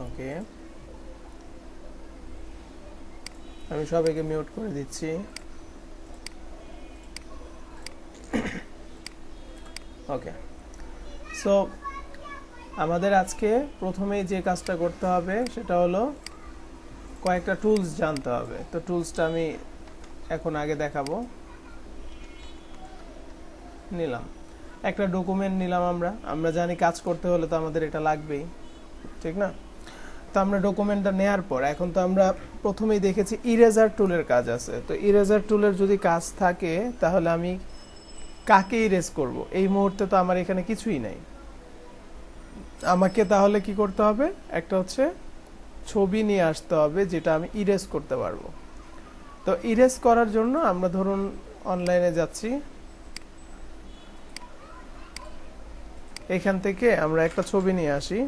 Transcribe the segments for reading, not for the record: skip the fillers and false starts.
ওকে, আমি সবাইকে মিউট করে দিচ্ছি। ওকে, সো আমাদের আজকে প্রথমেই যে কাজটা করতে হবে সেটা হলো কয়েকটা টুলস জানতে হবে। তো টুলসটা আমি এখন আগে দেখাবো। নিলাম একটা ডকুমেন্ট, নিলাম আমরা জানি কাজ করতে হলে তো আমাদের এটা লাগবেই, ঠিক না? তো আমরা ডকুমেন্টটা নেয়ার পর এখন তো আমরা প্রথমেই দেখেছি ইরেজার টুলের কাজ আছে। তো ইরেজার টুলের যদি কাজ থাকে তাহলে আমি কাকে ইরেজ করব? এই মুহূর্তে তো আমার এখানে কিছুই নাই। আমাকে তাহলে কি করতে হবে? একটা হচ্ছে ছবি নিয়ে আসতে হবে যেটা আমি ইরেজ করতে পারবো। তো ইরেজ করার জন্য আমরা ধরুন অনলাইনে যাচ্ছি, এখান থেকে আমরা একটা ছবি নিয়ে আসি।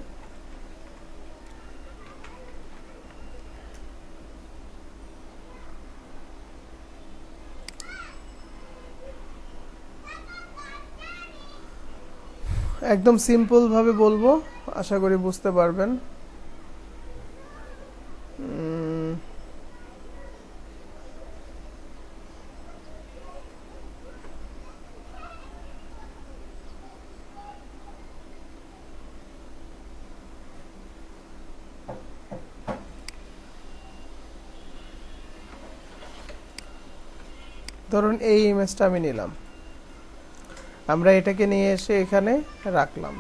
একদম সিম্পল ভাবে বলবো, আশা করি বুঝতে পারবেন। ধরুন এই ইমেজটা আমি নিলাম, আমরা এটাকে নিয়ে এসে এখানে রাখলাম,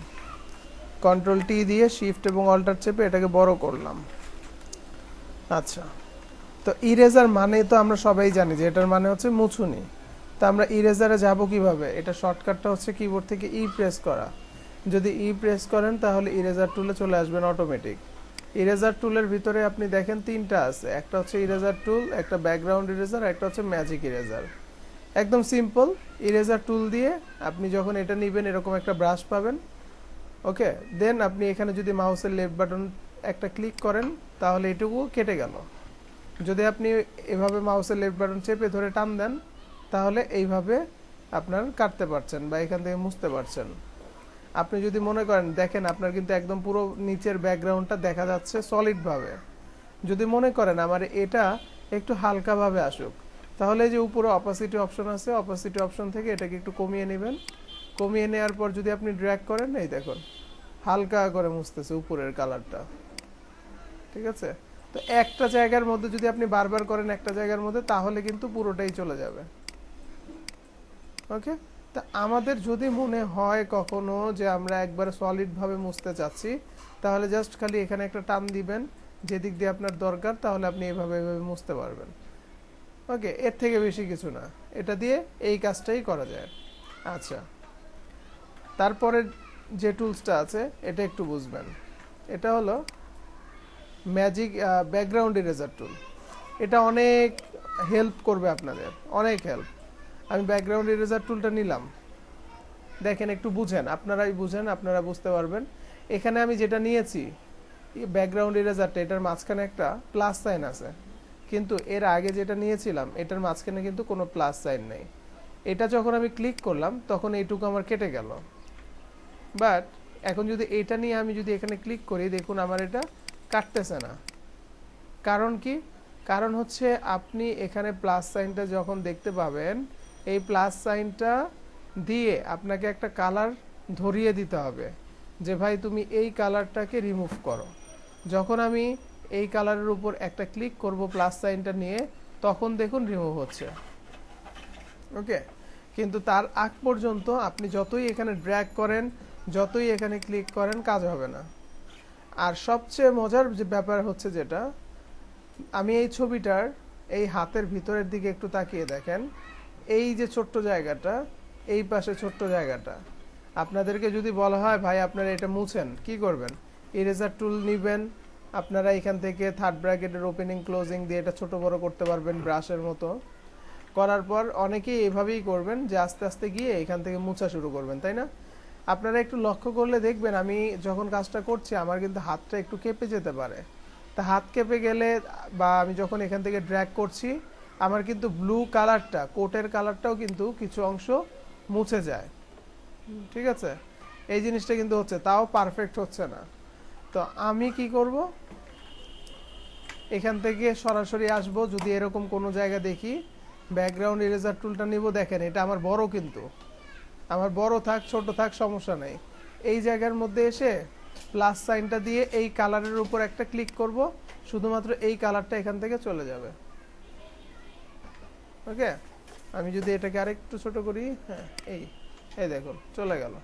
কন্ট্রোল টি দিয়ে শিফট এবং অল্টার চেপে এটাকে বড় করলাম। আচ্ছা, তো ইরেজার মানে তো আমরা সবাই জানি যে এটার মানে হচ্ছে মুছুনি। তো আমরা ইরেজারে যাব কিভাবে? এটা শর্টকাটটা হচ্ছে কিবোর্ড থেকে ই প্রেস করা। যদি ই প্রেস করেন তাহলে ইরেজার টুলে চলে আসবেন অটোমেটিক। ইরেজার টুলের ভিতরে আপনি দেখেন তিনটা আছে, একটা হচ্ছে ইরেজার টুল, একটা ব্যাকগ্রাউন্ড ইরেজার, একটা হচ্ছে ম্যাজিক ইরেজার। একদম সিম্পল। ইরেজার টুল দিয়ে আপনি যখন এটা নেবেন এরকম একটা ব্রাশ পাবেন। ওকে, দেন আপনি এখানে যদি মাউসের লেফট বাটন একটা ক্লিক করেন তাহলে এটুকু কেটে গেল। যদি আপনি এভাবে মাউসের লেফট বাটন চেপে ধরে টান দেন তাহলে এইভাবে আপনার কাটতে পারছেন বা এখান থেকে মুছতে পারছেন। আপনি যদি মনে করেন, দেখেন আপনার কিন্তু একদম পুরো নিচের ব্যাকগ্রাউন্ডটা দেখা যাচ্ছে সলিডভাবে। যদি মনে করেন আমার এটা একটু হালকাভাবে আসুক, তাহলে যে উপরে অপাসিটি অপশন আছে, অপাসিটি অপশন থেকে এটাকে একটু কমিয়ে নেবেন। কমিয়ে নেওয়ার পর যদি আপনি ড্র্যাগ করেন, এই দেখুন হালকা করে মুছতেছে উপরের কালারটা। ঠিক আছে? তো একটা জায়গার মধ্যে যদি আপনি বারবার করেন একটা জায়গার মধ্যে, তাহলে কিন্তু পুরোটাই চলে যাবে। ওকে, তা আমাদের যদি মনে হয় কখনো যে আমরা একবার সলিডভাবে মুছতে চাচ্ছি, তাহলে জাস্ট খালি এখানে একটা টান দিবেন যেদিক দিয়ে আপনার দরকার, তাহলে আপনি এভাবে এভাবে মুছতে পারবেন। ওকে, এর থেকে বেশি কিছু না, এটা দিয়ে এই কাজটাই করা যায়। আচ্ছা, তারপরে যে টুলসটা আছে এটা একটু বুঝবেন। এটা হলো ম্যাজিক ব্যাকগ্রাউন্ড ইরেজার টুল। এটা অনেক হেল্প করবে আপনাদের, অনেক হেল্প। আমি ব্যাকগ্রাউন্ড ইরেজার টুলটা নিলাম, দেখেন একটু বুঝেন, আপনারাই বুঝেন, আপনারা বুঝতে পারবেন। এখানে আমি যেটা নিয়েছি ব্যাকগ্রাউন্ড ইরেজারটা, এটার মাঝখানে একটা প্লাস সাইন আছে, কিন্তু এর আগে যেটা নিয়েছিলাম এটার মাঝখানে কিন্তু কোনো প্লাস সাইন নেই। এটা যখন আমি ক্লিক করলাম তখন এইটুকু আমার কেটে গেল। বাট এখন যদি এটা নিয়ে আমি যদি এখানে ক্লিক করি, দেখুন আমার এটা কাটতেছে না। কারণ কি? কারণ হচ্ছে আপনি এখানে প্লাস সাইনটা যখন দেখতে পাবেন, এই প্লাস সাইনটা দিয়ে আপনাকে একটা কালার ধরিয়ে দিতে হবে যে ভাই তুমি এই কালারটাকে রিমুভ করো। যখন আমি এই কালারের উপর একটা ক্লিক করব প্লাস সাইনটা নিয়ে, তখন দেখুন রিমুভ হচ্ছে। ওকে, কিন্তু তার আগ পর্যন্ত আপনি যতই এখানে ড্র্যাগ করেন, যতই এখানে ক্লিক করেন, কাজ হবে না। আর সবচেয়ে মজার যে ব্যাপার হচ্ছে যেটা, আমি এই ছবিটার এই হাতের ভিতরের দিকে একটু তাকিয়ে দেখেন, এই যে ছোট্ট জায়গাটা, এই পাশে ছোট্ট জায়গাটা, আপনাদেরকে যদি বলা হয় ভাই আপনারা এটা মুছেন, কি করবেন? ইরেজার টুল নেবেন, আপনারা এখান থেকে থার্ড ব্র্যাকেটের ওপেনিং ক্লোজিং দিয়ে এটা ছোট বড় করতে পারবেন ব্রাশের মতো। করার পর অনেকেই এভাবেই করবেন যে আস্তে আস্তে গিয়ে এখান থেকে মুছা শুরু করবেন, তাই না? আপনারা একটু লক্ষ্য করলে দেখবেন আমি যখন কাজটা করছি আমার কিন্তু হাতটা একটু কেঁপে যেতে পারে। তা হাত কেঁপে গেলে বা আমি যখন এখান থেকে ড্র্যাগ করছি, আমার কিন্তু ব্লু কালারটা, কোটের কালারটাও কিন্তু কিছু অংশ মুছে যায়। ঠিক আছে? এই জিনিসটা কিন্তু হচ্ছে, তাও পারফেক্ট হচ্ছে না। তো আমি কি করব, এখান থেকে সরাসরি আসব, যদি এরকম কোনো জায়গা দেখি ব্যাকগ্রাউন্ড ইরেজার টুলটা নিব। দেখেন এটা আমার বড়, কিন্তু আমার বড় থাক ছোট থাক সমস্যা নেই। এই জায়গার মধ্যে এসে প্লাস সাইনটা দিয়ে এই কালারের উপর একটা ক্লিক করব, শুধুমাত্র এই কালারটা এখান থেকে চলে যাবে। ওকে, আমি যদি এটাকে আরেকটু ছোট করি, হ্যাঁ এই এই দেখুন চলে গেল।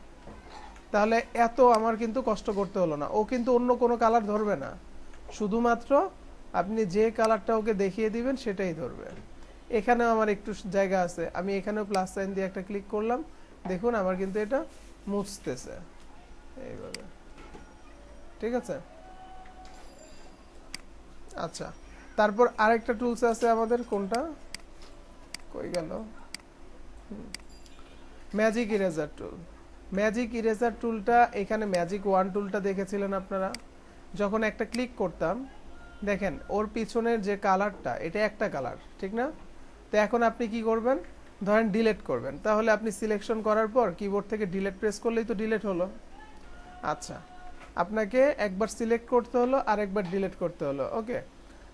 তাহলে এত আমার কিন্তু কষ্ট করতে হলো না, ও কিন্তু অন্য কোনো কালার ধরবে না, শুধুমাত্র আপনি যে কালারটা ওকে দেখিয়ে দিবেন সেটাই ধরবে। এখানেও আমার একটু জায়গা আছে, আমি এখানেও প্লাস সাইন দিয়ে একটা ক্লিক করলাম, দেখুন আমার কিন্তু এটা মুছতেছে এইভাবে। ঠিক আছে, আচ্ছা তারপর আরেকটা টুলস আছে আমাদের, কোনটা কই গেল, ম্যাজিক ইরেজার টুল। ম্যাজিক ইরেজার টুলটা এখানে ম্যাজিক ওয়ান টুলটা দেখেছিলেন আপনারা, যখন একটা ক্লিক করতাম দেখেন ওর পিছনের যে কালারটা এটা একটা কালার, ঠিক না? তো এখন আপনি কি করবেন, ধরেন ডিলিট করবেন, তাহলে আপনি সিলেকশন করার পর কিবোর্ড থেকে ডিলিট প্রেস করলেই তো ডিলিট হলো। আচ্ছা, আপনাকে একবার সিলেক্ট করতে হলো আর একবার ডিলিট করতে হলো। ওকে,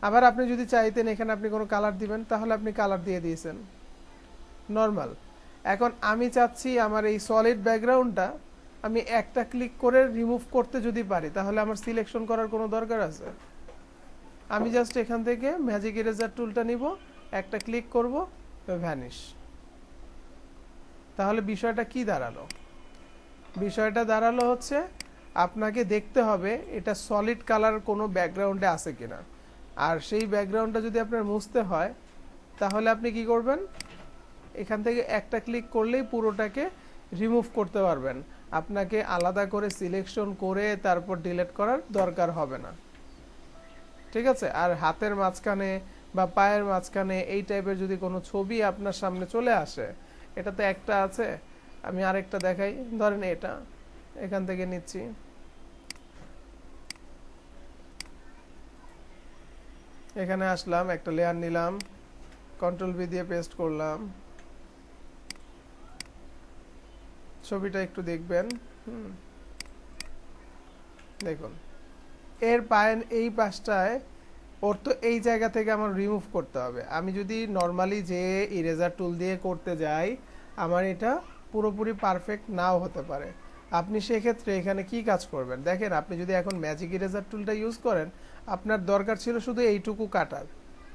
আবার আপনি যদি চাইতেন এখানে আপনি কোনো কালার দিবেন, তাহলে আপনি কালার দিয়ে দিয়েছেন নর্মাল। এখন আমি চাচ্ছি আমার এই সলিড ব্যাকগ্রাউন্ডটা আমি একটা ক্লিক করে রিমুভ করতে যদি পারি, তাহলে আমার সিলেকশন করার কোনো দরকার আছে? আমি জাস্ট এখান থেকে ম্যাজিক ইরেজার টুলটা নিব, একটা ক্লিক করব, ভ্যানিশ। তাহলে বিষয়টা কি দাঁড়ালো? বিষয়টা দাঁড়ালো হচ্ছে আপনাকে দেখতে হবে এটা সলিড কালার কোনো ব্যাকগ্রাউন্ডে আছে কিনা, আর সেই ব্যাকগ্রাউন্ডটা যদি আপনার মুছতে হয় তাহলে আপনি কি করবেন, এখান থেকে একটা ক্লিক করলেই পুরোটাকে রিমুভ করতে পারবেন, আপনাকে আলাদা করে সিলেকশন করে তারপর ডিলিট করার দরকার হবে না। ঠিক আছে, আর হাতের মাঝখানে বা পায়ের মাঝখানে এই টাইপের যদি কোনো ছবি আপনার সামনে চলে আসে, এটা তো একটা আছে, আমি আরেকটা দেখাই, ধরেন এটা এখান থেকে নিচ্ছি, এখানে আসলাম, একটা লেয়ার নিলাম, কন্ট্রোল ভি দিয়ে পেস্ট করলাম, ছবিটা একটু দেখবেন। দেখুন এর পায়ের এই পাশটায় ওর তো এই জায়গা থেকে আমার রিমুভ করতে হবে। আমি যদি নর্মালি যে ইরেজার টুল দিয়ে করতে যাই, আমার এটা পুরোপুরি পারফেক্ট নাও হতে পারে। আপনি সেক্ষেত্রে এখানে কি কাজ করবেন দেখেন, আপনি যদি এখন ম্যাজিক ইরেজার টুলটা ইউজ করেন, আপনার দরকার ছিল শুধু এইটুকু কাটার।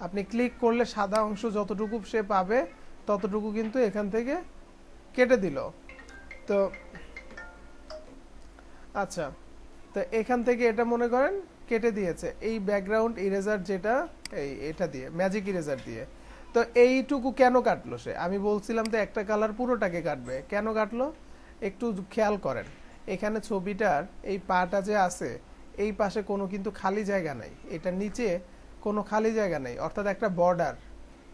আপনি ক্লিক করলে সাদা অংশ যতটুকু সে পাবে ততটুকু কিন্তু এখান থেকে কেটে দিল। তো আচ্ছা, তো এখান থেকে এটা মনে করেন কেটে দিয়েছে এই ব্যাকগ্রাউন্ড ইরেজার, যেটা এটা দিয়ে ম্যাজিক ইরেজার দিয়ে। তো এইটুকু কেন কাটলো সে? আমি বলছিলাম তো একটা কালার পুরোটাকে কাটবে, কেন কাটলো একটু খেয়াল করেন। এখানে ছবিটার এই পাটা যে আছে, এই পাশে কোনো কিন্তু খালি জায়গা নাই, এটা নিচে কোনো খালি জায়গা নেই, অর্থাৎ একটা বর্ডার,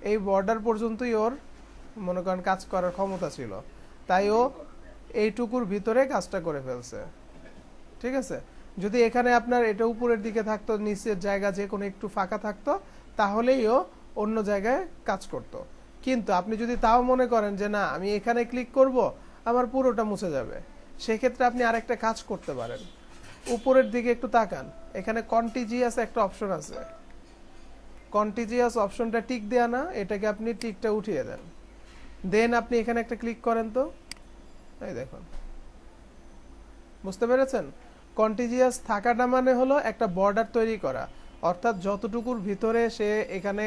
এই বর্ডার পর্যন্তই ওর মনে করেন কাজ করার ক্ষমতা ছিল, তাই ও এইটুকুর ভিতরে কাজটা করে ফেলছে। ঠিক আছে, যদি এখানে আপনার এটা উপরের দিকে থাকতো, নিচের জায়গা যে কোনো একটু ফাঁকা থাকতো, তাহলেই ও অন্য জায়গায় কাজ করত। কিন্তু আপনি যদি তাও মনে করেন যে না আমি এখানে ক্লিক করব, আমার পুরোটা মুছে যাবে, সেক্ষেত্রে আপনি আরেকটা কাজ করতে পারেন। উপরের দিকে একটু তাকান, এখানে কন্টিজিয়াস একটা অপশন আছে, কন্টিজিয়াস অপশনটা টিক দেয়া না, এটাকে আপনি টিকটা উঠিয়ে দেন, দেন আপনি এখানে একটা ক্লিক করেন, তো এই দেখুন, বুঝতে পেরেছেন? কন্টিজিয়াস থাকাটা মানে হলো একটা বর্ডার তৈরি করা, অর্থাৎ যতটুকুর ভিতরে সে এখানে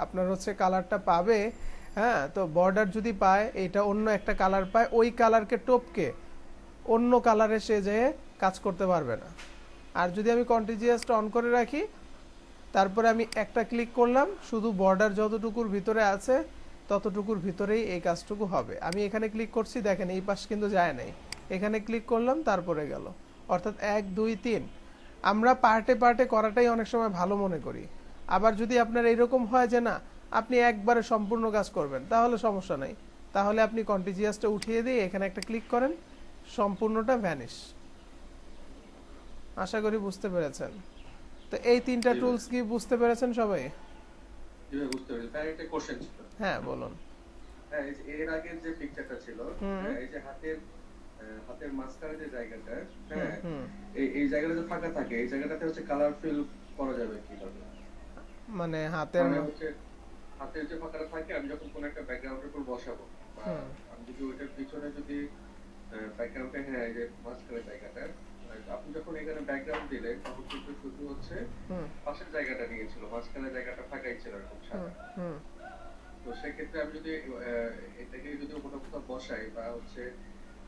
আপনার হচ্ছে কালারটা পাবে, হ্যাঁ, তো বর্ডার যদি পায়, এটা অন্য একটা কালার পায়, ওই কালারকে টপকে অন্য কালারে সে যেয়ে কাজ করতে পারবে না। আর যদি আমি কন্টিজিয়াসটা অন করে রাখি, তারপরে আমি একটা ক্লিক করলাম, শুধু বর্ডার যতটুকুর ভিতরে আছে ততটুকুর ভিতরেই এই কাজটুকু হবে। আমি এখানে ক্লিক করছি, দেখেন এই পাশ কিন্তু যায় নাই, এখানে ক্লিক করলাম তারপরে গেল, অর্থাৎ 1 2 3। আমরা পার্টে পার্টে করাটাই অনেক সময় ভালো মনে করি। আবার যদি আপনার এইরকম হয় যে না আপনি একবারে সম্পূর্ণ কাজ করবেন, তাহলে সমস্যা নাই, তাহলে আপনি কন্টিজিয়াসটা উঠিয়ে দিয়ে এখানে একটা ক্লিক করেন, সম্পূর্ণটা ভ্যানিশ। আশা করি বুঝতে পেরেছেন। তো এই তিনটা টুলস কি বুঝতে পেরেছেন সবাই? বুঝতে পেরেছি। তার একটা কোশ্চেন ছিল। হ্যাঁ বলুন। হ্যাঁ, এই যে এর আগের যে পিকচারটা ছিল, এই যে হাতের হাতের মাঝখানে যে জায়গাটা, হুম হ্যাঁ, হুম এই জায়গাটা যে ফাঁকা থাকে, এই জায়গাটাতে হচ্ছে কালার ফিল করা যাবে কিভাবে? মানে হাতের মানে হচ্ছে হাতের যে ফাঁকাটা থাকে, আমি যখন কোনো একটা ব্যাকগ্রাউন্ডের উপর বসাবো, বা হুম আমি যদি ওইটার পিছনে যদি ব্যাকগ্রাউন্ডে, হ্যাঁ, এই যে মাঝখানে জায়গাটা, আপনি যখন এখানে ব্যাকগ্রাউন্ড দিলেন তখন কিন্তু শুধু হচ্ছে হুম পাশের জায়গাটা নিয়েছিল, মাঝখানে জায়গাটা ফাঁকাই ছিল এরকম হুম সাদা। হুম তো সেক্ষেত্রে আমি যদি এটাকে যদি কোনো কোথাও বসাই, বা হচ্ছে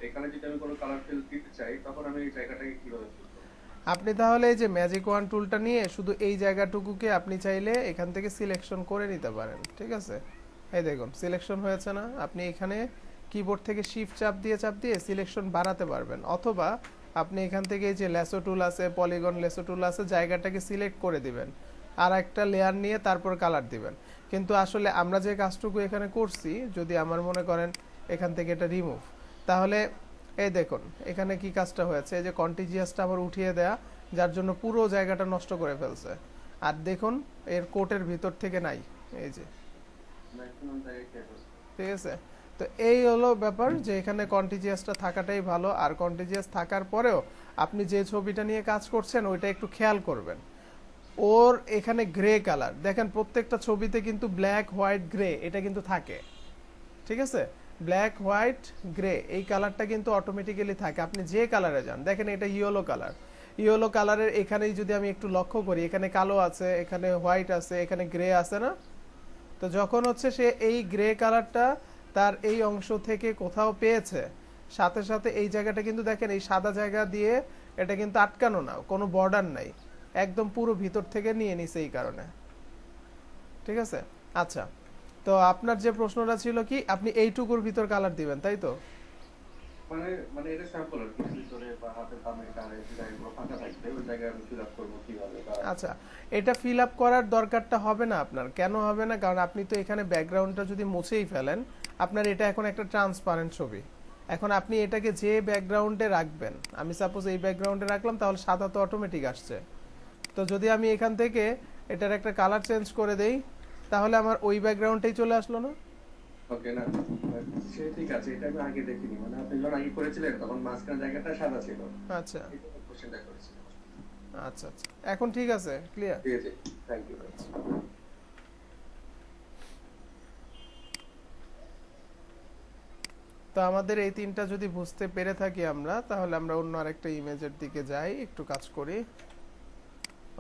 এখানে যদি আমি কোনো কালার ফিল দিতে চাই, তখন আমি এই জায়গাটাকে কিভাবে ফিল করবো? আপনি তাহলে এই যে ম্যাজিক ওয়ান টুলটা নিয়ে শুধু এই জায়গাটুকুকে আপনি চাইলে এখান থেকে সিলেকশন করে নিতে পারেন, ঠিক আছে? এই দেখুন সিলেকশন হয়েছে না, আপনি এখানে কিবোর্ড থেকে শিফট চাপ দিয়ে সিলেকশন বাড়াতে পারবেন, অথবা আপনি এখান থেকে এই যে ল্যাসো টুল আছে, পলিগন ল্যাসো টুল আছে, জায়গাটাকে সিলেক্ট করে দিবেন, আর একটা লেয়ার নিয়ে তারপর কালার দিবেন। কিন্তু আসলে আমরা যে কাজটুকু এখানে করছি, যদি আমার মনে করেন এখান থেকে এটা রিমুভ, তাহলে এই দেখুন এখানে কি কাজটা হয়েছে, এই যে কন্টিজিয়াসটা আবার উঠিয়ে দেয়া, যার জন্য পুরো জায়গাটা নষ্ট করে ফেলছে। আর দেখুন এর কোটের ভিতর থেকে নাই, এই যে, ম্যাক্সিমাম জায়গায় কি আছে? ঠিক আছে? তো এই হলো ব্যাপার, যে এখানে কন্টিজিয়াসটা থাকাটাই ভালো। আর কন্টিজিয়াস থাকার পরেও আপনি যে ছবিটা নিয়ে কাজ করছেন ওইটা একটু খেয়াল করবেন। ওর এখানে গ্রে কালার দেখেন, প্রত্যেকটা ছবিতে কিন্তু ব্ল্যাক হোয়াইট গ্রে এটা কিন্তু থাকে, ঠিক আছে? ব্ল্যাক হোয়াইট গ্রে এই কালারটা কিন্তু অটোমেটিক্যালি থাকে, আপনি যে কালারে যান। দেখেন এটা ইয়েলো কালার, ইয়েলো কালারের এখানেই যদি আমি একটু লক্ষ্য করি, এখানে কালো আছে, এখানে হোয়াইট আছে, এখানে গ্রে আছে না? তো যখন হচ্ছে সে এই গ্রে কালারটা তার এই অংশ থেকে কোথাও পেয়েছে, সাথে সাথে এই জায়গাটা কিন্তু দেখেন এই সাদা জায়গা দিয়ে এটা কিন্তু আটকানো না, কোনো বর্ডার নাই, একদম পুরো ভিতর থেকে নিয়ে নিছে এই কারণে, ঠিক আছে? আচ্ছা, তো আপনার যে প্রশ্নটা ছিল কি, আপনি এইটুকুর ভিতর কালার দিবেন তাই তো? মানে মানে এটা স্যাম্পল আর কি, ভিতরে বা হাতের বামে ডানে যে জায়গাগুলো ফাঁকা থাকবে, ওই জায়গায় আমি ফিল আপ করবো কিভাবে, বা আচ্ছা, এটা ফিল আপ করার দরকারটা হবে না আপনার। কেন হবে না? কারণ আপনি তো এখানে ব্যাকগ্রাউন্ডটা যদি মুছেই ফেলেন, আপনার এটা এখন একটা ট্রান্সপারেন্ট ছবি। এখন আপনি এটাকে যে ব্যাকগ্রাউন্ডে রাখবেন, আমি সাপোজ এই ব্যাকগ্রাউন্ডে রাখলাম, তাহলে সাদা তো অটোমেটিক আসছে। তো যদি আমি এখান থেকে এটার একটা কালার চেঞ্জ করে দেই, তাহলে আমার ওই ব্যাকগ্রাউন্ডটাই চলে আসলো না? ওকে না, সে ঠিক আছে, এটা আমি আগে দেখিনি। মানে আপনি যখন আগে করেছিলেন তখন মাঝখানে জায়গাটা সাদা ছিল, আচ্ছা এই জন্য কোশ্চেনটা করেছিলাম। আচ্ছা আচ্ছা, এখন ঠিক আছে, ক্লিয়ার। ঠিক আছে, থ্যাংক ইউ। তো আমাদের এই তিনটা যদি বুঝতে পেরে থাকি আমরা, তাহলে আমরা অন্য আরেকটা ইমেজের দিকে যাই, একটু কাজ করি।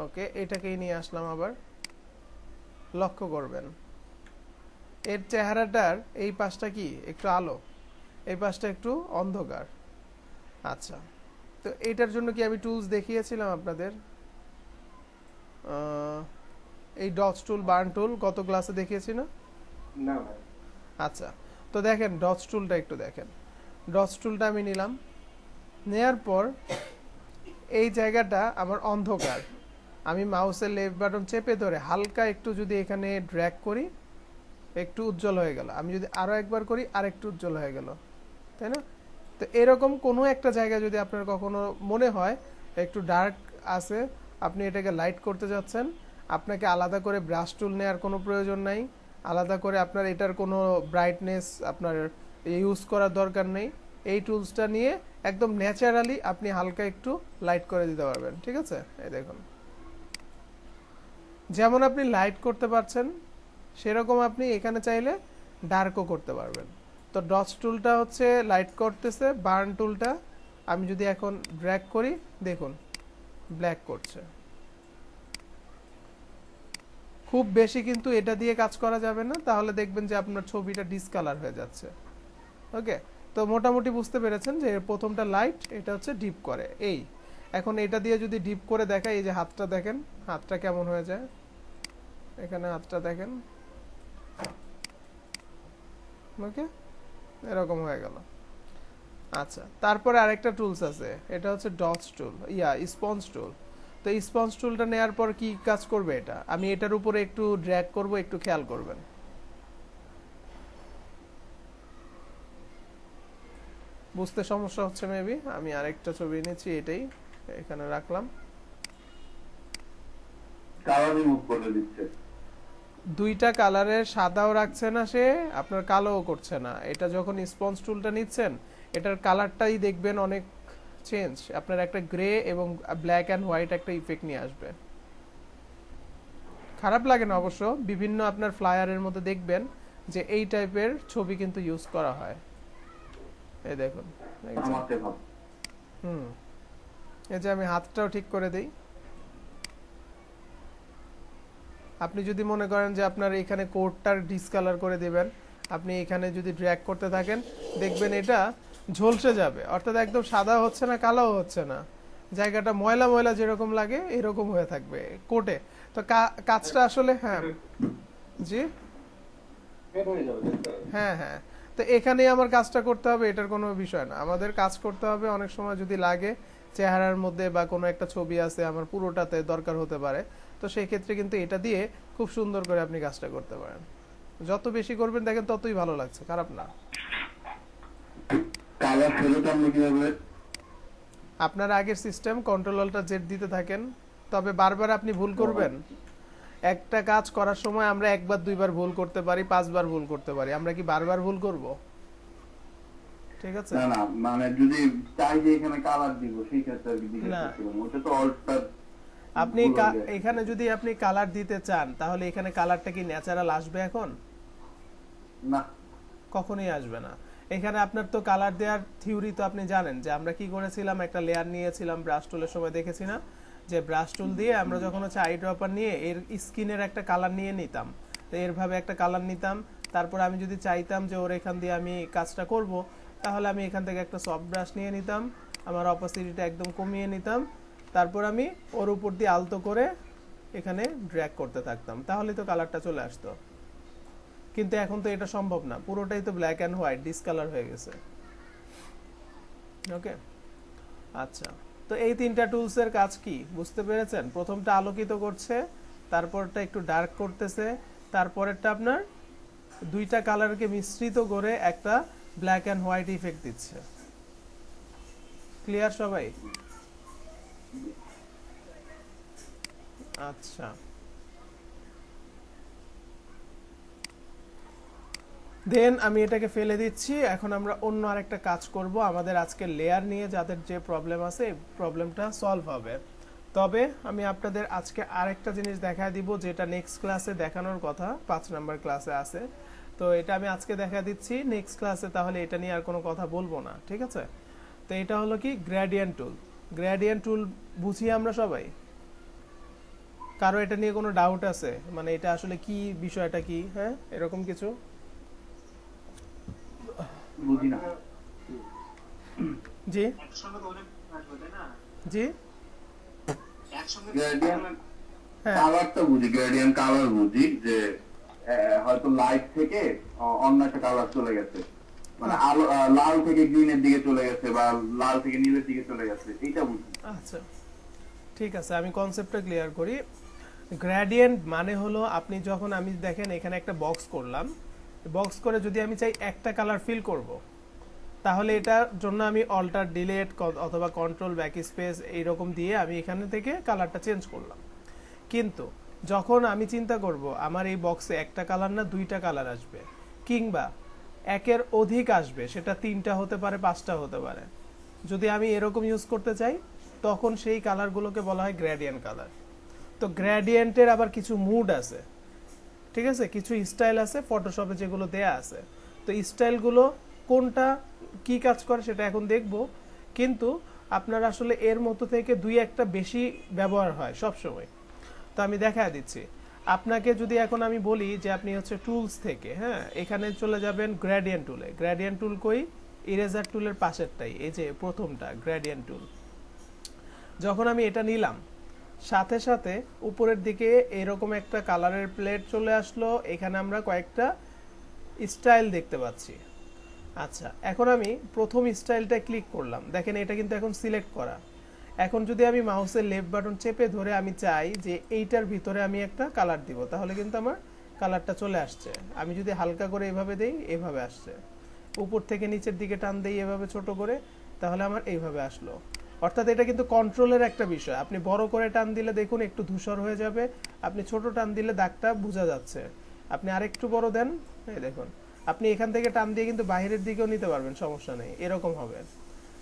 ওকে, এটাকেই নিয়ে আসলাম আবার। লক্ষ্য করবেন এর চেহারাটার এই পাশটা কি একটু আলো, এই পাশটা একটু অন্ধকার। আচ্ছা, তো এটার জন্য কি আমি টুলস দেখিয়েছিলাম আপনাদের? আহ, এই ডটস টুল, বার্ন টুল গত ক্লাসে দেখিয়েছি না? না ভাই। আচ্ছা, তো দেখেন ডটস টুলটা একটু দেখেন। ডটস টুলটা আমি নিলাম, নেয়ার পর এই জায়গাটা আমার অন্ধকার, আমি মাউসের লেফট বাটন চেপে ধরে হালকা একটু যদি এখানে ড্র্যাগ করি, একটু উজ্জ্বল হয়ে গেল। আমি যদি আরো একবার করি, আর একটু উজ্জ্বল হয়ে গেল, তাই না? তো এরকম কোনো একটা জায়গা যদি আপনার কখনো মনে হয় একটু ডার্ক আছে, আপনি এটাকে লাইট করতে যাচ্ছেন, আপনাকে আলাদা করে ব্রাশ টুল নেওয়ার কোনো প্রয়োজন নাই, আলাদা করে আপনার এটার কোনো ব্রাইটনেস আপনার ইউজ করার দরকার নেই। এই টুলসটা নিয়ে একদম ন্যাচারালি আপনি হালকা একটু লাইট করে দিতে পারবেন, ঠিক আছে? এই দেখুন, যেমন আপনি লাইট করতে পারছেন, সেরকম আপনি এখানে চাইলে ডার্কও করতে পারবেন। তো ডটস টুলটা হচ্ছে লাইট করতেছে, বার্ন টুলটা আমি যদি এখন ড্র্যাগ করি, দেখুন ব্ল্যাক করছে। খুব বেশি কিন্তু এটা দিয়ে কাজ করা যাবে না, তাহলে দেখবেন যে আপনার ছবিটা ডিসকালার হয়ে যাচ্ছে। ওকে, তো মোটামুটি বুঝতে পেরেছেন যে প্রথমটা লাইট, এটা হচ্ছে ডিপ করে এই। এখন এটা দিয়ে যদি ডিপ করে দেখাই, এই যে হাতটা দেখেন, হাতটা কেমন হয়ে যায়, এখানে হাতটা দেখেন, ওকে, এরকম হয়ে গেল। আচ্ছা, তারপরে আরেকটা টুলস আছে, এটা হচ্ছে ডটস টুল, স্পঞ্জ টুল। তো স্পঞ্জ টুলটা নেওয়ার পর কি কাজ করবে, এটা আমি এটার উপরে একটু ড্র্যাগ করব, একটু খেয়াল করবেন। বুঝতে সমস্যা হচ্ছে মেবি, আমি আরেকটা ছবি এনেছি, এটাই এখানে রাখলাম। কালার রিমুভ করে দিচ্ছে। দুইটা কালারের সাদাও রাখছে না সে, আপনার কালোও করছে না। এটা যখন স্পঞ্জ টুলটা নিচ্ছেন, এটার কালারটাই দেখবেন অনেক চেঞ্জ, আপনার একটা গ্রে এবং ব্ল্যাক অ্যান্ড হোয়াইট একটা ইফেক্ট নিয়ে আসবে। খারাপ লাগে না অবশ্য, বিভিন্ন আপনার ফ্লায়ারের মধ্যে দেখবেন যে এই টাইপের ছবি কিন্তু ইউজ করা হয়। এই দেখুন, হুম, এই যে আমি হাতটাও ঠিক করে দিই। আপনি যদি মনে করেন যে আপনার এখানে কোডটার ডিসকালার করে দিবেন, আপনি এখানে যদি ড্র্যাগ করতে থাকেন দেখবেন এটা ঝলসে যাবে, অর্থাৎ একদম সাদা হচ্ছে না, কালোও হচ্ছে না, জায়গাটা ময়লা ময়লা যেরকম লাগে এরকম হয়ে থাকবে কোটে। তো কাজটা আসলে, হ্যাঁ জি, হ্যাঁ হ্যাঁ, তো এখানেই আমার কাজটা করতে হবে, এটার কোনো বিষয় না। আমাদের কাজ করতে হবে, অনেক সময় যদি লাগে চেহারার মধ্যে বা কোনো একটা ছবি আছে আমার পুরোটাতে দরকার হতে পারে, তো সেই ক্ষেত্রে কিন্তু এটা দিয়ে খুব সুন্দর করে আপনি কাজটা করতে পারেন। যত বেশি করবেন দেখেন ততই ভালো লাগছে, খারাপ না। আপনার আগের সিস্টেম কন্ট্রোল অল্টার জেড দিতে থাকেন, তবে বারবার আপনি ভুল করবেন। একটা কাজ করার সময় আমরা একবার দুইবার ভুল করতে পারি, পাঁচবার ভুল করতে পারি, আমরা কি বারবার ভুল করব? ঠিক আছে, না না, মানে যদি চাই যে এখানে কালার দিব সেই ক্ষেত্রে আর কি জিজ্ঞেস না, করছিলাম, ওটা তো অল্টার। আপনি এখানে যদি আপনি কালার দিতে চান তাহলে এখানে কালারটা কি ন্যাচারাল আসবে এখন? না, কখনোই আসবে না। এখানে আপনার তো কালার দেওয়ার থিওরি তো আপনি জানেন যে আমরা কি করেছিলাম, একটা লেয়ার নিয়েছিলাম ব্রাশ টুলের সময়, দেখেছি না যে ব্রাশ টুল দিয়ে আমরা যখন হচ্ছে আই ড্রপার নিয়ে এর স্কিনের একটা কালার নিয়ে নিতাম, তো এরভাবে একটা কালার নিতাম, তারপর আমি যদি চাইতাম যে ওর এখান দিয়ে আমি কাজটা করব, তাহলে আমি এখান থেকে একটা সফট ব্রাশ নিয়ে নিতাম, আমার অপাসিটিটা একদম কমিয়ে নিতাম, তারপর আমি ওর উপর দিয়ে আলতো করে এখানে ড্র্যাগ করতে থাকতাম, তাহলে তো কালারটা চলে আসতো। কিন্তু এখন তো এটা সম্ভব না, পুরোটাই তো ব্ল্যাক অ্যান্ড হোয়াইট ডিসকালার হয়ে গেছে। ওকে, আচ্ছা, তো এই তিনটা টুলসের কাজ কি বুঝতে পেরেছেন? প্রথমটা আলোকিত করছে, তারপরটা একটু ডার্ক করতেছে, তারপরেরটা আপনার দুইটা কালারকে মিশ্রিত করে একটা ব্ল্যাক অ্যান্ড হোয়াইট ইফেক্ট দিচ্ছে। ক্লিয়ার সবাই? আচ্ছা, দেন আমি এটাকে ফেলে দিচ্ছি। এখন আমরা অন্য আরেকটা কাজ করব, আমাদের আজকে লেয়ার নিয়ে যাদের যে প্রবলেম আছে এই প্রবলেমটা সলভ হবে। তবে আমি আপনাদের আজকে আরেকটা জিনিস দেখায় দিব যেটা নেক্সট ক্লাসে দেখানোর কথা, 5 নাম্বার ক্লাসে আছে। তো এটা আমি আজকে দেখা দিচ্ছি, নেক্সট ক্লাসে তাহলে এটা নিয়ে আর কোনো কথা বলবো না, ঠিক আছে? তো এটা হলো কি গ্রেডিয়েন্ট টুল। গ্রেডিয়েন্ট টুল বুঝি আমরা সবাই? কারো এটা নিয়ে কোনো ডাউট আছে, মানে এটা আসলে কি, বিষয়টা কি, হ্যাঁ এরকম কিছু? বুঝি না। জি জি, গ্রেডিয়েন্ট হ্যাঁ কালারটা বুঝি, গ্রেডিয়েন্ট কালার বুঝি যে হয়তো লাইট থেকে অন্য একটা কালার চলে গেছে, মানে আলো লাল থেকে গ্রিনের দিকে চলে গেছে বা লাল থেকে নীলের দিকে চলে গেছে, এইটা বুঝি। আচ্ছা, ঠিক আছে, আমি কনসেপ্টটা ক্লিয়ার করি। গ্রেডিয়েন্ট মানে হলো আপনি যখন, আমি দেখেন এখানে একটা বক্স করলাম, বক্স করে যদি আমি চাই একটা কালার ফিল করব, তাহলে এটার জন্য আমি অল্টার ডিলেট অথবা কন্ট্রোল ব্যাক স্পেস এইরকম দিয়ে আমি এখানে থেকে কালারটা চেঞ্জ করলাম। কিন্তু যখন আমি চিন্তা করব আমার এই বক্সে একটা কালার না দুইটা কালার আসবে, কিংবা একের অধিক আসবে, সেটা 3টা হতে পারে 5টা হতে পারে, যদি আমি এরকম ইউজ করতে চাই তখন সেই কালারগুলোকে বলা হয় গ্রেডিয়েন্ট কালার। তো গ্রেডিয়েন্টের আবার কিছু মুড আছে, ঠিক আছে, কিছু স্টাইল আছে ফটোশপে যেগুলো দেয়া আছে। তো স্টাইলগুলো কোনটা কি কাজ করে সেটা এখন দেখব, কিন্তু আপনার আসলে এর মতো থেকে দুই একটা বেশি ব্যবহার হয় সব সময়। তো আমি দেখায় দিচ্ছি আপনাকে, যদি এখন আমি বলি যে আপনি হচ্ছে টুলস থেকে, হ্যাঁ এখানে চলে যাবেন গ্রেডিয়েন্ট টুলে। গ্রেডিয়েন্ট টুল কই? ইরেজার টুলের পাশেরটাই, এই যে প্রথমটা গ্রেডিয়েন্ট টুল। যখন আমি এটা নিলাম, সাথে সাথে উপরের দিকে এরকম একটা কালারের প্লেট চলে আসলো, এখানে আমরা কয়েকটা স্টাইল দেখতে পাচ্ছি। আচ্ছা, এখন আমি প্রথম স্টাইলটা ক্লিক করলাম, দেখেন এটা কিন্তু এখন সিলেক্ট করা। এখন যদি আমি মাউসের লেফট বাটন চেপে ধরে আমি চাই যে এইটার ভিতরে আমি একটা কালার দিব, তাহলে কিন্তু আমার কালারটা চলে আসছে। আমি যদি হালকা করে এভাবে দেই, এভাবে আসছে। উপর থেকে নিচের দিকে টান দেই এভাবে ছোট করে, তাহলে আমার এইভাবে আসলো। অর্থাৎ এটা কিন্তু কন্ট্রোলের একটা বিষয়। আপনি বড় করে টান দিলে দেখুন একটু ধূসর হয়ে যাবে, আপনি ছোট টান দিলে দাগটা বোঝা যাচ্ছে। আপনি আরেকটু বড় দেন, এই দেখুন আপনি এখান থেকে টান দিয়ে কিন্তু বাইরের দিকেও নিতে পারবেন, সমস্যা নেই, এরকম হবে।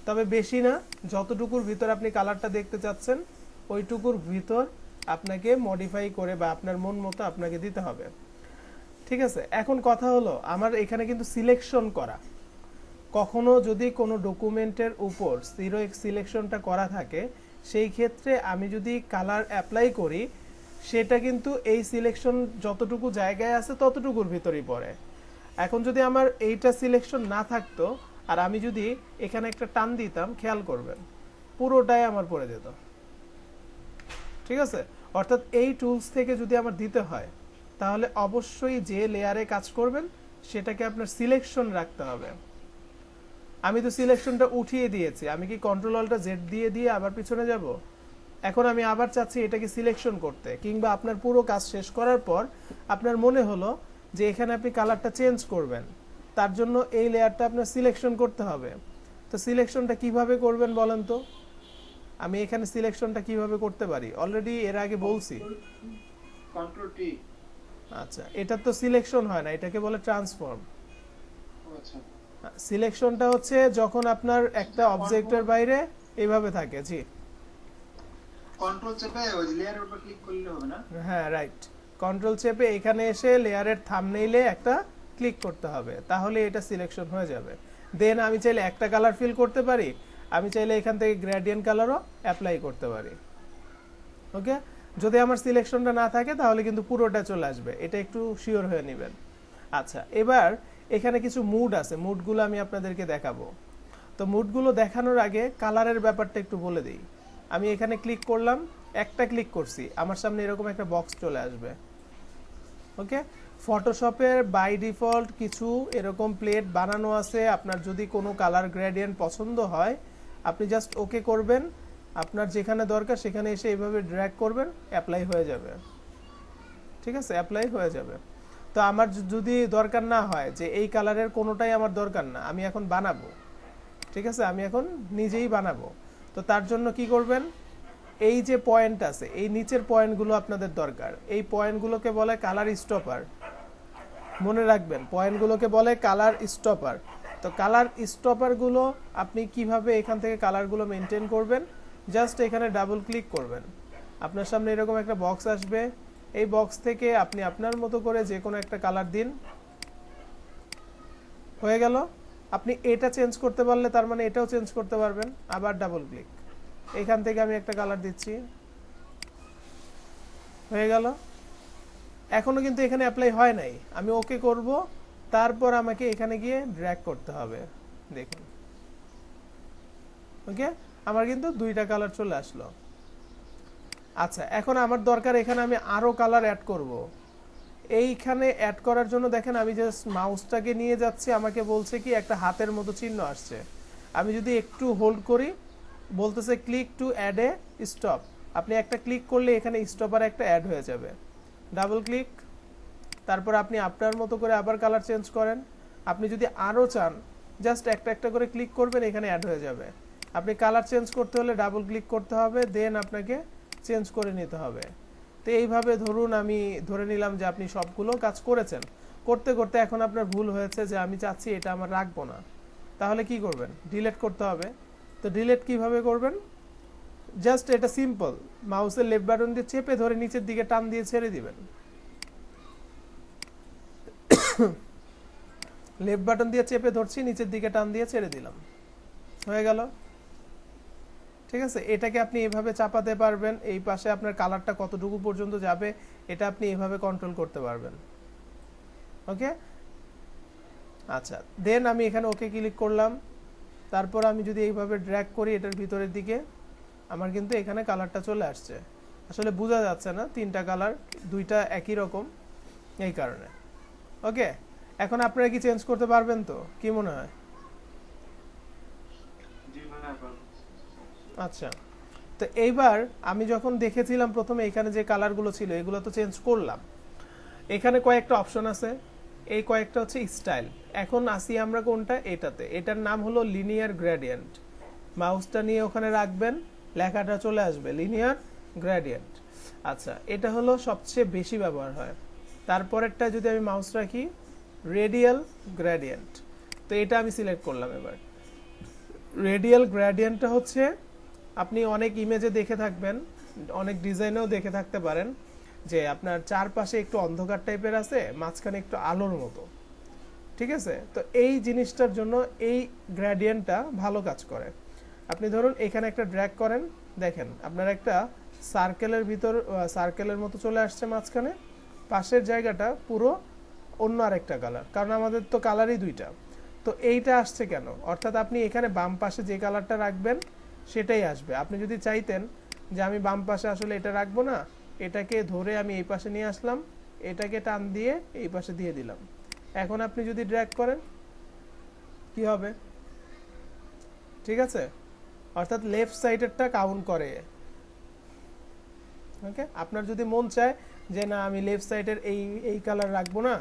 তবে বেশি না, যতটুকুর ভিতর আপনি কালারটা দেখতে চাচ্ছেন ওইটুকুর ভিতর আপনাকে মডিফাই করে বা আপনার মন মতো আপনাকে দিতে হবে। ঠিক আছে, এখন কথা হলো আমার এখানে কিন্তু সিলেকশন করা। কখনো যদি কোনো ডকুমেন্টের উপর সিলেকশনটা করা থাকে, সেই ক্ষেত্রে আমি যদি কালার অ্যাপ্লাই করি সেটা কিন্তু এই সিলেকশন যতটুকু জায়গায় আছে ততটুকুর ভিতরেই পড়ে। এখন যদি আমার এইটা সিলেকশন না থাকতো আর আমি যদি এখানে একটা টান দিতাম, খেয়াল করবেন পুরোটাই আমার পড়ে যেত। ঠিক আছে, অর্থাৎ এই টুলস থেকে যদি আমার দিতে হয় তাহলে অবশ্যই যে লেয়ারে কাজ করবেন সেটাকে আপনার সিলেকশন রাখতে হবে। আমি তো সিলেকশনটা উঠিয়ে দিয়েছি, আমি কি কন্ট্রোল অল্টার জেড দিয়ে দিয়ে আবার পিছনে যাব? এখন আমি আবার চাচ্ছি এটাকে সিলেকশন করতে, কিংবা আপনার পুরো কাজ শেষ করার পর আপনার মনে হলো যে এখানে আপনি কালারটা চেঞ্জ করবেন, তার জন্য এই লেয়ারটা আপনার সিলেকশন করতে হবে। তো সিলেকশনটা কিভাবে করবেন বলেন তো? আমি এখানে সিলেকশনটা কিভাবে করতে পারি অলরেডি এর আগে বলছি। Control T. আচ্ছা, এটা তো সিলেকশন হয় না, এটাকে বলে ট্রান্সফর্ম। আচ্ছা, সিলেকশনটা হচ্ছে যখন আপনার একটা অবজেক্টের বাইরে এইভাবে থাকে। জি কন্ট্রোল চেপে ওই লেয়ারের উপর ক্লিক করলে হবে না? হ্যাঁ, রাইট, কন্ট্রোল চেপে এখানে এসে লেয়ারের থাম্বনেইলে একটা ক্লিক করতে হবে, তাহলে এটা সিলেকশন হয়ে যাবে। দেন আমি চাইলে একটা কালার ফিল করতে পারি, আমি চাইলে এখান থেকে গ্রেডিয়েন্ট কালারও অ্যাপ্লাই করতে পারি। ওকে, যদি আমার সিলেকশনটা না থাকে তাহলে কিন্তু পুরোটা চলে আসবে, এটা একটু শিওর হয়ে নেবেন। আচ্ছা, এবার এখানে কিছু মুড আছে, মুডগুলো আমি আপনাদেরকে দেখাবো। তো মুডগুলো দেখানোর আগে কালারের ব্যাপারটা একটু বলে দিই। আমি এখানে ক্লিক করলাম, একটা ক্লিক করছি, আমার সামনে এরকম একটা বক্স চলে আসবে। ওকে, ফটোশপের বাই ডিফল্ট কিছু এরকম প্লেট বানানো আছে। আপনার যদি কোনো কালার গ্রেডিয়েন্ট পছন্দ হয় আপনি জাস্ট ওকে করবেন, আপনার যেখানে দরকার সেখানে এসে এইভাবে ড্র্যাগ করবেন, অ্যাপ্লাই হয়ে যাবে। ঠিক আছে, অ্যাপ্লাই হয়ে যাবে। তো আমার যদি দরকার না হয় যে এই কালারের কোনোটাই আমার দরকার না, আমি এখন বানাবো, ঠিক আছে, আমি এখন নিজেই বানাবো, তো তার জন্য কি করবেন, এই যে পয়েন্ট আছে এই নিচের পয়েন্টগুলো আপনাদের দরকার। এই পয়েন্টগুলোকে বলে কালার স্টপার, মনে রাখবেন পয়েন্টগুলোকে বলে কালার স্টপার। তো কালার স্টপারগুলো আপনি কিভাবে এখান থেকে কালারগুলো মেনটেন করবেন, জাস্ট এখানে ডাবল ক্লিক করবেন, আপনার সামনে এরকম একটা বক্স আসবে। এই বক্স থেকে আপনি আপনার মতো করে যে কোনো একটা কালার দিন, হয়ে গেল। আপনি এটা চেঞ্জ করতে পারলে তার মানে এটাও চেঞ্জ করতে পারবেন। আবার ডাবল ক্লিক, এখান থেকে আমি একটা কালার দিচ্ছি, হয়ে গেল। এখনো কিন্তু এখানে অ্যাপ্লাই হয় নাই, আমি ওকে করব, তারপর আমাকে এখানে গিয়ে ড্র্যাগ করতে হবে। দেখুন, ওকে, আমার কিন্তু দুইটা কালার চলে আসলো। আচ্ছা, এখন আমার দরকার এখানে আমি আরো কালার অ্যাড করব। এইখানে অ্যাড করার জন্য দেখেন আমি জাস্ট মাউসটাকে নিয়ে যাচ্ছি, আমাকে বলছে কি একটা হাতের মতো চিহ্ন আসছে। আমি যদি একটু হোল্ড করি বলতেছে click to add a stop, আপনি একটা ক্লিক করলে এখানে স্টপার একটা অ্যাড হয়ে যাবে। ডাবল ক্লিক, তারপর আপনি আপনার মতো করে আবার কালার চেঞ্জ করেন। আপনি যদি আরও চান জাস্ট একটা একটা করে ক্লিক করবেন, এখানে অ্যাড হয়ে যাবে। আপনি কালার চেঞ্জ করতে হলে ডাবল ক্লিক করতে হবে, দেন আপনাকে চেঞ্জ করে নিতে হবে। তো এইভাবে ধরুন আমি ধরে নিলাম যে আপনি সবগুলো কাজ করেছেন, করতে করতে এখন আপনার ভুল হয়েছে যে আমি চাচ্ছি এটা আমার রাখবো না, তাহলে কি করবেন, ডিলিট করতে হবে। তো ডিলিট কিভাবে করবেন, জাস্ট এটা সিম্পল, মাউসের লেফট বাটন দিয়ে চেপে ধরে নিচের দিকে টান দিয়ে ছেড়ে দিবেন। লেফট বাটন দিয়ে চেপে ধরছি, নিচের দিকে টান দিয়ে ছেড়ে দিলাম, হয়ে গেল। ঠিক আছে, এটাকে আপনি এভাবে চাপাতে পারবেন, এই পাশে আপনার কালারটা কতটুকু পর্যন্ত যাবে এটা আপনি এভাবে কন্ট্রোল করতে পারবেন। ওকে, আচ্ছা, দেন আমি এখানে ওকে ক্লিক করলাম, তারপর আমি যদি এইভাবে ড্র্যাগ করি এটার ভিতরের দিকে, আমার কিন্তু এখানে কালারটা চলে আসছে। আসলে বোঝা যাচ্ছে না, তিনটা কালার, দুইটা একই রকম, এই কারণে। ওকে, এখন আপনারা কি চেঞ্জ করতে পারবেন তো, কি মনে হয়? জি ভাই, পারবো। আচ্ছা, তো এইবার আমি যখন দেখেছিলাম প্রথমে এখানে যে কালারগুলো ছিল এগুলো তো চেঞ্জ করলাম। এখানে কয়েকটা অপশন আছে, এই কয়েকটা হচ্ছে স্টাইল। এখন আসি আমরা কোনটা, এটাতে, এটার নাম হলো লিনিয়ার গ্রেডিয়েন্ট। মাউসটা নিয়ে ওখানে রাখবেন, লেখাটা চলে আসবে লিনিয়ার গ্রেডিয়েন্ট। আচ্ছা, এটা হলো সবচেয়ে বেশি ব্যবহার হয়। তারপরেরটা যদি আমি মাউস রাখি, রেডিয়াল গ্রেডিয়েন্ট। তো এটা আমি সিলেক্ট করলাম। এবার রেডিয়াল গ্রেডিয়েন্টটা হচ্ছে, আপনি অনেক ইমেজে দেখে থাকবেন, অনেক ডিজাইনেও দেখে থাকতে পারেন যে আপনার চারপাশে একটু অন্ধকার টাইপের আছে, মাঝখানে একটু আলোর মতো, ঠিক আছে? তো এই জিনিসটার জন্য এই গ্রেডিয়েন্টটা ভালো কাজ করে। আপনি ধরুন এখানে একটা ড্র্যাগ করেন, দেখেন আপনার একটা সার্কেলের ভিতর সার্কেলের মতো চলে আসছে মাঝখানে, পাশের জায়গাটা পুরো অন্য আরেকটা কালার, কারণ আমাদের তো কালারই দুইটা। তো এইটা আসছে কেন? অর্থাৎ আপনি এখানে বাম পাশে যে কালারটা রাখবেন সেটাই আসবে। আপনি যদি চাইতেন যে আমি বাম পাশে আসলে এটা রাখবো না, এটাকে ধরে আমি এই পাশে নিয়ে আসলাম, এটাকে টান দিয়ে এই পাশে দিয়ে দিলাম, এখন আপনি যদি ড্র্যাগ করেন কি হবে? ঠিক আছে, অর্থাৎ লেফট সাইডেরটা কাউন্ট করে। ওকে, আপনার যদি মন চায় যে না আমি লেফট সাইডের এই কালার রাখবো না,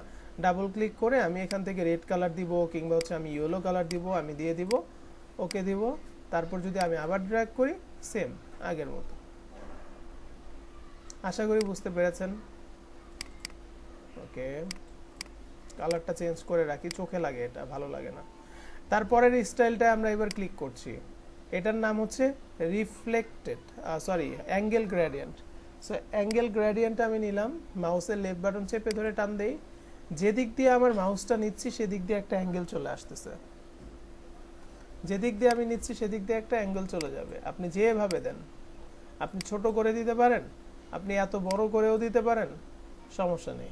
ডাবল ক্লিক করে আমি এখান থেকে রেড কালার দিব, কিংবা হচ্ছে আমি ইয়েলো কালার দিব, আমি দিয়ে দিব, ওকে দিব। তারপর যদি আমি আবার ড্র্যাগ করি, সেম আগের মতো। আশা করি বুঝতে পেরেছেন। ওকে, কালারটা চেঞ্জ করে রাখি, চোখে লাগে, এটা ভালো লাগে না। তারপরের স্টাইলটা আমরা এবার ক্লিক করছি, এটার নাম হচ্ছে reflected angle gradient. So angle gradient আমি নিলাম, মাউসের লেফট বাটন চেপে ধরে টান দেই, যেদিক দিয়ে আমার মাউসটা নিচ্ছি সেদিক দিয়ে একটা অ্যাঙ্গেল চলে আসতেছে, যেদিক দিয়ে আমি নিচ্ছি সেদিক দিয়ে একটা অ্যাঙ্গেল চলে যাবে। আপনি যেভাবে দেন, আপনি ছোট করে দিতে পারেন, আপনি এত বড় করেও দিতে পারেন, সমস্যা নেই।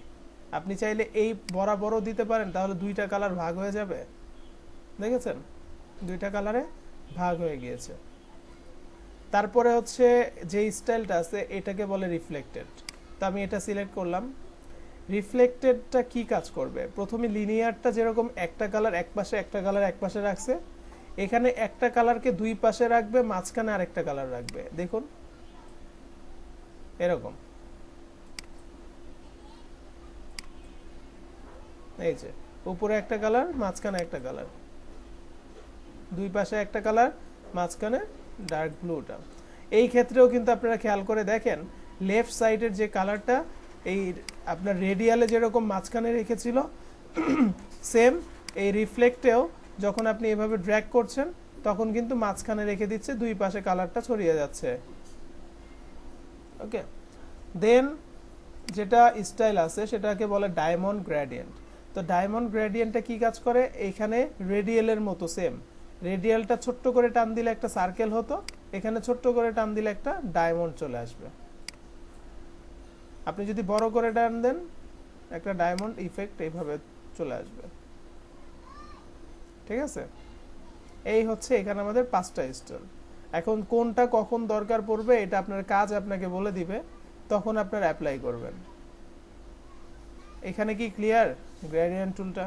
আপনি চাইলে এই বরাবরও দিতে পারেন, তাহলে দুইটা কালার ভাগ হয়ে যাবে। দেখেছেন, দুইটা কালারে ভাগ হয়ে গিয়েছে। তারপরে হচ্ছে যে স্টাইলটা আছে এটাকে বলে রিফ্লেক্টেড। তো আমি এটা সিলেক্ট করলাম। রিফ্লেক্টেডটা কি কাজ করবে? প্রথমে লিনিয়ারটা যেরকম একটা কালার এক পাশে, একটা কালার এক পাশে রাখছে, এখানে একটা কালারকে দুই পাশে রাখবে, মাঝখানে আরেকটা কালার রাখবে। দেখুন এরকম, এই যে উপরে একটা কালার, মাঝখানে একটা কালার, দুই পাশে একটা কালার, মাঝখানে ডার্ক ব্লুটা। এই ক্ষেত্রেও কিন্তু আপনারা খেয়াল করে দেখেন, লেফট সাইডের যে কালারটা এই আপনার রেডিয়ালে যেরকম মাঝখানে রেখেছিল, সেম এই রিফ্লেক্টেও যখন আপনি এভাবে ড্র্যাগ করছেন তখন কিন্তু মাঝখানে রেখে দিচ্ছে, দুই পাশে কালারটা ছড়িয়ে যাচ্ছে। ওকে, দেন যেটা স্টাইল আছে সেটাকে বলে ডায়মন্ড গ্রেডিয়েন্ট। তো ডায়মন্ড গ্রেডিয়েন্টটা কি কাজ করে? এখানে রেডিয়ালের মতো সেম, রেডিয়ালটা ছোট্ট করে টান দিলে একটা সার্কেল হতো, এখানে ছোট্ট করে টান দিলে একটা ডায়মন্ড চলে আসবে। আপনি যদি বড় করে টান দেন, একটা ডায়মন্ড ইফেক্ট এইভাবে চলে আসবে। ঠিক আছে, এই হচ্ছে এখানে আমাদের 5টা স্টাইল। এখন কোনটা কখন দরকার পড়বে এটা আপনার কাজ আপনাকে বলে দিবে, তখন আপনার অ্যাপ্লাই করবেন। এখানে কি ক্লিয়ার গ্রেডিয়েন্ট টুলটা?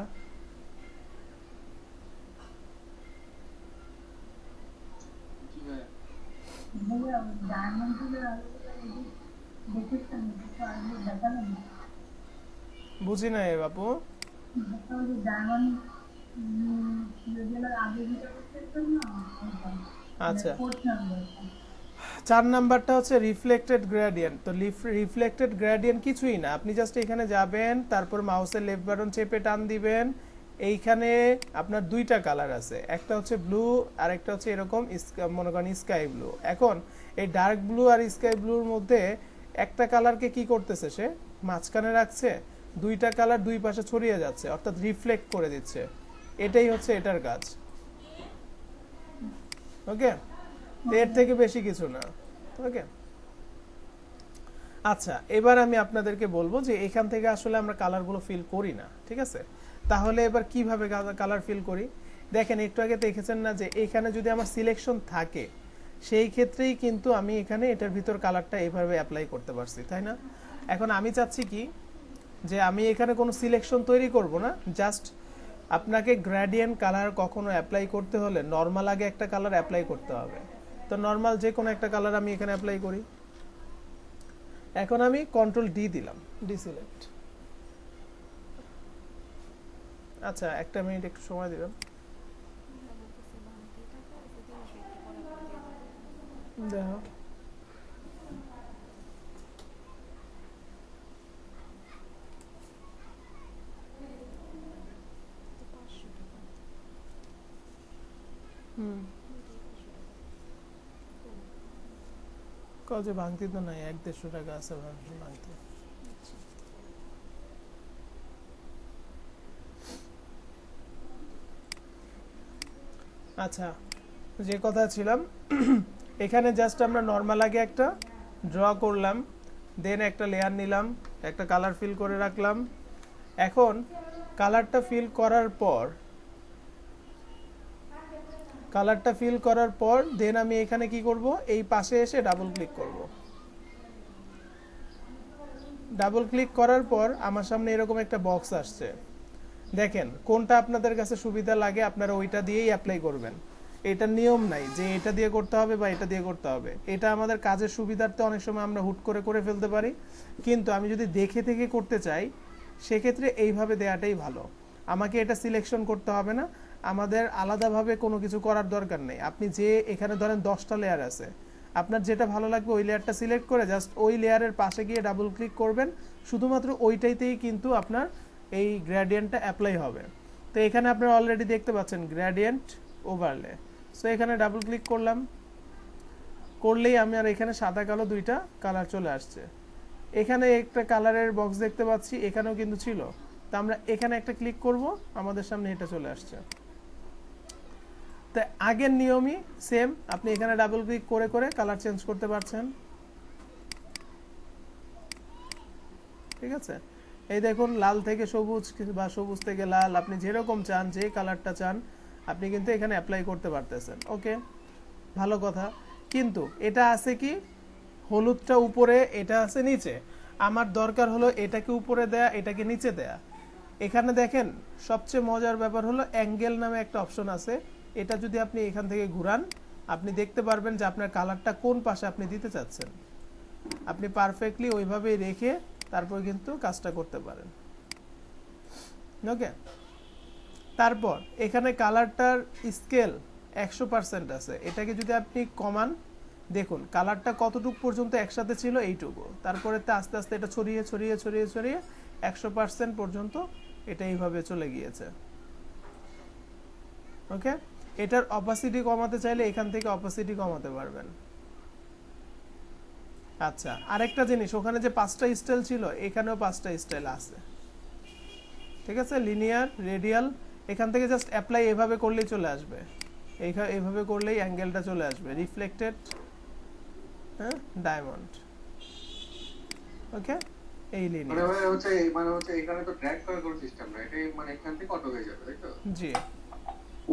বুঝি নাই বাপু। আচ্ছা, 4 নাম্বারটা হচ্ছে রিফ্লেক্টেড গ্রেডিয়েন্ট। তো রিফ্লেক্টেড গ্রেডিয়েন্ট কিছুই না, আপনি জাস্ট এখানে যাবেন, তারপর মাউসের লেফট বাটন চেপে টান দিবেন। এইখানে আপনার দুইটা কালার আছে, একটা হচ্ছে ব্লু আর একটা হচ্ছে এরকম মনে করেন স্কাই ব্লু। এখন এই ডার্ক ব্লু আর স্কাই ব্লুর মধ্যে একটা কালারকে কি করতেছে, সে মাঝখানে রাখছে, দুইটা কালার দুই পাশে ছড়িয়ে যাচ্ছে, অর্থাৎ রিফ্লেক্ট করে দিচ্ছে। এটাই হচ্ছে এটার কাজ। ওকে, এর থেকে বেশি কিছু না। ওকে, আচ্ছা, এবার আমি আপনাদেরকে বলবো যে এখান থেকে আসলে আমরা কালারগুলো ফিল করি না। ঠিক আছে, তাহলে এবার কিভাবে কালার ফিল করি? দেখেন, একটু আগে দেখেছেন না যে এখানে যদি আমার সিলেকশন থাকে, সেই ক্ষেত্রেই কিন্তু আমি এখানে এটার ভিতর কালারটা এইভাবে অ্যাপ্লাই করতে পারছি, তাই না? এখন আমি চাচ্ছি কি, যে আমি এখানে কোনো সিলেকশন তৈরি করব না, জাস্ট আপনাকে গ্রেডিয়েন্ট কালার কখনো অ্যাপ্লাই করতে হলে নর্মাল আগে একটা কালার অ্যাপ্লাই করতে হবে। তো নর্মাল যে কোনো একটা কালার আমি এখানে অ্যাপ্লাই করি। এখন আমি কন্ট্রোল ডি দিলাম, ডিসিলেক্ট। আচ্ছা, একটা মিনিট একটু সময় দিবেন। দেখো কাজে ভাঙতি তো নাই, 1-150 টাকা আছে ভাঙতি। আচ্ছা, যে কথা ছিলাম, এখানে জাস্ট আমরা নর্মাল আগে একটা ড্র করলাম, দেন একটা লেয়ার নিলাম, একটা কালার ফিল করে রাখলাম। এখন কালারটা ফিল করার পর দেন আমি এখানে কি করব, এই পাশে এসে ডাবল ক্লিক করব। ডাবল ক্লিক করার পর আমার সামনে এরকম একটা বক্স আসছে। দেখেন কোনটা আপনাদের কাছে সুবিধা লাগে আপনারা ওইটা দিয়েই অ্যাপ্লাই করবেন। এটা নিয়ম নাই যে এটা দিয়ে করতে হবে বা এটা দিয়ে করতে হবে। এটা আমাদের কাজের সুবিধার্থে অনেক সময় আমরা হুট করে ফেলতে পারি, কিন্তু আমি যদি দেখে থেকে করতে চাই সেক্ষেত্রে এইভাবে দেওয়াটাই ভালো। আমাকে এটা সিলেকশন করতে হবে না, আমাদের আলাদাভাবে কোনো কিছু করার দরকার নেই। আপনি যে এখানে ধরেন 10টা লেয়ার আছে, আপনার যেটা ভালো লাগবে ওই লেয়ারটা সিলেক্ট করে জাস্ট ওই লেয়ারের পাশে গিয়ে ডাবল ক্লিক করবেন, শুধুমাত্র ওইটাইতেই কিন্তু আপনার এই গ্রেডিয়েন্টটা অ্যাপ্লাই হবে। তো এখানে আপনারা অলরেডি দেখতে পাচ্ছেন গ্রেডিয়েন্ট ওভারলে। সো এখানে ডাবল ক্লিক করলেই আমি আর এখানে সাদা কালো দুইটা কালার চলে আসছে। এখানে একটা কালারের বক্স দেখতে পাচ্ছি, এখানেও কিন্তু ছিল। তো আমরা এখানে একটা ক্লিক করব, আমাদের সামনে এটা চলে আসছে। তো আগের নিয়মই সেম, আপনি এখানে ডাবল ক্লিক করে কালার চেঞ্জ করতে পারছেন। ঠিক আছে, এই দেখুন লাল থেকে সবুজ বা সবুজ থেকে লাল, আপনি যেরকম চান, যে কালারটা চান আপনি কিন্তু এখানে অ্যাপ্লাই করতে পারতেছেন। ওকে, ভালো কথা। কিন্তু এটা আছে কি, হলুদটা উপরে, এটা আছে নিচে। আমার দরকার হলো এটাকে উপরে দেয়া, এটাকে নিচে দেয়া। এখানে দেখেন সবচেয়ে মজার ব্যাপার হলো অ্যাঙ্গেল নামে একটা অপশন আছে। এটা যদি আপনি এখান থেকে ঘুরান, আপনি দেখতে পারবেন যে আপনার কালারটা কোন পাশে আপনি দিতে চাচ্ছেন। আপনি পারফেক্টলি ওইভাবেই রেখে তারপর কিন্তু কাজটা করতে পারেন। ওকে, তারপর এখানে কালারটার স্কেল 100% আছে, এটাকে যদি আপনি কমান, দেখুন কালারটা কতটুকু পর্যন্ত একসাথে ছিল, এইটুকু। তারপরে আস্তে আস্তে এটা ছড়িয়ে 100% পর্যন্ত এটা এইভাবে চলে গিয়েছে। ওকে, এটার অপাসিটি কমাতে চাইলে এখান থেকে অপাসিটি কমাতে পারবেন। আচ্ছা, আরেকটা জিনিস, ওখানে যে 5টা স্টাইল ছিল এখানেও 5টা স্টাইল আছে। ঠিক আছে, লিনিয়ার, রেডিয়াল, এখান থেকে জাস্ট অ্যাপ্লাই এভাবে করলেই চলে আসবে। এইভাবে করলেই অ্যাঙ্গেলটা চলে আসবে। রিফ্লেক্টেড, হ্যাঁ, ডায়মন্ড। ওকে, এই লিনিয়ার। মানে হচ্ছে এখানে তো ড্র্যাগ করার কোনো সিস্টেম নাই, এটাই মানে এখান থেকে অটো হয়ে যাবে, তাই তো? জি,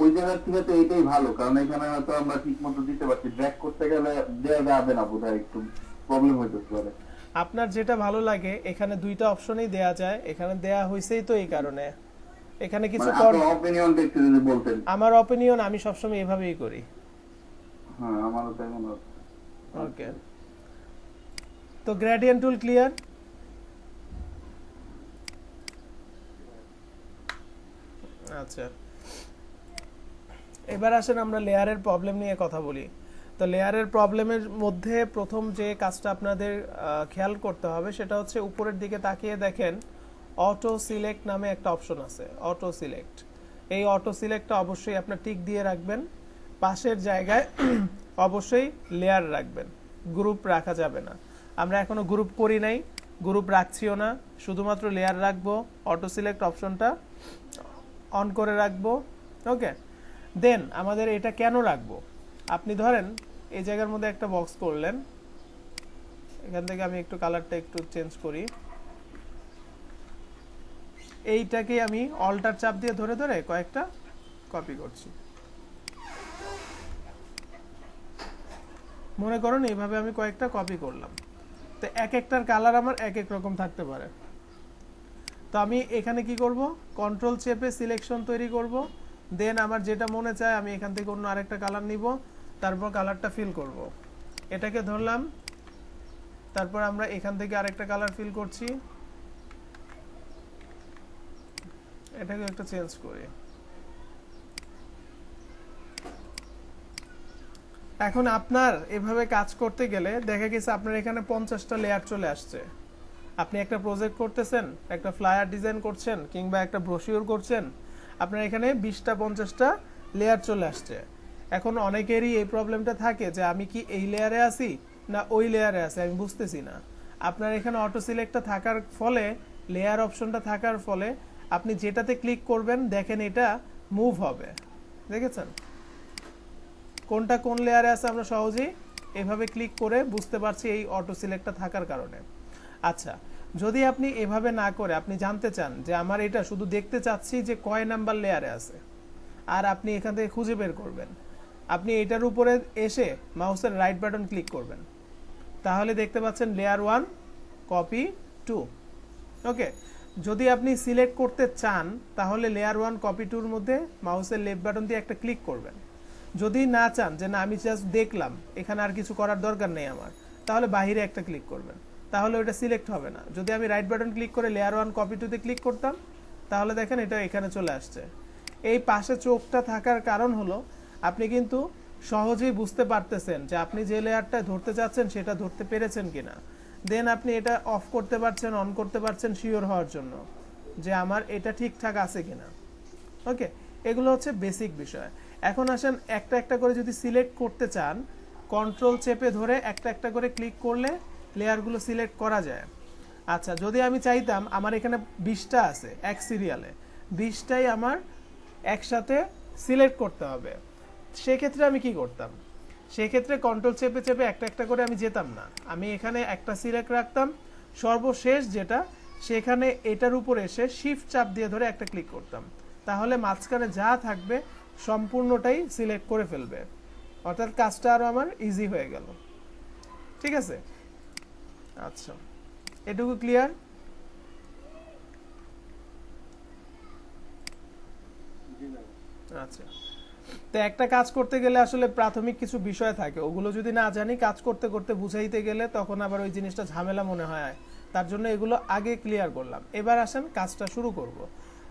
ওই জায়গা থেকে তো এটাই ভালো, কারণ এখানে হয়তো আমরা ঠিক মতো দিতে পারছি। ড্র্যাগ করতে গেলে দেওয়া যাবে না, বোধহয় একটু প্রবলেম হইতে পারে। আপনার যেটা ভালো লাগে, এখানে দুইটা অপশনই দেয়া যায়, এখানে দেয়া হয়েছেই তো এই কারণে। এখানে কিছু আপনার অপিনিয়নটা একটু যদি বলতেন। আমার অপিনিয়ন, আমি সবসময় এভাবেই করি। হ্যাঁ, আমারও তাই মনে হচ্ছে। ওকে, তো গ্রেডিয়েন্ট টুল ক্লিয়ার। আচ্ছা, এবার আসেন আমরা লেয়ারের প্রবলেম নিয়ে কথা বলি। তো লেয়ারের প্রবলেমের মধ্যে প্রথম যে কাজটা আপনাদের খেয়াল করতে হবে সেটা হচ্ছে উপরের দিকে তাকিয়ে দেখেন অটো সিলেক্ট নামে একটা অপশন আছে। অটো সিলেক্ট, এই অটো সিলেক্টটা অবশ্যই আপনার টিক দিয়ে রাখবেন। পাশের জায়গায় অবশ্যই লেয়ার রাখবেন, গ্রুপ রাখা যাবে না। আমরা এখনো গ্রুপ করি নাই, গ্রুপ রাখছিও না, শুধুমাত্র লেয়ার রাখবো। অটো সিলেক্ট অপশনটা অন করে রাখবো। ওকে, দেন আমাদের এটা কেন রাখবো, আপনি ধরেন এই জায়গার মধ্যে একটা বক্স করলেন, এখান থেকে আমি একটু কালারটা একটু চেঞ্জ করি। এইটাকে আমি অল্টার চাপ দিয়ে ধরে ধরে কয়েকটা কপি করছি। মনে করুন এইভাবে আমি কয়েকটা কপি করলাম। তো এক একটার কালার আমার এক এক রকম থাকতে পারে। তো আমি এখানে কি করব, কন্ট্রোল চেপে সিলেকশন তৈরি করব। দেন আমার যেটা মনে চায় আমি এখান থেকে অন্য আরেকটা কালার নিব, তারপর কালারটা ফিল করব। এটাকে ধরলাম, তারপর আমরা এখান থেকে আরেকটা কালার ফিল করছি, এটাকে একটা চেঞ্জ করি। এখন আপনার এভাবে কাজ করতে গেলে দেখা গেছে আপনার এখানে 50টা লেয়ার চলে আসছে। আপনি একটা প্রজেক্ট করতেছেন, একটা ফ্লায়ার ডিজাইন করছেন কিংবা একটা ব্রোশিওর করছেন, আপনার এখানে 20টা 50টা লেয়ার চলে আসছে। এখন অনেকেরই এই প্রবলেমটা থাকে যে আমি কি এই লেয়ারে আছি না ওই লেয়ারে আছি, আমি বুঝতেছি না। আপনার এখানে অটো সিলেক্টটা থাকার ফলে, লেয়ার অপশনটা থাকার ফলে আপনি যেটাতে ক্লিক করবেন দেখেন এটা মুভ হবে। দেখেছেন কোনটা কোন লেয়ারে আছে আমরা সহজেই এভাবে ক্লিক করে বুঝতে পারছি এই অটো সিলেক্টটা থাকার কারণে। আচ্ছা, যদি আপনি এভাবে না করে আপনি জানতে চান যে আমার এটা শুধু দেখতে চাচ্ছি যে কয় নাম্বার লেয়ারে আছে, আর আপনি এখান থেকে খুঁজে বের করবেন, আপনি এটার উপরে এসে মাউসের রাইট বাটন ক্লিক করবেন, তাহলে দেখতে পাচ্ছেন লেয়ার 1 কপি 2। ওকে, যদি আপনি সিলেক্ট করতে চান তাহলে লেয়ার 1 কপি 2 এর মধ্যে মাউসের লেফট বাটন দিয়ে একটা ক্লিক করবেন। যদি না চান যে না আমি জাস্ট দেখলাম এখানে আর কিছু করার দরকার নেই আমার, তাহলে বাইরে একটা ক্লিক করবেন, তাহলে ওটা সিলেক্ট হবে না। যদি আমি রাইট বাটন ক্লিক করে লেয়ার 1 কপি 2 তে ক্লিক করতাম তাহলে দেখেন এটা এখানে চলে আসছে। এই পাশে চোখটা থাকার কারণ হলো আপনি কিন্তু সহজেই বুঝতে পারতেছেন যে আপনি যে লেয়ারটা ধরতে চাচ্ছেন সেটা ধরতে পেরেছেন কিনা। দেন আপনি এটা অফ করতে পারছেন, অন করতে পারছেন শিওর হওয়ার জন্য যে আমার এটা ঠিকঠাক আছে কিনা। ওকে, এগুলো হচ্ছে বেসিক বিষয়। এখন আসেন একটা একটা করে যদি সিলেক্ট করতে চান, কন্ট্রোল চেপে ধরে একটা একটা করে ক্লিক করলে লেয়ারগুলো সিলেক্ট করা যায়। আচ্ছা, যদি আমি চাইতাম আমার এখানে 20টা আছে এক সিরিয়ালে, 20টাই আমার একসাথে সিলেক্ট করতে হবে, সেক্ষেত্রে আমি কি করতাম? সেক্ষেত্রে কন্ট্রোল চেপে চেপে একটা একটা করে আমি যেতাম না, আমি এখানে একটা সিলেক্ট রাখতাম, সর্বশেষ যেটা সেখানে এটার উপর এসে শিফট চাপ দিয়ে ধরে একটা ক্লিক করতাম, তাহলে মাঝখানে যা থাকবে সম্পূর্ণটাই সিলেক্ট করে ফেলবে, অর্থাৎ কাজটা আরও আমার ইজি হয়ে গেল। ঠিক আছে, আচ্ছা এটুকু ক্লিয়ার? আচ্ছা, তো একটা কাজ করতে গেলে আসলে প্রাথমিক কিছু বিষয় থাকে, ওগুলো যদি না জানি কাজ করতে করতে বুঝাইতে গেলে তখন আবার ওই জিনিসটা ঝামেলা মনে হয়, তার জন্য এগুলো আগে ক্লিয়ার করলাম। এবার আসেন কাজটা শুরু করব।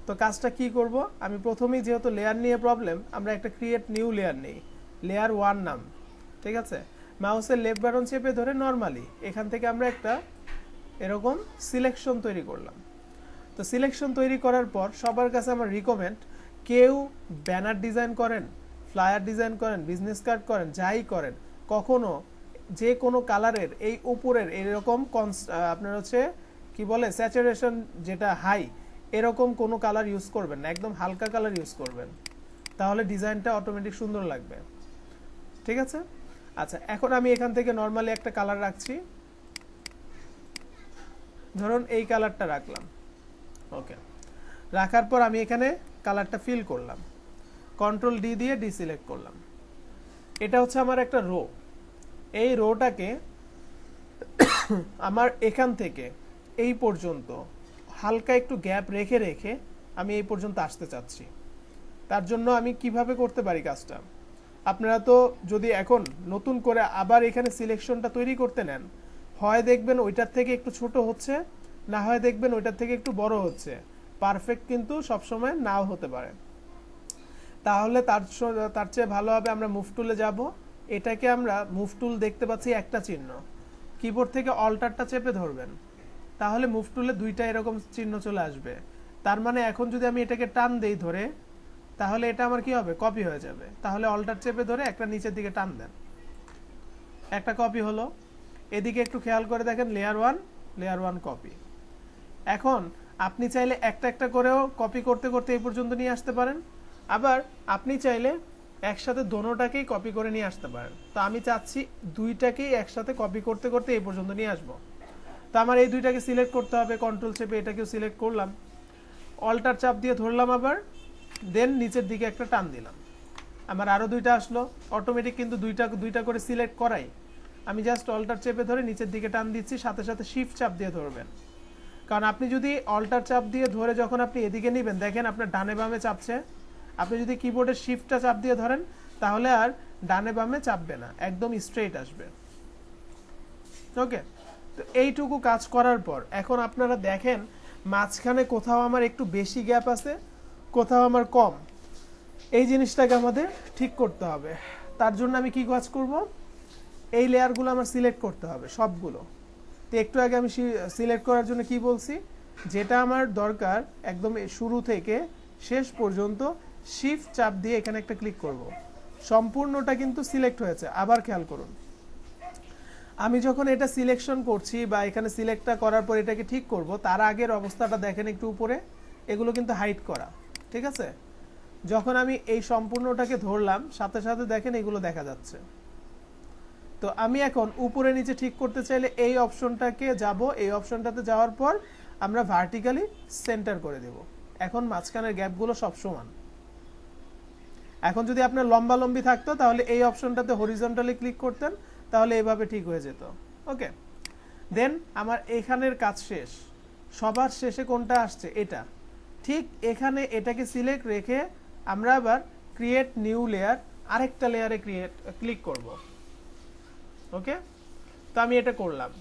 তো কাজটা কি করব, আমি প্রথমেই যেহেতু লেয়ার নিয়ে প্রবলেম, আমরা একটা ক্রিয়েট নিউ লেয়ার নেই, লেয়ার 1 নাম। ঠিক আছে, মাউসের লেফট বাটন চেপে ধরে নরমালি এখান থেকে আমরা একটা এরকম সিলেকশন তৈরি করলাম। তো সিলেকশন তৈরি করার পর সবার কাছে আমার রিকমেন্ড, কেউ ব্যানার ডিজাইন করেন, ফ্লায়ার ডিজাইন করেন, বিজনেস কার্ড করেন, যাই করেন, কখনো যে কোনো কালারের এই উপরের এরকম আপনার হচ্ছে কি বলে স্যাচুরেশন যেটা হাই, এরকম কোনো কালার ইউজ করবেন না, একদম হালকা কালার ইউজ করবেন, তাহলে ডিজাইনটা অটোমেটিক সুন্দর লাগবে। ঠিক আছে, আচ্ছা এখন আমি এখান থেকে নর্মালি একটা কালার রাখছি, ধরুন এই কালারটা রাখলাম। ওকে, রাখার পর আমি এখানে কালারটা ফিল করলাম, কন্ট্রোল ডি দিয়ে ডিসিলেক্ট করলাম। এটা হচ্ছে আমার একটা রো, এই রোটাকে আমার এখান থেকে এই পর্যন্ত হালকা একটু গ্যাপ রেখে রেখে আমি এই পর্যন্ত আসতে চাচ্ছি। তার জন্য আমি কিভাবে করতে পারি কাজটা, আপনারা তো যদি এখন নতুন করে আবার এখানে সিলেকশনটা তৈরি করতে নেন, হয় দেখবেন ওইটার থেকে একটু ছোট হচ্ছে, না হয় দেখবেন ওইটার থেকে একটু বড় হচ্ছে, পারফেক্ট কিন্তু সবসময় নাও হতে পারে। তাহলে তার চেয়ে ভালো হবে আমরা মুভ টুলে যাব, এটাকে আমরা মুভ টুল দেখতে পাচ্ছি একটা চিহ্ন, কিবোর্ড থেকে অল্টারটা চেপে ধরবেন, তাহলে মুভ টুলে দুইটা এরকম চিহ্ন চলে আসবে। তার মানে এখন যদি আমি এটাকে টান দেই ধরে, তাহলে এটা আমার কি হবে, কপি হয়ে যাবে। তাহলে অল্টার চেপে ধরে একটা নিচের দিকে টান দেন, একটা কপি হলো। এদিকে একটু খেয়াল করে দেখেন, লেয়ার 1 কপি। এখন আপনি চাইলে একটা একটা করেও কপি করতে করতে এই পর্যন্ত নিয়ে আসতে পারেন, আবার আপনি চাইলে একসাথে দোনোটাকেই কপি করে নিয়ে আসতে পারেন। তো আমি চাচ্ছি দুইটাকেই একসাথে কপি করতে করতে এই পর্যন্ত নিয়ে আসবো। তো আমার এই দুইটাকে সিলেক্ট করতে হবে, কন্ট্রোল চেপে এটাকেও সিলেক্ট করলাম, অল্টার চাপ দিয়ে ধরলাম আবার, দেন নিচের দিকে একটা টান দিলাম, আমার আরও দুইটা আসলো। অটোমেটিক কিন্তু দুইটা করে সিলেক্ট করাই, আমি জাস্ট অল্টার চেপে ধরে নিচের দিকে টান দিচ্ছি, সাথে সাথে শিফট চাপ দিয়ে ধরবেন। কারণ আপনি যদি অল্টার চাপ দিয়ে ধরে যখন আপনি এদিকে নেবেন, দেখেন আপনার ডানে বামে চাপছে। আপনি যদি কিবোর্ডের শিফটটা চাপ দিয়ে ধরেন তাহলে আর ডানে বামে চাপবে না, একদম স্ট্রেইট আসবে। ওকে, তো এইটুকু কাজ করার পর এখন আপনারা দেখেন মাঝখানে কোথাও আমার একটু বেশি গ্যাপ আছে, কোথাও আমার কম, এই জিনিসটাকে আমাদের ঠিক করতে হবে। তার জন্য আমি কি কাজ করব, এই লেয়ারগুলো আমার সিলেক্ট করতে হবে সবগুলো। তো একটু আগে আমি সিলেক্ট করার জন্য কি বলছি, যেটা আমার দরকার একদম শুরু থেকে শেষ পর্যন্ত শিফট চাপ দিয়ে এখানে একটা ক্লিক করব। সম্পূর্ণটা কিন্তু সিলেক্ট হয়েছে। আবার খেয়াল করুন, আমি যখন এটা সিলেকশন করছি বা এখানে সিলেক্টটা করার পর এটাকে ঠিক করব, তার আগের অবস্থাটা দেখেন একটু উপরে, এগুলো কিন্তু হাইড করা, ঠিক আছে? যখন আমি এই সম্পূর্ণটাকে ধরলাম সাথে সাথে দেখেন এগুলো দেখা যাচ্ছে। তো আমি এখন উপরে নিচে ঠিক করতে চাইলে এই অপশনটাকে যাব, এই অপশনটাতে যাওয়ার পর আমরা ভার্টিক্যালি সেন্টার করে দেব। এখন মাঝখানের গ্যাপগুলো সব সমান। এখন যদি আপনার লম্বা লম্বি থাকতো তাহলে এই অপশনটাতে হরিজন্টালি ক্লিক করতেন, তাহলে এইভাবে ঠিক হয়ে যেত। ওকে, দেন আমার এখানের কাজ শেষ। সবার শেষে কোনটা আসছে, এটা। ঠিক এখানে এটাকে সিলেক্ট রেখে আমরা আবার ক্রিয়েট নিউ লেয়ার, আরেকটা লেয়ারে ক্লিক করব। ওকে, তো আমি এটা করলাম।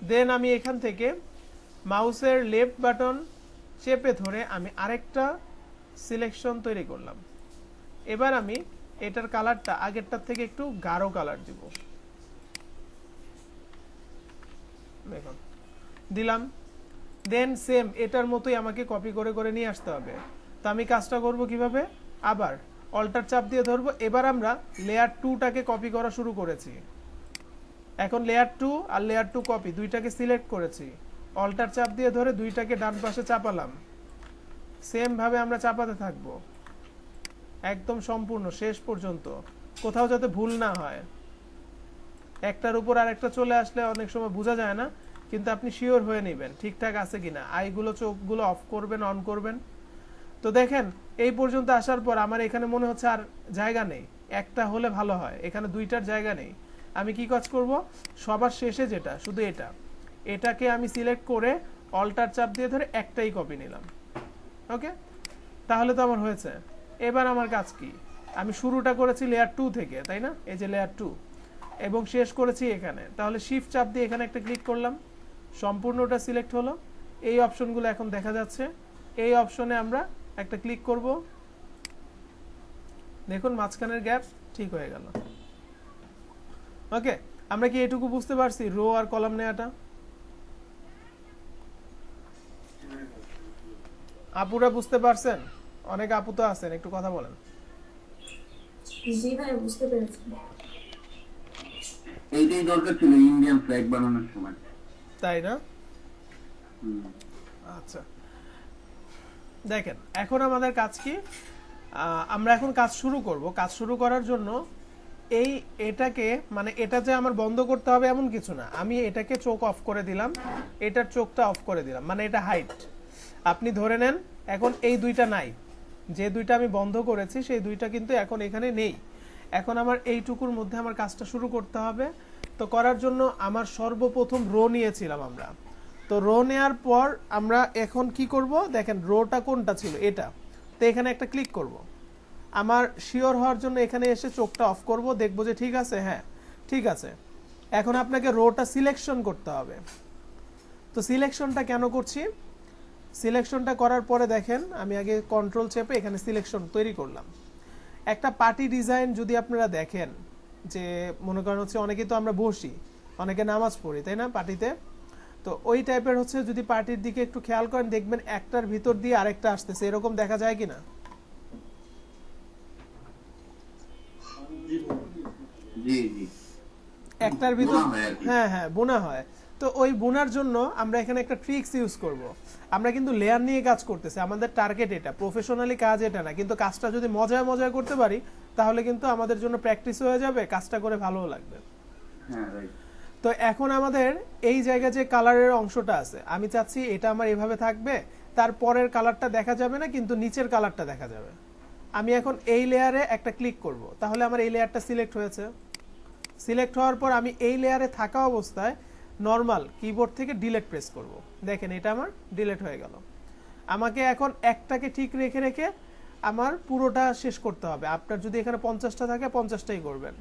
দেন আমি এখান থেকে মাউসের লেফট বাটন চেপে ধরে আমি আরেকটা সিলেকশন তৈরি করলাম। এবার আমি এটার কালারটা আগেরটার থেকে একটু গাঢ় কালার দিব, দেখুন দিলাম। দেন সেম এটার মতোই আমাকে কপি করে করে নিয়ে আসতে হবে। তো আমি কাজটা করব কিভাবে, আবার অল্টার চাপ দিয়ে ধরবো। এবার আমরা লেয়ার 2টাকে কপি করা শুরু করেছি। এখন লেয়ার 2 আর লেয়ার 2 কপি দুইটাকে সিলেক্ট করেছি, অল্টার চাপ দিয়ে ধরে দুইটাকে ডান পাশে চাপালাম। সেম ভাবে আমরা চাপাতে থাকবো একদম সম্পূর্ণ শেষ পর্যন্ত, কোথাও যাতে ভুল না হয়। একটার উপর আর একটা চলে আসলে অনেক সময় বোঝা যায় না, কিন্তু আপনি শিওর হয়ে নেবেন ঠিকঠাক আছে কিনা। আইগুলো চোখগুলো অফ করবেন, অন করবেন। তো দেখেন এই পর্যন্ত আসার পর আমার এখানে মনে হচ্ছে আর জায়গা নেই, একটা হলে ভালো হয়, এখানে দুইটার জায়গা নেই। আমি কি কাজ করব, সবার শেষে যেটা শুধু এটাকে আমি সিলেক্ট করে অল্টার চাপ দিয়ে ধরে একটাই কপি নিলাম। ওকে, তাহলে তো আমার হয়েছে। এবার আমার কাজ কি, আমি শুরুটা করেছি লেয়ার 2 থেকে, তাই না? এই যে লেয়ার 2, এবং শেষ করেছি এখানে। তাহলে শিফট চাপ দিয়ে এখানে একটা ক্লিক করলাম, সম্পূর্ণটা সিলেক্ট হলো। এই অপশনগুলো এখন দেখা যাচ্ছে। এই অপশনে আমরা একটা ক্লিক করব, দেখুন মাঝখানের গ্যাপ ঠিক হয়ে গেল। ওকে, আমরা কি এটুকু বুঝতে পারছি রো আর কলাম নেওয়াটা? আপুরা বুঝতে পারছেন? অনেক আপু তো আছেন, একটু কথা বলেন। জি ভাই, বুঝতে পেরেছি। এইটাই দরকার ছিল ইন্ডিয়ান ফ্ল্যাগ বানানোর সময়, তাই না? আচ্ছা, দেখেন এখন আমাদের কাজ কি, আমরা এখন কাজ শুরু করব। কাজ শুরু করার জন্য এটাকে মানে এটা যে আমার বন্ধ করতে হবে এমন কিছু না, আমি এটাকে চোখ অফ করে দিলাম, এটার চোখটা অফ করে দিলাম, মানে এটা হাইট। আপনি ধরে নেন এখন এই দুইটা নাই, যে দুইটা আমি বন্ধ করেছি সেই দুইটা কিন্তু এখন এখানে নেই। এখন আমার এইটুকুর মধ্যে আমার কাজটা শুরু করতে হবে। তো করার জন্য আমার সর্বপ্রথম রো নিয়েছিলাম আমরা। তো রো নেওয়ার পর আমরা এখন কি করব, দেখেন রোটা কোনটা ছিল, এটা। তো এখানে একটা ক্লিক করব। আমার শিওর হওয়ার জন্য এখানে এসে চোখটা অফ করব, দেখব যে ঠিক আছে, হ্যাঁ ঠিক আছে। এখন আপনাকে রোটা সিলেকশন করতে হবে। তো সিলেকশনটা কেন করছি, সিলেকশনটা করার পরে দেখেন আমি আগে কন্ট্রোল চেপে এখানে সিলেকশন তৈরি করলাম। একটা পার্টি ডিজাইন যদি আপনারা দেখেন, যে মনে করেন হচ্ছে অনেকেই তো আমরা বসি, অনেকে নামাজ পড়ি, তাই না পার্টিতে? তো ওই টাইপের হচ্ছে যদি পার্টির দিকে একটু খেয়াল করেন দেখবেন একটার ভিতর দিয়ে আরেকটা আসতেছে, এরকম দেখা যায় কিনা? জি জি, একটার ভিতর, বোনা হয় আর কি। হ্যাঁ হ্যাঁ বোনা হয়। তো ওই বোনার জন্য আমরা এখানে একটা ট্রিক্স ইউজ করব। আমরা কিন্তু লেয়ার নিয়ে কাজ করতেছি, আমাদের টার্গেট এটা, প্রফেশনালি কাজ এটা না, কিন্তু কাজটা যদি মজায় মজায় করতে পারি তাহলে কিন্তু আমাদের জন্য প্র্যাকটিস হয়ে যাবে, কাজটা করে ভালোও লাগবে। হ্যাঁ রাইট। তো এখন আমাদের এই জায়গায় যে কালারের অংশটা আছে, আমি চাচ্ছি এটা আমার এভাবে থাকবে, তারপরের কালারটা দেখা যাবে না কিন্তু নিচের কালারটা দেখা যাবে। আমি এখন এই লেয়ারে একটা ক্লিক করব, তাহলে আমার এই লেয়ারটা সিলেক্ট হয়েছে। সিলেক্ট হওয়ার পর আমি এই লেয়ারে থাকা অবস্থায় নর্মাল কিবোর্ড থেকে ডিলিট প্রেস করব, দেখেন এটা আমার ডিলিট হয়ে গেল। আমাকে এখন একটাকে ঠিক রেখে রেখে আমার পুরোটা শেষ করতে হবে। আপনার যদি এখানে 50টা থাকে 50টাই করবেন।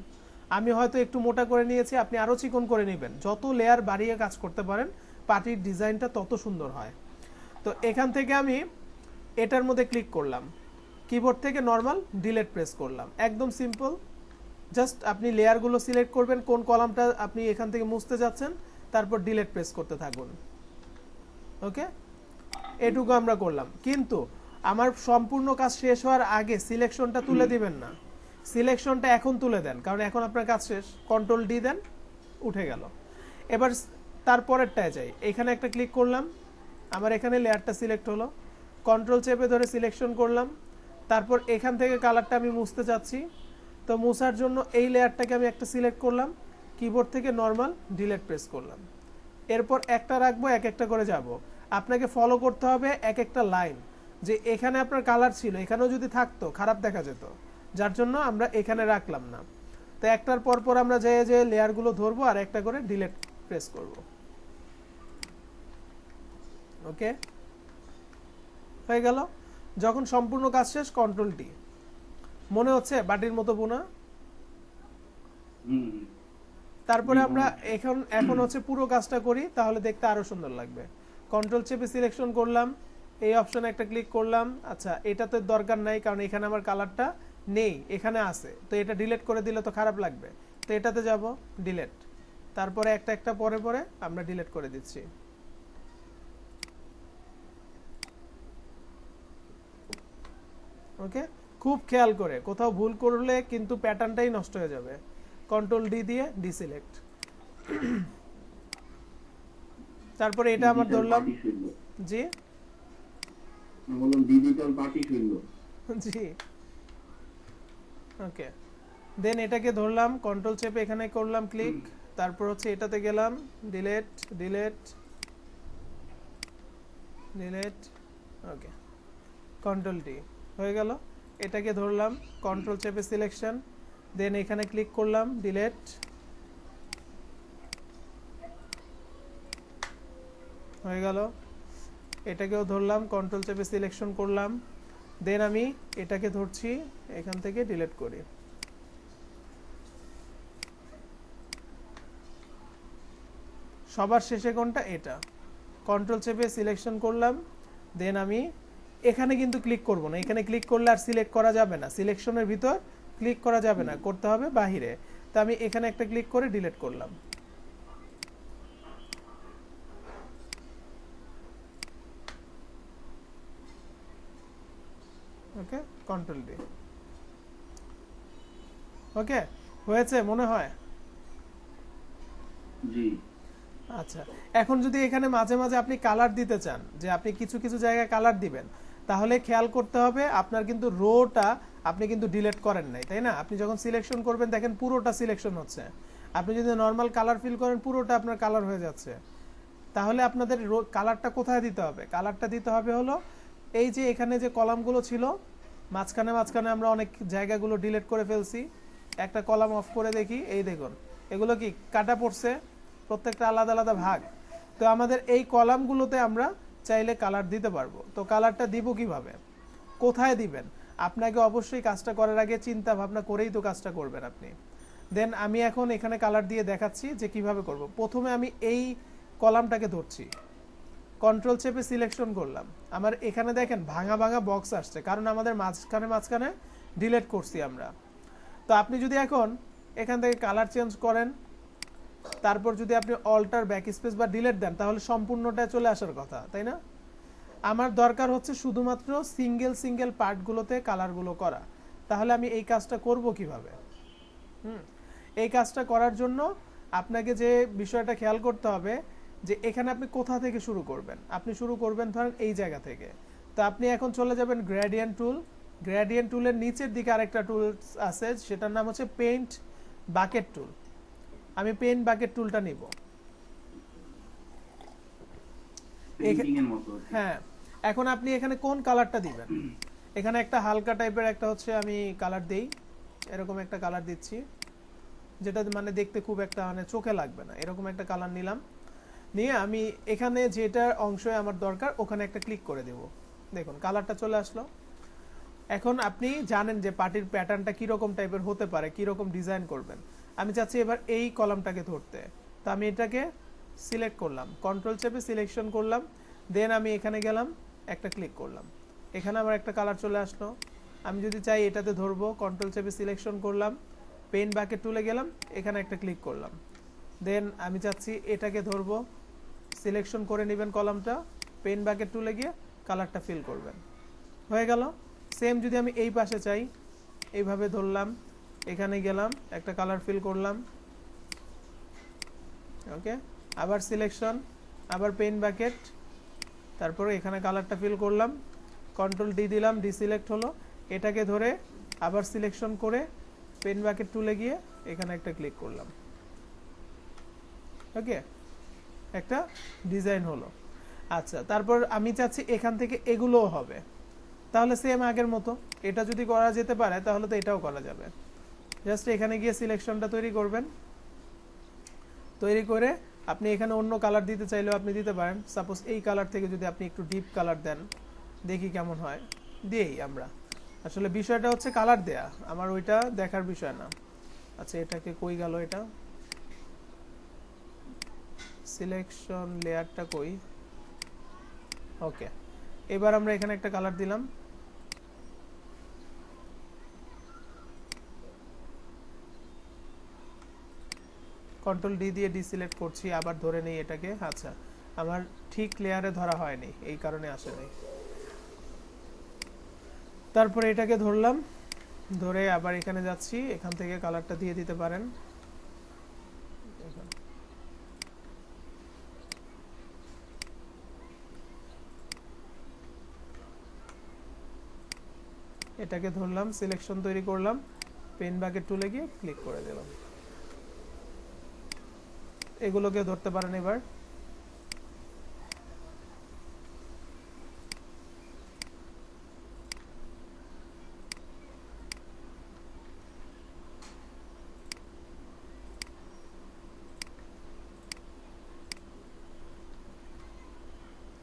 আমি হয়তো একটু মোটা করে নিয়েছি, আপনি আরো চিকন করে নেবেন। যত লেয়ার বাড়িয়ে কাজ করতে পারেন পার্টির ডিজাইনটা তত সুন্দর হয়। তো এখান থেকে আমি এটার মধ্যে ক্লিক করলাম, কিবোর্ড থেকে নর্মাল ডিলিট প্রেস করলাম, একদম সিম্পল। জাস্ট আপনি লেয়ারগুলো সিলেক্ট করবেন কোন কলামটা আপনি এখান থেকে মুছতে যাচ্ছেন, তারপর ডিলিট প্রেস করতে থাকুন। ওকে, এটুকু আমরা করলাম, কিন্তু আমার সম্পূর্ণ কাজ শেষ হওয়ার আগে সিলেকশনটা তুলে দিবেন না। সিলেকশনটা এখন তুলে দেন, কারণ এখন আপনার কাজ শেষ। কন্ট্রোল ডি দেন, উঠে গেল। এবার তারপরেরটায় যাই, এখানে একটা ক্লিক করলাম, আমার এখানে লেয়ারটা সিলেক্ট হলো, কন্ট্রোল চেপে ধরে সিলেকশন করলাম, তারপর এখান থেকে কালারটা আমি মুছতে চাচ্ছি, তো মুছার জন্য এই লেয়ারটাকে আমি একটা সিলেক্ট করলাম, কিবোর্ড থেকে নর্মাল ডিলিট প্রেস করলাম। এরপর একটা রাখবো, এক একটা করে যাব। আপনাকে ফলো করতে হবে এক একটা লাইন, যে এখানে আপনার কালার ছিল, এখানেও যদি থাকতো খারাপ দেখা যেত, যার জন্য আমরা এখানে রাখলাম না। তো একটার পর পর আমরা যে লেয়ারগুলো ধরবো আর একটা করে ডিলিট প্রেস করব। ওকে, হয়ে গেল। যখন সম্পূর্ণ কাজ শেষ, কন্ট্রোল টি। মনে হচ্ছে বাটির মতো বোনা? তারপরে আমরা এখন হচ্ছে পুরো কাজটা করি, তাহলে দেখতে আরো সুন্দর লাগবে। কন্ট্রোল চেপে সিলেকশন করলাম, এই অপশনে একটা ক্লিক করলাম। আচ্ছা, এটা তো দরকার নাই, কারণ এখানে আমার কালারটা নেই, এখানে আছে, তো এটা ডিলিট করে দিলে তো খারাপ লাগবে। তো এটাতে যাব, ডিলিট, তারপরে একটা একটা পরে পরে আমরা ডিলিট করে দিচ্ছি। ওকে, খুব খেয়াল করে, কোথাও ভুল করলে কিন্তু প্যাটার্নটাই নষ্ট হয়ে যাবে। কন্ট্রোল ডি দিয়ে ডিসিলেক্ট। তারপরে এটা আমার ধরলাম, জি বললাম ডিজিটাল পার্টি ফিল্ড। জি, ওকে। দেন এটাকে ধরলাম, কন্ট্রোল চেপে এখানে করলাম ক্লিক, তারপর হচ্ছে এটাতে গেলাম, ডিলিট ডিলিট ডিলিট, ওকে, কন্ট্রোল ডি, হয়ে গেল। এটাকে ধরলাম, কন্ট্রোল চেপে সিলেকশন, দেন এখানে ক্লিক করলাম, ডিলিট, হয়ে গেল। এটাকেও ধরলাম, কন্ট্রোল চেপে সিলেকশন করলাম, দেন আমি এটাকে ধরছি, এখান থেকে ডিলিট করি। সবার শেষে কোনটা? এটা। কন্ট্রোল চেপে সিলেকশন করলাম, দেন আমি এখানে কিন্তু ক্লিক করব না, এখানে ক্লিক করলে আর সিলেক্ট করা যাবে না, সিলেকশনের ভিতর ক্লিক করা যাবে না, করতে হবে বাহিরে। তো আমি এখানে একটা ক্লিক করে ডিলিট করলাম। ওকে, কন্ট্রোল ডি। ওকে, হয়েছে মনে হয়? জি। আচ্ছা, এখন যদি এখানে মাঝে মাঝে আপনি কালার দিতে চান, যে আপনি কিছু কিছু জায়গায় কালার দিবেন, তাহলে খেয়াল করতে হবে আপনার কিন্তু রোটা আপনি কিন্তু ডিলিট করেন নাই, তাই না? আপনি যখন সিলেকশন করবেন দেখেন পুরোটা সিলেকশন হচ্ছে। আপনি যদি নর্মাল কালার ফিল করেন, পুরোটা আপনার কালার হয়ে যাচ্ছে। তাহলে আপনাদের কালারটা কোথায় দিতে হবে? কালারটা দিতে হবে হলো এই যে এখানে যে কলামগুলো ছিল, মাঝখানে মাঝখানে আমরা অনেক জায়গাগুলো ডিলিট করে ফেলছি। একটা কলাম অফ করে দেখি, এই দেখুন এগুলো কি কাটা পড়ছে, প্রত্যেকটা আলাদা আলাদা ভাগ। তো আমাদের এই কলামগুলোতে আমরা চাইলে কালার দিতে পারবো। তো কালারটা দিব কিভাবে, কোথায় দিবেন? আপনাকে অবশ্যই কাজটা করার আগে চিন্তা ভাবনা করেই তো কাজটা করবেন আপনি। দেন আমি এখন এখানে কালার দিয়ে দেখাচ্ছি যে কিভাবে করব। প্রথমে আমি এই কলামটাকে ধরছি, কন্ট্রোল চেপে সিলেকশন করলাম। আমার এখানে দেখেন ভাঙা ভাঙা বক্স আসছে, কারণ আমাদের মাঝখানে মাঝখানে ডিলিট করছি আমরা। তো আপনি যদি এখন এখান থেকে কালার চেঞ্জ করেন, তারপর যদি আপনি অল্টার ব্যাক স্পেস বা ডিলিট দেন, তাহলে সম্পূর্ণটা চলে আসার কথা, তাই না? আমার দরকার হচ্ছে শুধুমাত্র সিঙ্গেল সিঙ্গেল পার্টগুলোতে কালারগুলো করা। তাহলে আমি এই কাজটা করব কিভাবে? এই কাজটা করার জন্য আপনাকে যে বিষয়টা খেয়াল করতে হবে, যে এখানে আপনি কোথা থেকে শুরু করবেন। আপনি শুরু করবেন ধরেন এই জায়গা থেকে। তো আপনি এখন চলে যাবেন গ্রেডিয়েন্ট টুল। গ্রেডিয়েন্ট টুলের নিচের দিকে আরেকটা টুল আছে, সেটার নাম হচ্ছে পেইন্ট বাকেট টুল। আমি পেইন্ট বাকেট টুলটা নিব। হ্যাঁ, এখন আপনি এখানে কোন কালারটা দিবেন? এখানে একটা হালকা টাইপের একটা হচ্ছে আমি কালার দেই, এরকম একটা কালার দিচ্ছি, যেটা মানে দেখতে খুব একটা মানে চোখে লাগবে না, এরকম একটা কালার নিলাম। নিয়ে আমি এখানে যেটা অংশে আমার দরকার ওখানে একটা ক্লিক করে দেব। দেখুন কালারটা চলে আসলো। এখন আপনি জানেন যে পার্টির প্যাটার্নটা কিরকম টাইপের হতে পারে, কিরকম ডিজাইন করবেন। আমি চাচ্ছি এবার এই কলামটাকে ধরতে, তো আমি এটাকে সিলেক্ট করলাম, কন্ট্রোল চেপে সিলেকশন করলাম, দেন আমি এখানে গেলাম, একটা ক্লিক করলাম, এখানে আমার একটা কালার চলে আসলো। আমি যদি চাই এটাতে ধরবো, কন্ট্রোল চেপে সিলেকশন করলাম, পেন বাকেট টুলে গেলাম, এখানে একটা ক্লিক করলাম। দেন আমি চাচ্ছি এটাকে ধরবো, সিলেকশন করে নেবেন কলামটা, পেন বাকেট টুলে গিয়ে কালারটা ফিল করবেন, হয়ে গেল। সেম যদি আমি এই পাশে চাই, এইভাবে ধরলাম, এখানে গেলাম, একটা কালার ফিল করলাম, ওকে, আবার সিলেকশন, আবার পেন বাকেট, তারপরে এখানে কালারটা ফিল করলাম, কন্ট্রোল ডি দিলাম, ডিসিলেক্ট হলো, এটাকে ধরে আবার সিলেকশন করে পেন বাকেট টুলে গিয়ে এখানে একটা ক্লিক করলাম, ওকে, একটা ডিজাইন হলো। আচ্ছা, তারপর আমি চাচ্ছি এখান থেকে এগুলোও হবে, তাহলে সেম আগের মতো এটা যদি করা যেতে পারে তাহলে তো এটাও করা যাবে। জাস্ট এখানে গিয়ে সিলেকশনটা তৈরি করবেন, তৈরি করে আপনি এখানে অন্য কালার দিতে চাইলেও আপনি দিতে পারেন। সাপোজ এই কালার থেকে যদি আপনি একটু ডিপ কালার দেন, দেখি কেমন হয়, দিয়েই আমরা, আসলে বিষয়টা হচ্ছে কালার দেয়া, আমার ওইটা দেখার বিষয় না। আচ্ছা, এটাকে কই গেল, এটা সিলেকশন লেয়ারটা কই, ওকে, এবার আমরা এখানে একটা কালার দিলাম, কন্ট্রোল ডি দিয়ে ডিসিলেক্ট করছি, আবার ধরে নেই এটাকে। আচ্ছা, আমার ঠিক লেয়ারে ধরা হয়নি, এই কারণে আসে নাই। তারপরে এটাকে ধরলাম, ধরে আবার এখানে যাচ্ছি, এখান থেকে কালারটা দিয়ে দিতে পারেন। এটাকে ধরলাম, সিলেকশন তৈরি করলাম, পেন বাকেট টুলে গিয়ে ক্লিক করে দিলাম। এগুলোকে ধরতে পারেন এবার।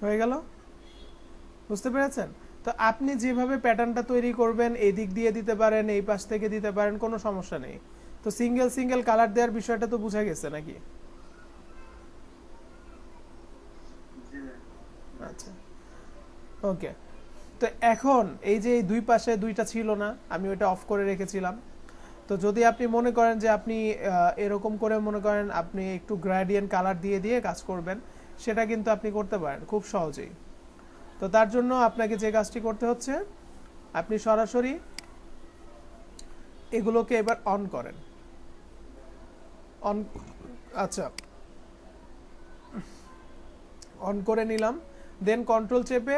হয়ে গেল, বুঝতে পেরেছেন? তো আপনি যেভাবে প্যাটার্নটা তৈরি করবেন, এই দিক দিয়ে দিতে পারেন, এই পাশ থেকে দিতে পারেন, কোনো সমস্যা নেই। তো সিঙ্গেল সিঙ্গেল কালার দেওয়ার বিষয়টা তো বোঝা গেছে নাকি? আচ্ছা, ওকে। তো এখন এই যে এই দুই পাশে দুইটা ছিল না, আমি ওইটা অফ করে রেখেছিলাম। তো যদি আপনি মনে করেন যে আপনি এরকম করে মনে করেন আপনি একটু গ্রেডিয়েন্ট কালার দিয়ে দিয়ে কাজ করবেন, সেটা কিন্তু আপনি করতে পারেন খুব সহজেই। তো তার জন্য আপনাকে যে কাজটি করতে হচ্ছে, আপনি সরাসরি এগুলোকে এবার অন করেন, অন, আচ্ছা, অন করে নিলাম। দেন কন্ট্রোল চেপে,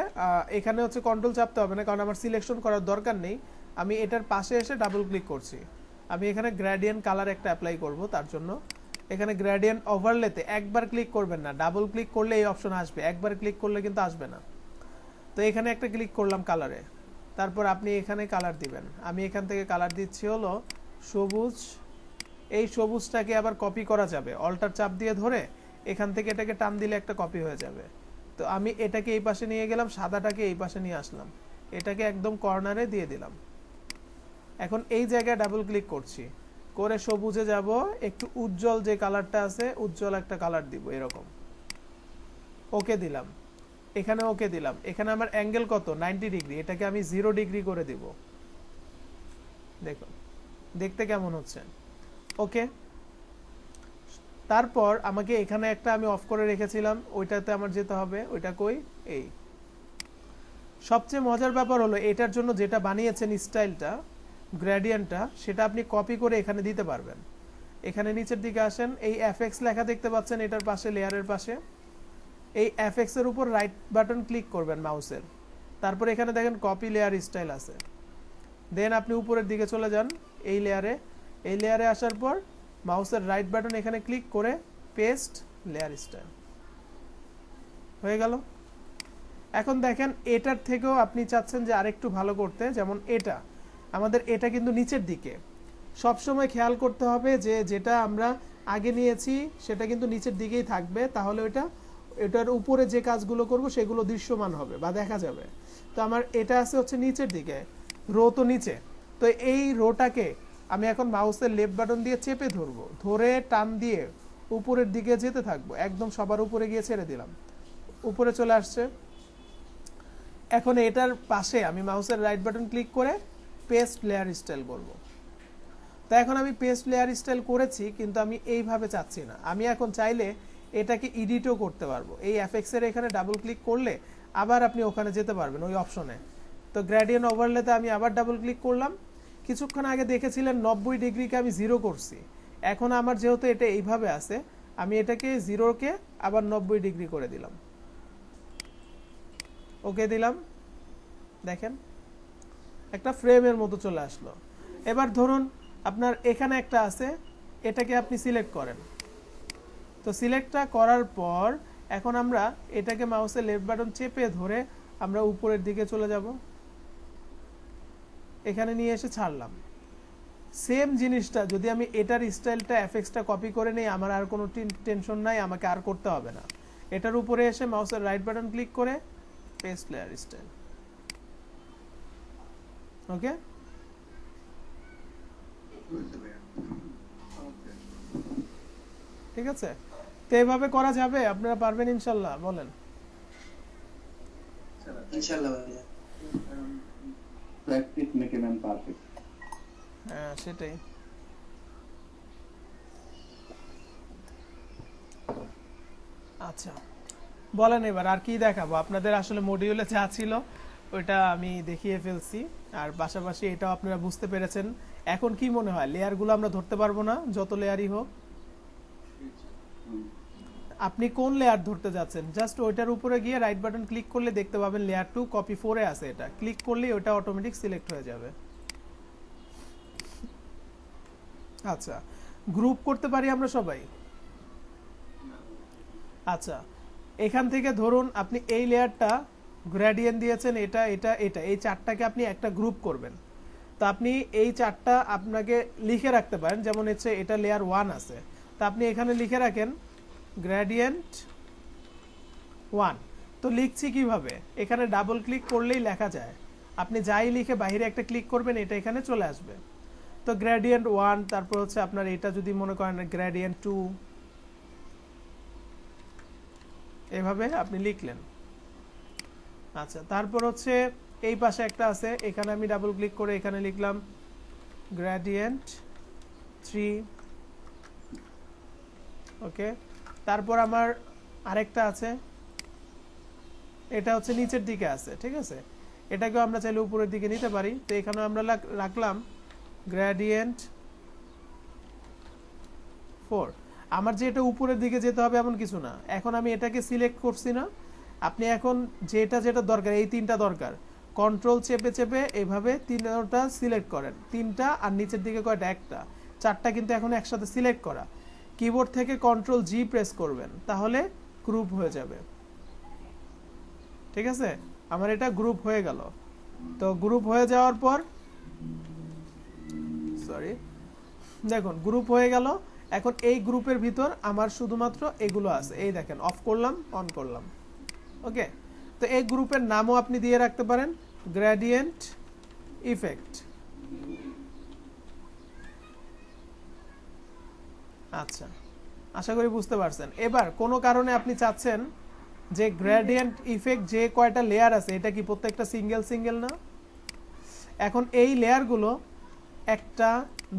এখানে হচ্ছে কন্ট্রোল চাপতে হবে না, কারণ আমার সিলেকশন করার দরকার নেই। আমি এটার পাশে এসে ডাবল ক্লিক করছি, আমি এখানে গ্রেডিয়েন্ট কালার একটা অ্যাপ্লাই করব। তার জন্য এখানে গ্রেডিয়েন্ট ওভারলেতে একবার ক্লিক করবেন না, ডাবল ক্লিক করলে এই অপশন আসবে, একবার ক্লিক করলে কিন্তু আসবে না। তো এখানে একটা ক্লিক করলাম কালারে, তারপর আপনি এখানে কালার দিবেন। আমি এখান থেকে কালার দিচ্ছি হলো সবুজ। এই সবুজটাকে আবার কপি করা যাবে, অল্টার চাপ দিয়ে ধরে এখান থেকে এটাকে টান দিলে একটা কপি হয়ে যাবে। তো আমি এটাকে এই পাশে নিয়ে গেলাম, সাদাটাকে এই পাশে নিয়ে আসলাম, এটাকে একদম কর্নারে দিয়ে দিলাম। এখন এই জায়গায় ডাবল ক্লিক করছি, করে সবুজে যাব, একটু উজ্জ্বল যে কালারটা আছে, উজ্জ্বল একটা কালার দিব এরকম, ওকে দিলাম। এখানে ওকে দিলাম। এখানে আমার অ্যাঙ্গেল কত, 90 ডিগ্রি, এটাকে আমি 0 ডিগ্রি করে দিব। দেখুন দেখতে কেমন হচ্ছে, ওকে। তারপর আমাকে এখানে একটা আমি অফ করে রেখেছিলাম, ওইটাতে আমার যেতে হবে, ওইটা কই, এই। সবচেয়ে মজার ব্যাপার হলো এটার জন্য যেটা বানিয়েছেন স্টাইলটা, গ্রেডিয়েন্টটা, সেটা আপনি কপি করে এখানে দিতে পারবেন। এখানে নিচের দিকে আসেন, এই এফএক্স লেখা দেখতে পাচ্ছেন এটার পাশে, লেয়ারের পাশে, এই এফএক্স এর উপর রাইট বাটন ক্লিক করবেন মাউসের, তারপর এখানে দেখেন কপি লেয়ার স্টাইল আছে। দেন আপনি উপরের দিকে চলে যান এই লেয়ারে, এই লেয়ারে আসার পর মাউসের রাইট বাটন এখানে ক্লিক করে পেস্ট লেয়ার স্টাইল, হয়ে গেল। এখন দেখেন এটার থেকেও আপনি চাচ্ছেন যে আরেকটু ভালো করতে, যেমন এটা আমাদের, এটা কিন্তু নিচের দিকে, সবসময় খেয়াল করতে হবে যে যেটা আমরা আগে নিয়েছি সেটা কিন্তু নিচের দিকেই থাকবে, তাহলে এটার উপরে যে কাজগুলো করব সেগুলো দৃশ্যমান হবে বা দেখা যাবে। তো আমার এটা আছে হচ্ছে নিচের দিকে, রো তো নিচে, তো এই রোটাকে আমি এখন মাউসের লেফট বাটন দিয়ে চেপে ধরবো, ধরে টান দিয়ে উপরের দিকে যেতে থাকবো, একদম সবার উপরে গিয়ে ছেড়ে দিলাম, উপরে চলে আসছে। এখন এটার পাশে আমি মাউসের রাইট বাটন ক্লিক করে পেস্ট লেয়ার স্টাইল করব। তো তো এখন আমি পেস্ট লেয়ার স্টাইল করেছি, কিন্তু আমি এইভাবে চাচ্ছি না। আমি এখন চাইলে এটাকে এডিটও করতে পারবো। এই এফএক্স এর এখানে ডাবল ক্লিক করলে আবার আপনি ওখানে যেতে পারবেন ওই অপশনে। তো গ্রেডিয়েন্ট ওভারলেতে আমি আবার ডাবল ক্লিক করলাম। কিছুক্ষণ আগে দেখেছিলেন 90 ডিগ্রিকে আমি 0 করছি। এখন আমার যেহেতু এটা এইভাবে আছে, আমি এটাকে 0কে আবার 90 ডিগ্রি করে দিলাম, ওকে দিলাম। দেখেন একটা ফ্রেমের মতো চলে আসলো। এবার ধরুন আপনার এখানে একটা আছে, এটাকে আপনি সিলেক্ট করেন। তো সিলেক্টটা করার পর এখন আমরা এটাকে মাউসের লেফট বাটন চেপে ধরে আমরা উপরের দিকে চলে যাব, এখানে নিয়ে এসে ছাড়লাম। সেম জিনিসটা যদি আমি এটার স্টাইলটা এফএক্সটা কপি করে নেই, আমার আর কোনো টেনশন নাই, আমাকে আর করতে হবে না। এটার উপরে এসে মাউসের রাইট বাটন ক্লিক করে পেস্ট লেয়ার স্টাইল, ওকে। বুঝতে ভাইয়া। ওকে। ঠিক আছে, তো এভাবে করা যাবে? আপনারা পারবেন ইনশাল্লাহ? বলেন। ইনশাআল্লাহ ভাইয়া। Practice make a man perfect. হ্যাঁ সেটাই। আচ্ছা বলেন এবার আর কি দেখাবো আপনাদের? আসলে মডিউলে যা ছিল ওইটা আমি দেখিয়ে ফেলছি, আর পাশাপাশি এটাও আপনারা বুঝতে পেরেছেন। এখন কি মনে হয় লেয়ারগুলো আমরা ধরতে পারবো না যত লেয়ারই হোক? আপনি কোন লেয়ার ধরতে যাচ্ছেন, জাস্ট ওইটার উপরে গিয়ে রাইট বাটন ক্লিক করলে দেখতে পাবেন লেয়ার 2 কপি 4 এ আছে, এটা ক্লিক করলেই ওটা অটোমেটিক সিলেক্ট হয়ে যাবে। আচ্ছা গ্রুপ করতে পারি আমরা সবাই? আচ্ছা এখান থেকে ধরুন আপনি এই লেয়ারটা গ্রেডিয়েন্ট দিয়েছেন, এটা এটা এটা, এই চারটাকে আপনি একটা গ্রুপ করবেন। তো আপনি এই চারটা আপনাকে লিখে রাখতে পারেন, যেমন হচ্ছে এটা লেয়ার 1 আছে, তো আপনি এখানে লিখে রাখেন গ্রেডিয়েন্ট 1। তো লিখছি কিভাবে? এখানে ডাবল ক্লিক করলেই লেখা যায়। আপনি যাই লিখে বাইরে একটা ক্লিক করবেন, এটা এখানে চলে আসবে। তো গ্রেডিয়েন্ট 1, তারপর হচ্ছে আপনার এটা যদি মনে করেন গ্রেডিয়েন্ট 2, এভাবে আপনি লিখলেন। আচ্ছা তারপর হচ্ছে এই পাশে একটা আছে, এখানে আমি ডাবল ক্লিক করে এখানে লিখলাম গ্রেডিয়েন্ট 3, ওকে। তারপর আমার আরেকটা আছে, এটা হচ্ছে নিচের দিকে আছে, ঠিক আছে। এটাকেও আমরা চাইলে উপরের দিকে নিতে পারি। তো এখানে আমরা রাখলাম গ্রেডিয়েন্ট 4। আমার যে এটা উপরের দিকে যেতে হবে এমন কিছু না, এখন আমি এটাকে সিলেক্ট করছি না। আপনি এখন যেটা যেটা দরকার, এই তিনটা দরকার, কন্ট্রোল চেপে চেপে এভাবে তিনটা সিলেক্ট করেন, তিনটা, আর নিচের দিকে কয়টা, একটা, চারটা কিন্তু এখন একসাথে সিলেক্ট করা। কিবোর্ড থেকে কন্ট্রোল জি প্রেস করবেন, তাহলে গ্রুপ হয়ে যাবে। ঠিক আছে, আমার এটা গ্রুপ হয়ে গেল। তো গ্রুপ হয়ে যাওয়ার পর সরি দেখুন গ্রুপ হয়ে গেল। এখন এই গ্রুপের ভিতর আমার শুধুমাত্র এগুলো আছে, এই দেখেন, অফ করলাম, অন করলাম, ওকে। তো এই গ্রুপের নামও আপনি দিয়ে রাখতে পারেন গ্রেডিয়েন্ট ইফেক্ট। আচ্ছা আশা করি বুঝতে পারছেন। এবার কোনো কারণে আপনি চাচ্ছেন যে গ্রেডিয়েন্ট ইফেক্ট যে কয়টা লেয়ার আছে, এটা কি প্রত্যেকটা সিঙ্গেল সিঙ্গেল না? এখন এই লেয়ারগুলো একটা,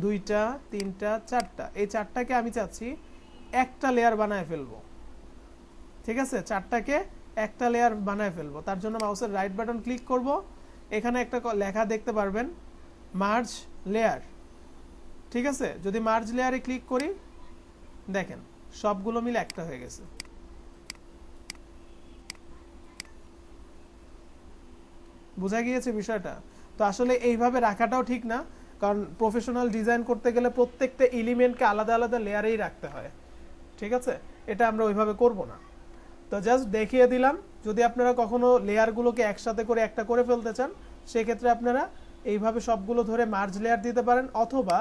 দুইটা, তিনটা, চারটা, এই চারটাকে আমি চাচ্ছি একটা লেয়ার বানায় ফেলবো। ঠিক আছে, চারটাকে একটা লেয়ার বানায় ফেলবো। তার জন্য মাউসের রাইট বাটন ক্লিক করব, এখানে একটা লেখা দেখতে পারবেন মার্জ লেয়ার। ঠিক আছে, যদি মার্জ লেয়ারে ক্লিক করি, দেখেন সবগুলো মিলে একটা হয়ে গেছে। বোঝা গিয়েছে বিষয়টা? তো আসলে এইভাবে রাখাটাও ঠিক না, কারণ প্রফেশনাল ডিজাইন করতে গেলে প্রত্যেকটা এলিমেন্টকে আলাদা আলাদা লেয়ারেই রাখতে হয়। ঠিক আছে, এটা আমরা ওইভাবে করব না। তো জাস্ট দেখিয়ে দিলাম, যদি আপনারা কখনো লেয়ারগুলোকে একসাথে করে একটা করে ফেলতে চান, সেক্ষেত্রে আপনারা এইভাবে সবগুলো ধরে মার্জ লেয়ার দিতে পারেন, অথবা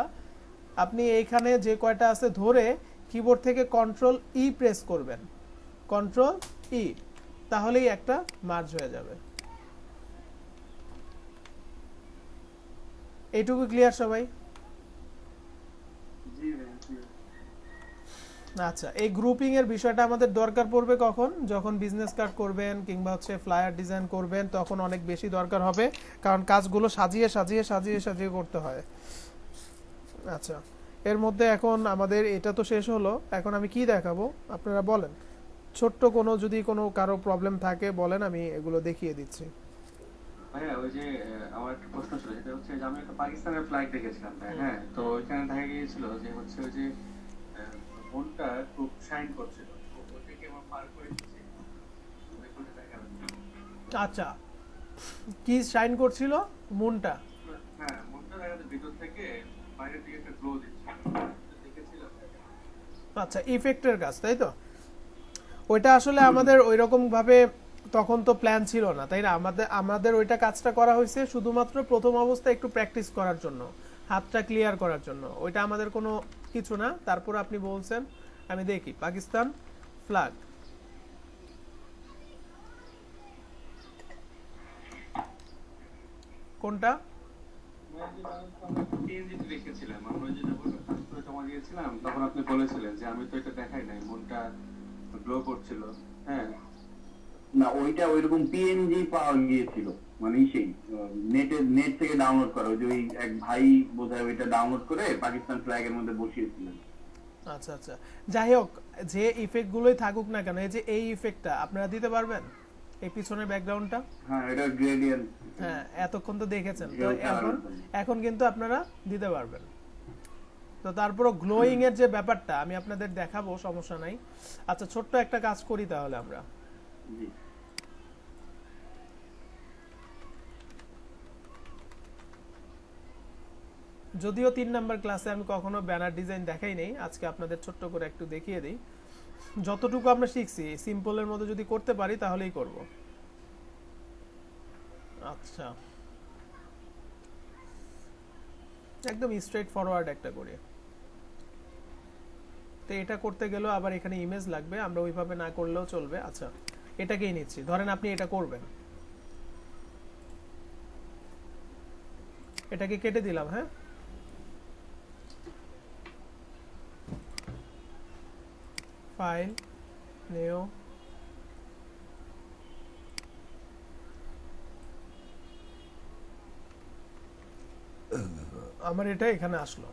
আপনি এইখানে যে কয়টা আছে ধরে কিবোর্ড থেকে কন্ট্রোল ই প্রেস করবেন, কন্ট্রোল ই, তাহলেই একটা মার্জ হয়ে যাবে। এইটুকু ক্লিয়ার সবাই? আচ্ছা, এই গ্রুপিং এর বিষয়টা আমাদের দরকার পড়বে কখন? যখন বিজনেস কার্ড করবেন কিংবা হচ্ছে ফ্লায়ার ডিজাইন করবেন, তখন অনেক বেশি দরকার হবে, কারণ কাজগুলো সাজিয়ে সাজিয়ে সাজিয়ে সাজিয়ে করতে হয়। আচ্ছা, এর মধ্যে এখন আমাদের এটা তো শেষ হলো, এখন আমি কি দেখাবো আপনারা বলেন। ছোট্ট কোনো যদি কোনো কারো প্রবলেম থাকে বলেন, আমি এগুলো দেখিয়ে দিচ্ছি। ভাইয়া ওই যে আমার একটা প্রশ্ন ছিল, সেটা হচ্ছে যে আমি একটা পাকিস্তানের ফ্ল্যাগ দেখেছিলাম ভাই, হ্যাঁ, তো ওইখানে দেখা গিয়েছিল যে হচ্ছে ওই যে মনটা খুব শাইন করছিল, তো ওইটাকে আমার পার করে দিচ্ছি, ওই কোনটা দেখাবেন? আচ্ছা, কি শাইন করছিল? মুনটা? হ্যাঁ, মনটা দেখা যাচ্ছে ভিতর থেকে বাইরের দিকে একটা গ্লো দিচ্ছে, দেখেছিলাম। আচ্ছা, ইফেক্টের কাজ, তাই তো? ওইটা আসলে আমাদের ওইরকম ভাবে তখন তো প্ল্যান ছিল না, তাই না? আমাদের আমাদের ওইটা কাজটা করা হয়েছে শুধুমাত্র প্রথম অবস্থায় একটু প্র্যাকটিস করার জন্য, হাতটা ক্লিয়ার করার জন্য। ওইটা আমাদের কোনো কিছু না। তারপর আপনি বলছেন, আমি দেখি পাকিস্তান ফ্ল্যাগ কোনটা? টিএনজিতে দেখেছিলাম আমরা, যে যখন কাজ করে জমা দিয়েছিলাম তখন আপনি বলেছিলেন যে আমি তো এটা দেখাই নাই, মনটা গ্লো করছিল। হ্যাঁ, না, ওইটা ওইরকম পিএনজি পাওয়া গিয়েছিল, মানে সেই নেট থেকে ডাউনলোড করা, ওই যে ওই এক ভাই বোধহয় ওইটা ডাউনলোড করে পাকিস্তান ফ্ল্যাগের মধ্যে বসিয়েছিলেন। আচ্ছা আচ্ছা, যাই হোক, যে ইফেক্ট গুলোই থাকুক না কেন, এই যে এই ইফেক্টটা আপনারা দিতে পারবেন, এই পিছনের ব্যাকগ্রাউন্ডটা। হ্যাঁ, এটা গ্রেডিয়েন্ট। হ্যাঁ, এতক্ষণ তো দেখেছেন, তো ঢেউ এখন খেলানোর জন্য। এখন কিন্তু আপনারা দিতে পারবেন। তো তারপরও গ্লোয়িং এর যে ব্যাপারটা আমি আপনাদের দেখাবো, সমস্যা নাই। আচ্ছা, ছোট্ট একটা কাজ করি তাহলে আমরা। জি। যদিও 3 নাম্বার ক্লাসে আমি কখনো ব্যানার ডিজাইন দেখাই নেই, আজকে আপনাদের ছোট্ট করে একটু দেখিয়ে দিই। যতটুকু আমরা শিখছি সিম্পলের মধ্যে যদি করতে পারি তাহলেই করব। আচ্ছা, একদম স্ট্রেট ফরওয়ার্ড একটা করি। তো এটা করতে গেলেও আবার এখানে ইমেজ লাগবে, আমরা ওইভাবে না করলেও চলবে। আচ্ছা, এটাকেই নিচ্ছি, ধরেন আপনি এটা করবেন, এটাকে কেটে দিলাম। হ্যাঁ, ফাইল, নিউ, আমার এটা এখানে আসলো।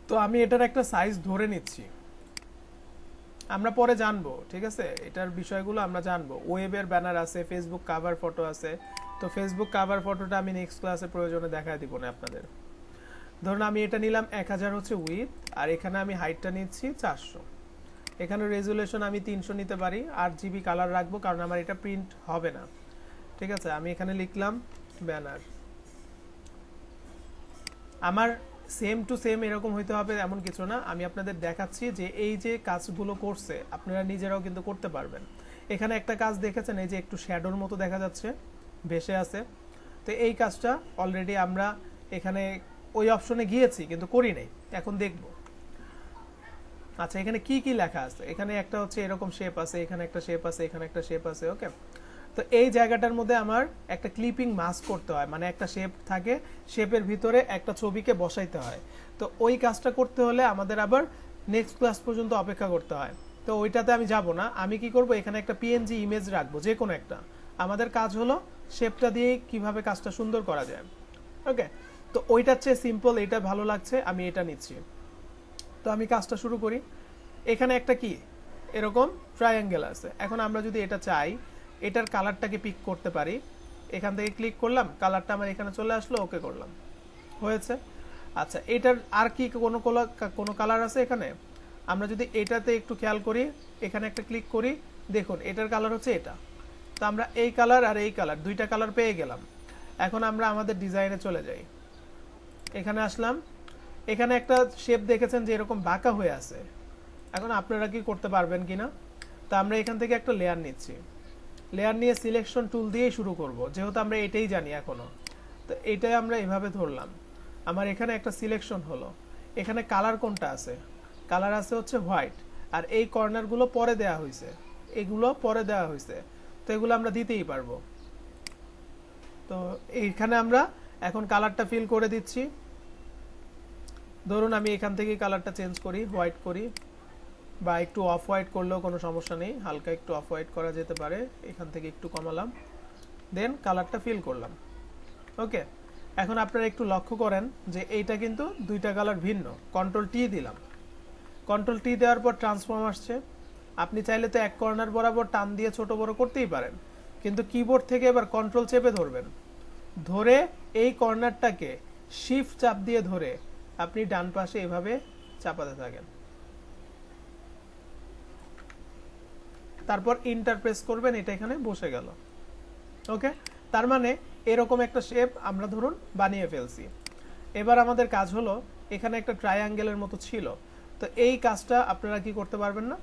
তো আমি এটার একটা সাইজ ধরে নিচ্ছি, আমরা পরে জানবো, ঠিক আছে? এটার বিষয়গুলো আমরা জানবো। ওয়েবের ব্যানার আছে, ফেসবুক কাভার ফটো আছে, তো ফেসবুক কাভার ফটোটা আমি নেক্সট ক্লাসে প্রয়োজনে দেখায় দিব না আপনাদের। ধরুন আমি এটা নিলাম 1000 হচ্ছে উইথ, আর এখানে আমি হাইটটা নিচ্ছি 400, এখানে রেজুলেশন আমি 300 নিতে পারি, 8 GB কালার রাখবো কারণ আমার এটা প্রিন্ট হবে না। ঠিক আছে, আমি এখানে লিখলাম ব্যানার। আমার সেম টু সেম এরকম হইতে হবে এমন কিছু না, আমি আপনাদের দেখাচ্ছি যে এই যে কাজগুলো করছে আপনারা নিজেরাও কিন্তু করতে পারবেন। এখানে একটা কাজ দেখেছেন, এই যে একটু শ্যাডোর মতো দেখা যাচ্ছে, ভেসে আছে। তো এই কাজটা অলরেডি আমরা এখানে ওই অপশনে গিয়েছি কিন্তু করি নাই, এখন দেখব। আচ্ছা, এখানে কি কি লেখা আছে? এখানে একটা হচ্ছে এরকম শেপ আছে, এখানে একটা শেপ আছে, এখানে একটা শেপ আছে। ওকে, তো এই জায়গাটার মধ্যে আমার একটা ক্লিপিং মাস্ক করতে হয়, মানে একটা শেপ থাকে, শেপের ভিতরে একটা ছবিকে বসাইতে হয়। তো ওই কাজটা করতে হলে আমাদের আবার নেক্সট ক্লাস পর্যন্ত অপেক্ষা করতে হয়। তো ওইটাতে আমি যাব না, আমি কি করব, এখানে একটা পিএনজি ইমেজ রাখবো, যে কোনো একটা। আমাদের কাজ হলো শেপটা দিয়ে কিভাবে কাজটা সুন্দর করা যায়। ওকে, তো ওইটার চেয়ে সিম্পল এটা ভালো লাগছে, আমি এটা নিচ্ছি। তো আমি কাজটা শুরু করি। এখানে একটা কি এরকম ট্রায়াঙ্গেল আছে, এখন আমরা যদি এটা চাই, এটার কালারটাকে পিক করতে পারি। এখান থেকে ক্লিক করলাম, কালারটা আমার এখানে চলে আসলো, ওকে করলাম, হয়েছে। আচ্ছা, এটার আর কি কোনো কালার আছে এখানে? আমরা যদি এটাতে একটু খেয়াল করি, এখানে একটা ক্লিক করি, দেখুন এটার কালার হচ্ছে এটা। তো আমরা এই কালার আর এই কালার, দুইটা কালার পেয়ে গেলাম। এখন আমরা আমাদের ডিজাইনে চলে যাই, এখানে আসলাম, এখানে একটা শেপ দেখেছেন যে এরকম বাঁকা হয়ে আছে। এখন আপনারা কি করতে পারবেন কিনা? তো আমরা এখান থেকে একটা লেয়ার নিচ্ছি, লেয়ার নিয়ে সিলেকশন টুল দিয়েই শুরু করব, যেহেতু আমরা এটাই জানি এখনো। তো এটাই আমরা এভাবে ধরলাম, আমার এখানে একটা সিলেকশন হলো। এখানে কালার কোনটা আছে? কালার আছে হচ্ছে হোয়াইট, আর এই কর্নারগুলো পরে দেয়া হয়েছে, এগুলো পরে দেওয়া হয়েছে, তো এগুলো আমরা দিতেই পারবো। তো এইখানে আমরা এখন কালারটা ফিল করে দিচ্ছি। ধরুন আমি এখান থেকে কালারটা চেঞ্জ করি, হোয়াইট করি, বা একটু অফ হোয়াইট করলেও কোনো সমস্যা নেই, হালকা একটু অফ হোয়াইট করা যেতে পারে। এখান থেকে একটু কমালাম, দেন কালারটা ফিল করলাম। ওকে, এখন আপনারা একটু লক্ষ্য করেন যে এইটা কিন্তু দুইটা কালার ভিন্ন। কন্ট্রোল টি দিলাম, কন্ট্রোল টি দেওয়ার পর ট্রান্সফর্ম আসছে। আপনি চাইলে তো এক কর্নার বরাবর টান দিয়ে ছোট বড় করতেই পারেন, কিন্তু কিবোর্ড থেকে এবার কন্ট্রোল চেপে ধরবেন, ধরে এই কর্নারটাকে শিফট চাপ দিয়ে ধরে আপনি ডান পাশে এভাবে চাপাতে থাকেন, তারপর ইন্টার প্রেস করবেন, এটা এখানে বসে গেল। ওকে, তার মানে এরকম একটা শেপ আমরা ধরুন বানিয়ে ফেলছি। এবার আমাদের কাজ হলো, এখানে একটা ট্রায়াঙ্গেলের মতো ছিল, তো এই কাজটা আপনারা কি করতে পারবেন না?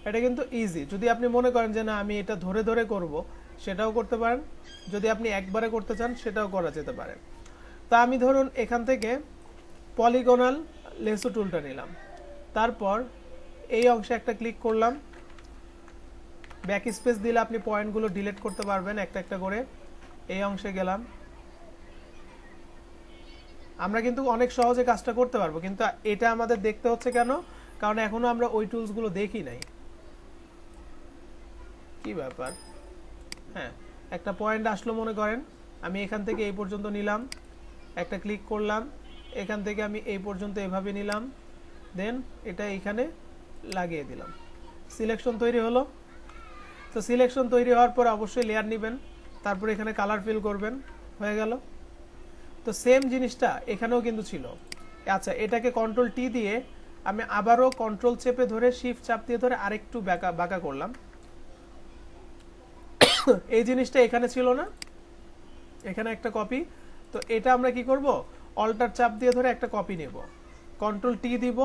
এটা কিন্তু ইজি। যদি আপনি মনে করেন যে না আমি এটা ধরে ধরে করব, সেটাও করতে পারেন। যদি আপনি একবারে করতে চান সেটাও করা যেতে পারে। তা আমি ধরুন এখান থেকে পলিগোনাল লেসো টুলটা নিলাম, তারপর এই অংশে একটা ক্লিক করলাম, ব্যাক স্পেস দিলে আপনি পয়েন্টগুলো ডিলিট করতে পারবেন একটা একটা করে। এই অংশে গেলাম, আমরা কিন্তু অনেক সহজে কাজটা করতে পারবো, কিন্তু এটা আমাদের দেখতে হচ্ছে কেন? কারণ এখনো আমরা ওই টুলসগুলো দেখি নাই। কি ব্যাপার? হ্যাঁ, একটা পয়েন্ট আসলো মনে করেন, আমি এখান থেকে এই পর্যন্ত নিলাম, একটা ক্লিক করলাম, এখান থেকে আমি এই পর্যন্ত এভাবে নিলাম, দেন এটা এইখানে লাগিয়ে দিলাম, সিলেকশন তৈরি হলো। তো সিলেকশন তৈরি হওয়ার পর অবশ্যই লেয়ার নেবেন, তারপর এখানে কালার ফিল করবেন, হয়ে গেল। তো সেম জিনিসটা এখানেও কিন্তু ছিল। আচ্ছা, এটাকে কন্ট্রোল টি দিয়ে আমি আবারও কন্ট্রোল চেপে ধরে শিফট চাপ দিয়ে ধরে আরেকটু বাঁকা করলাম। এই জিনিসটা এখানে ছিল না, এখানে একটা কপি। তো এটা আমরা কি করব? অল্টার চাপ দিয়ে ধরে একটা কপি নেব, কন্ট্রোল টি দিব,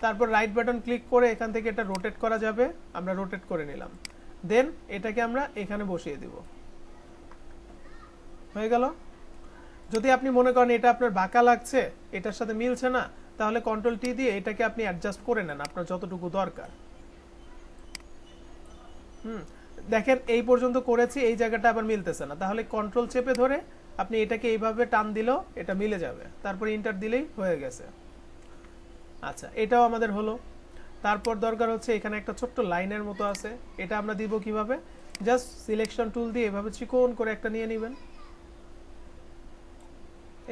তারপর রাইট বাটন ক্লিক করে এখান থেকে এটা রোটেট করা যাবে, আমরা রোটেট করে নিলাম, দেন এটাকে আমরা এখানে বসিয়ে দিব, হয়ে গেল। যদি আপনি মনে করেন এটা আপনার বাঁকা লাগছে, এটার সাথে মিলছে না, তাহলে কন্ট্রোল টি দিয়ে এটাকে আপনি অ্যাডজাস্ট করে নেন আপনার যতটুকু দরকার। দেখেন এই পর্যন্ত করেছি, এই জায়গাটা আবার মিলতেছে না, তাহলে কন্ট্রোল চেপে ধরে আপনি এটাকে এইভাবে টান দিলেও এটা মিলে যাবে, তারপর ইন্টার দিলেই হয়ে গেছে। আচ্ছা, এটাও আমাদের হলো। তারপর দরকার হচ্ছে এখানে একটা ছোট্ট লাইনের মতো আছে, এটা আমরা দিব কিভাবে? জাস্ট সিলেকশন টুল দিয়ে এভাবে চিকন করে একটা নিয়ে নেবেন,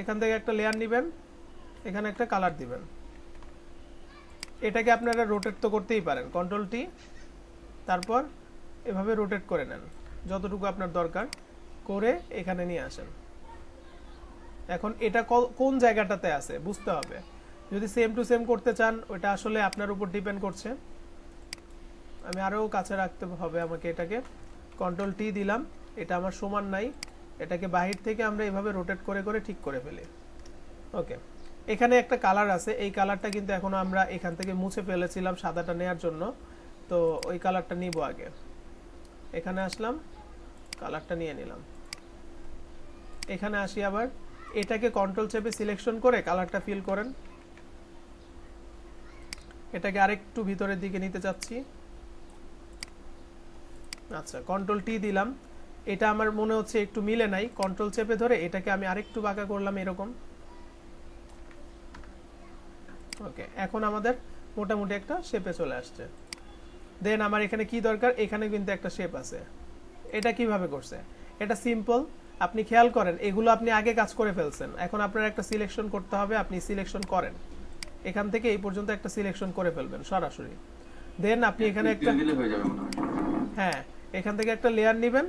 এখান থেকে একটা লেয়ার নেবেন, এখানে একটা কালার দিবেন। এটাকে আপনারা রোটেট তো করতেই পারেন, কন্ট্রোল টি, তারপর এভাবে রোটেট করে নেন যতটুকু আপনার দরকার, করে এখানে নিয়ে আসেন। এখন এটা কোন জায়গাটাতে আছে বুঝতে হবে। যদি সেম টু সেম করতে চান, ওটা আসলে আপনার উপর ডিপেন্ড করছে। আমি আরও কাছে রাখতে হবে আমাকে, এটাকে কন্ট্রোল টি দিলাম, এটা আমার সমান নাই, এটাকে বাহির থেকে আমরা এভাবে রোটেট করে করে ঠিক করে ফেলি। ওকে, এখানে একটা কালার আছে, এই কালারটা কিন্তু এখন আমরা এখান থেকে মুছে ফেলেছিলাম সাদাটা নেয়ার জন্য, তো ওই কালারটা নিব আগে। এখানে আসলাম, কালারটা নিয়ে নিলাম, এখানে আসি আবার, এটাকে কন্ট্রোল চেপে সিলেকশন করে কালারটা ফিল করেন। এটাকে আরেকটু ভিতরের দিকে নিতে চাচ্ছি। আচ্ছা, কন্ট্রোল টি দিলাম, এটা আমার মনে হচ্ছে একটু মিলে নাই, কন্ট্রোল চেপে ধরে এটাকে আমি আরেকটু বাঁকা করলাম এরকম। ওকে, এখন আমাদের মোটামুটি একটা শেপে চলে আসছে। দেন আমার এখানে কি দরকার? এখানে কিন্তু একটা শেপ আছে, এটা কিভাবে করছে? এটা সিম্পল, আপনি খেয়াল করেন এগুলো আপনি আগে কাজ করে ফেলছেন, এখন আপনার একটা সিলেকশন করতে হবে, আপনি সিলেকশন করেন, এখান থেকে এই পর্যন্ত একটা সিলেকশন করে ফেলবেন সরাসরি। দেন আপনি এখানে একটা, হ্যাঁ, এখান থেকে একটা লেয়ার নেবেন,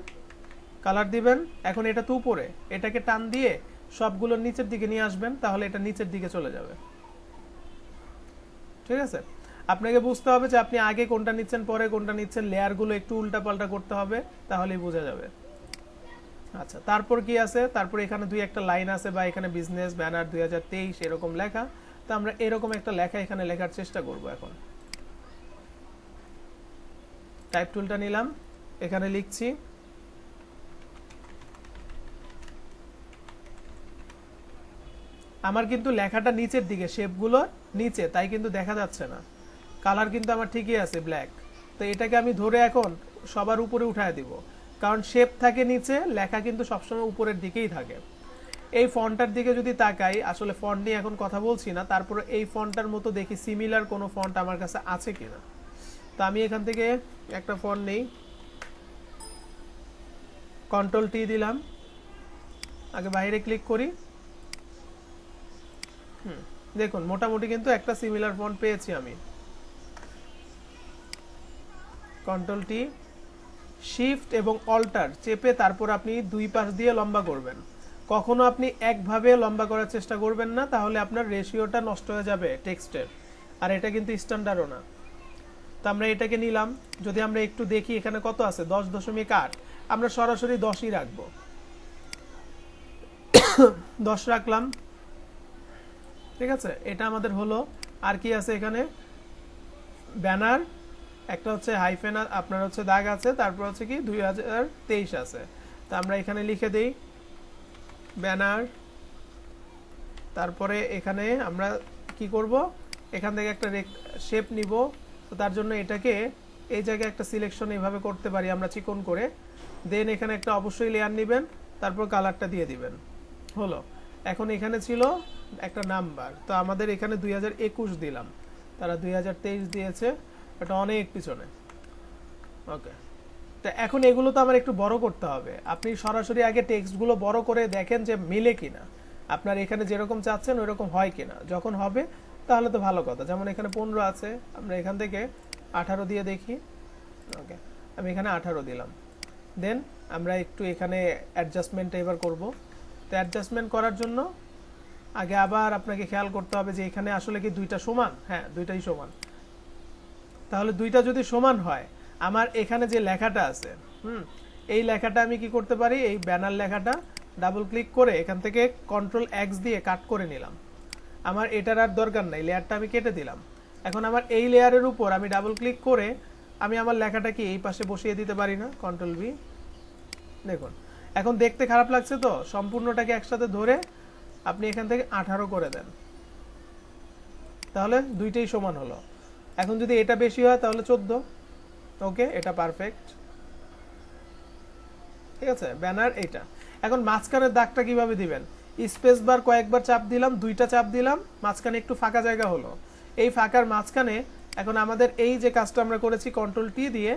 কালার দিবেন, এখন এটা তো উপরে, এটাকে টান দিয়ে সবগুলো নিচের দিকে নিয়ে আসবেন, তাহলে এটা নিচের দিকে চলে যাবে। ঠিক আছে, আপনাকে বুঝতে হবে যে আপনি আগে কোনটা নিচ্ছেন পরে কোনটা নিচ্ছেন, লেয়ারগুলো একটু উল্টাপাল্টা করতে হবে, তাহলেই বোঝা যাবে। আচ্ছা, তারপর কি আছে? তারপর এখানে দুই একটা লাইন আছে, বা এখানে বিজনেস ব্যানার 2023 এরকম লেখা, তো আমরা এরকম একটা লেখা এখানে লেখার চেষ্টা করব। এখন টাইপ টুলটা নিলাম, এখানে লিখছি, আমার কিন্তু লেখাটা নিচের দিকে, শেপগুলো নিচে, তাই কিন্তু দেখা যাচ্ছে না। কালার কিন্তু আমার ঠিকই আছে ব্ল্যাক, তো এটাকে আমি ধরে এখন সবার উপরে উঠায় দিব, কারণ শেপ থাকে নিচে, লেখা কিন্তু সবসময় উপরের দিকেই থাকে। এই ফন্টটার দিকে যদি তাকাই, আসলে ফন্ট নিয়ে এখন কথা বলছি না, তারপরে এই ফন্টটার মতো দেখি সিমিলার কোনো ফন্ট আমার কাছে আছে কিনা। তো আমি এখান থেকে একটা ফন্ট নেই, কন্ট্রোল টি দিলাম, আগে বাইরে ক্লিক করি, দেখুন মোটামুটি কিন্তু একটা সিমিলার ফন্ট পেয়েছি আমি। কন্ট্রোল টি, শিফট এবং অল্টার চেপে তারপর আপনি দুই পাশ দিয়ে লম্বা করবেন। কখনো আপনি একভাবে লম্বা করার চেষ্টা করবেন না, তাহলে আপনার রেশিওটা নষ্ট হয়ে যাবে টেক্সটের, আর এটা কিন্তু স্ট্যান্ডার্ডও না। তো আমরা এটাকে নিলাম, যদি আমরা একটু দেখি এখানে কত আছে 10.8, আমরা সরাসরি 10ই রাখবো। 10 রাখলাম, ঠিক আছে, এটা আমাদের হলো। আর কি আছে এখানে, ব্যানার একটা হচ্ছে হাইফেন আপনার হচ্ছে দাগ আছে, তারপর হচ্ছে কি 2023 আছে। তো আমরা এখানে লিখে দেই ব্যানার, তারপরে এখানে আমরা কি করব, এখান থেকে একটা শেপ নিব। তো তার জন্য এটাকে এই জায়গায় একটা সিলেকশন এইভাবে করতে পারি আমরা চিকন করে, দেন এখানে একটা অবশ্যই লেয়ার নেবেন, তারপর কালারটা দিয়ে দিবেন, হলো। এখন এখানে ছিল একটা নাম্বার, তো আমাদের এখানে 2021 দিলাম, তারা 2023 দিয়েছে, এটা অনেক পিছনে। ওকে, তো এখন এগুলো তো আমার একটু বড় করতে হবে। আপনি সরাসরি আগে টেক্সটগুলো বড় করে দেখেন যে মিলে কিনা, আপনার এখানে যেরকম চাচ্ছেন ওইরকম হয় কিনা। যখন হবে তাহলে তো ভালো কথা। যেমন এখানে 15 আছে, আমরা এখান থেকে 18 দিয়ে দেখি। ওকে, আমি এখানে 18 দিলাম। দেন আমরা একটু এখানে অ্যাডজাস্টমেন্ট এবার করব। তো অ্যাডজাস্টমেন্ট করার জন্য আগে আবার আপনাকে খেয়াল করতে হবে যে এখানে আসলে কি দুইটা সমান। হ্যাঁ, দুইটাই সমান। তাহলে দুইটা যদি সমান হয়, আমার এখানে যে লেখাটা আছে, এই লেখাটা আমি কি করতে পারি, এই ব্যানার লেখাটা ডাবল ক্লিক করে এখান থেকে কন্ট্রোল এক্স দিয়ে কাট করে নিলাম। আমার এটার আর দরকার নাই, লেয়ারটা আমি কেটে দিলাম। এখন আমার এই লেয়ারের উপর আমি ডাবল ক্লিক করে আমি আমার লেখাটা কি এই পাশে বসিয়ে দিতে পারি না, কন্ট্রোল ভি। দেখুন এখন দেখতে খারাপ লাগছে, তো সম্পূর্ণটাকে একসাথে ধরে আপনি এখান থেকে 18 করে দেন, তাহলে দুইটাই সমান হলো। এখন যদি এটা বেশি হয় তাহলে 14। ওকে, এটা পারফেক্ট, ঠিক আছে। ব্যানার এইটা। এখন মাঝখানের দাগটা কিভাবে দিবেন, স্পেস বার কয়েকবার চাপ দিলাম, দুইটা চাপ দিলাম, মাঝখানে একটু ফাঁকা জায়গা হলো। এই ফাঁকার মাঝখানে এখন আমাদের এই যে কাজটা আমরা করেছি কন্ট্রোল টি দিয়ে,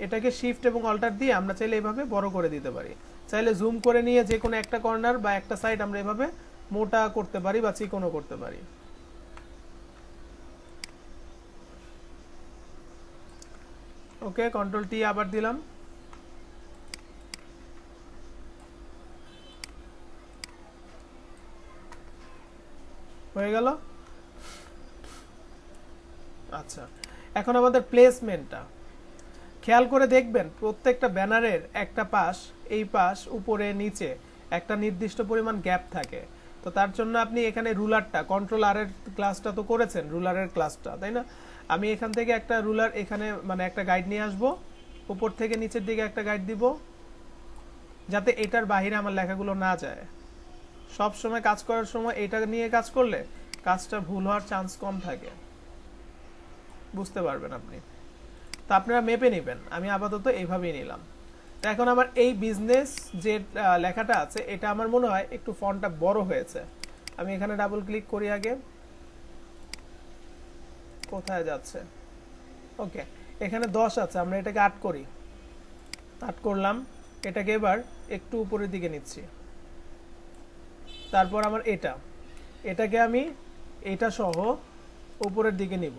এটাকে শিফট এবং অল্টার দিয়ে আমরা চাইলে এভাবে বড় করে দিতে পারি। চাইলে জুম করে নিয়ে যে কোনো একটা কর্নার বা একটা সাইড আমরা এভাবে মোটা করতে পারি বা চিকনও করতে পারি। ওকে, কন্ট্রোল টি আবার দিলাম। হয়ে গেল। আচ্ছা, এখন আমাদের প্লেসমেন্টটা খেয়াল করে দেখবেন, প্রত্যেকটা ব্যানারের একটা পাশ, এই পাশ উপরে নিচে একটা নির্দিষ্ট পরিমাণ গ্যাপ থাকে। তো তার জন্য আপনি এখানে রুলারটা, কন্ট্রোল আর এর ক্লাসটা তো করেছেন, রুলারের ক্লাসটা, তাই না? আমি এখান থেকে একটা রুলার এখানে মানে একটা গাইড নিয়ে আসব, উপর থেকে নিচের দিকে একটা গাইড দিব, যাতে এটার বাইরে আমার লেখাগুলো না যায়। সব সময় কাজ করার সময় এটা নিয়ে কাজ করলে কাজটা ভুল হওয়ার চান্স কম থাকে, বুঝতে পারবেন আপনি। তো আপনারা মেপে নেবেন, আমি আপাতত এইভাবেই নিলাম। তো এখন আমার এই বিজনেস যে লেখাটা আছে, এটা আমার মনে হয় একটু ফন্টটা বড় হয়েছে। আমি এখানে ডাবল ক্লিক করি আগে, কোথায় যাচ্ছে, ওকে, এখানে 10 আছে, আমরা এটাকে 8 করি। 8 করলাম, এটাকে এবার একটু উপরের দিকে নিচ্ছি। তারপর আমার এটাকে আমি এটা সহ উপরের দিকে নিব।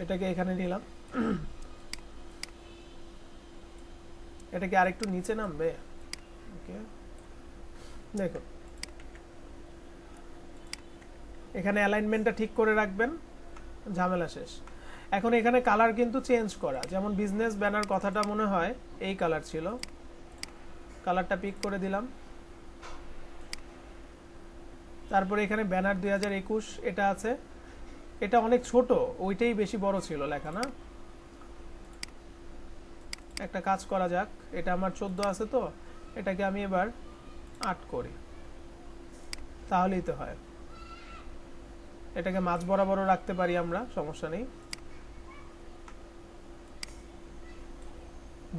এটাকে এখানে নিলাম, এটাকে আরেকটু নিচে নামবে। ওকে, দেখুন এখানে অ্যালাইনমেন্টটা ঠিক করে রাখবেন, ঝামেলা শেষ। এখন এখানে কালার কিন্তু চেঞ্জ করা, যেমন বিজনেস ব্যানার কথাটা মনে হয় এই কালার ছিল, কালারটা পিক করে দিলাম। তারপরে এখানে ব্যানার 2021 এটা আছে, এটা অনেক ছোট, ওইটাই বেশি বড় ছিল লেখা, না? একটা কাজ করা যাক, এটা আমার 14 আছে, তো এটাকে আমি এবার 8 করি, তাহলেই তো হয়। এটাকে মাঝ বরাবরও রাখতে পারি আমরা, সমস্যা নেই।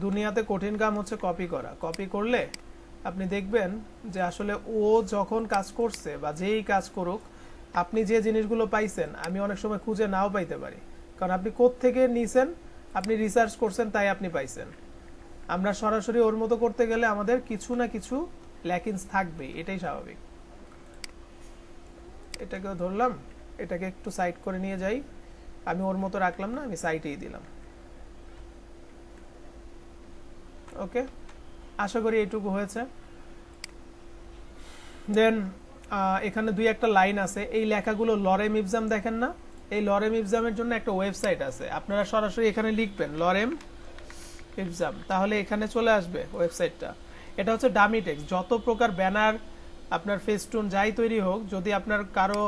দুনিয়াতে কঠিন কাম হচ্ছে কপি করা। কপি করলে আপনি দেখবেন যে আসলে ও যখন কাজ করছে বা যেই কাজ করুক, আপনি যে জিনিসগুলো পাইছেন আমি অনেক সময় খুঁজে নাও পাইতে পারি, কারণ আপনি কোত্থেকে নিছেন, আপনি রিসার্চ করছেন, তাই আপনি পাইছেন। আমরা সরাসরি ওর মতো করতে গেলে আমাদের কিছু না কিছু ল্যাকিংস থাকবে, এটাই স্বাভাবিক। এটাকেও ধরলাম, এটাকে একটু সাইড করে নিয়ে যাই, আমি ওর মতো রাখলাম না, আমি সাইডেই দিলাম। ওকে, আশা করি এইটুকু হয়েছে। দেন এখানে দুই একটা লাইন আছে, এই লেখাগুলো লরেম ইবজাম দেখেন না, এই লরেম ইবজামের জন্য একটা ওয়েবসাইট আছে, আপনারা সরাসরি এখানে লিখবেন লরেম ইবজাম, তাহলে এখানে চলে আসবে ওয়েবসাইটটা। এটা হচ্ছে ডামি টেক্সট, যত প্রকার ব্যানার আপনার ফেস্টুন যাই তৈরি হোক, যদি আপনার কারো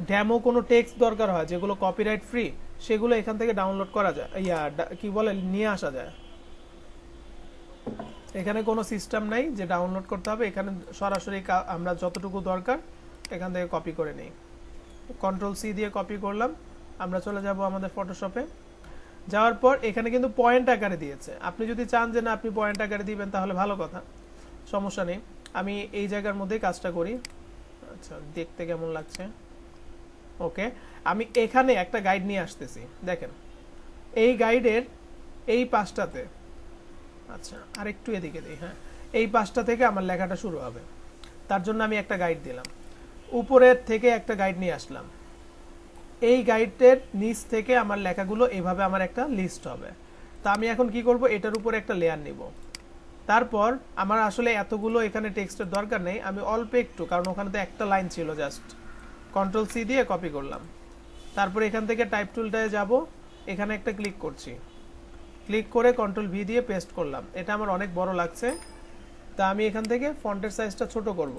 ডেমো কোনো টেক্সট দরকার হয় যেগুলো কপিরাইট ফ্রি, সেগুলো এখান থেকে ডাউনলোড করা যায়, কি বলে নিয়ে আসা যায়। এখানে কোনো সিস্টেম নাই যে ডাউনলোড করতে হবে, এখানে সরাসরি আমরা যতটুকু দরকার এখান থেকে কপি করে নিই। কন্ট্রোল সি দিয়ে কপি করলাম, আমরা চলে যাব আমাদের ফটোশপে। যাওয়ার পর এখানে কিন্তু পয়েন্ট আকারে দিয়েছে, আপনি যদি চান যে না আপনি পয়েন্ট আকারে দিবেন তাহলে ভালো কথা, সমস্যা নেই। আমি এই জায়গার মধ্যেই কাজটা করি। আচ্ছা, দেখতে কেমন লাগছে? ওকে, আমি এখানে একটা গাইড নিয়ে আসতেছি, দেখেন এই গাইডের এই পাশটাতে, আচ্ছা আর একটু এদিকে দিই, হ্যাঁ এই পাশটা থেকে আমার লেখাটা শুরু হবে, তার জন্য আমি একটা গাইড দিলাম। উপরের থেকে একটা গাইড নিয়ে আসলাম, এই গাইডের নিচ থেকে আমার লেখাগুলো এভাবে আমার একটা লিস্ট হবে। তা আমি এখন কি করব, এটার উপরে একটা লেয়ার নিব। তারপর আমার আসলে এতগুলো এখানে টেক্সটের দরকার নেই, আমি অল্প একটু, কারণ ওখানে তো একটা লাইন ছিল, জাস্ট কন্ট্রোল সি দিয়ে কপি করলাম। তারপর এখান থেকে টাইপ টুলটায় যাব, এখানে একটা ক্লিক করছি, ক্লিক করে কন্ট্রোল ভি দিয়ে পেস্ট করলাম। এটা আমার অনেক বড় লাগছে, তা আমি এখান থেকে ফন্টের সাইজটা ছোট করব।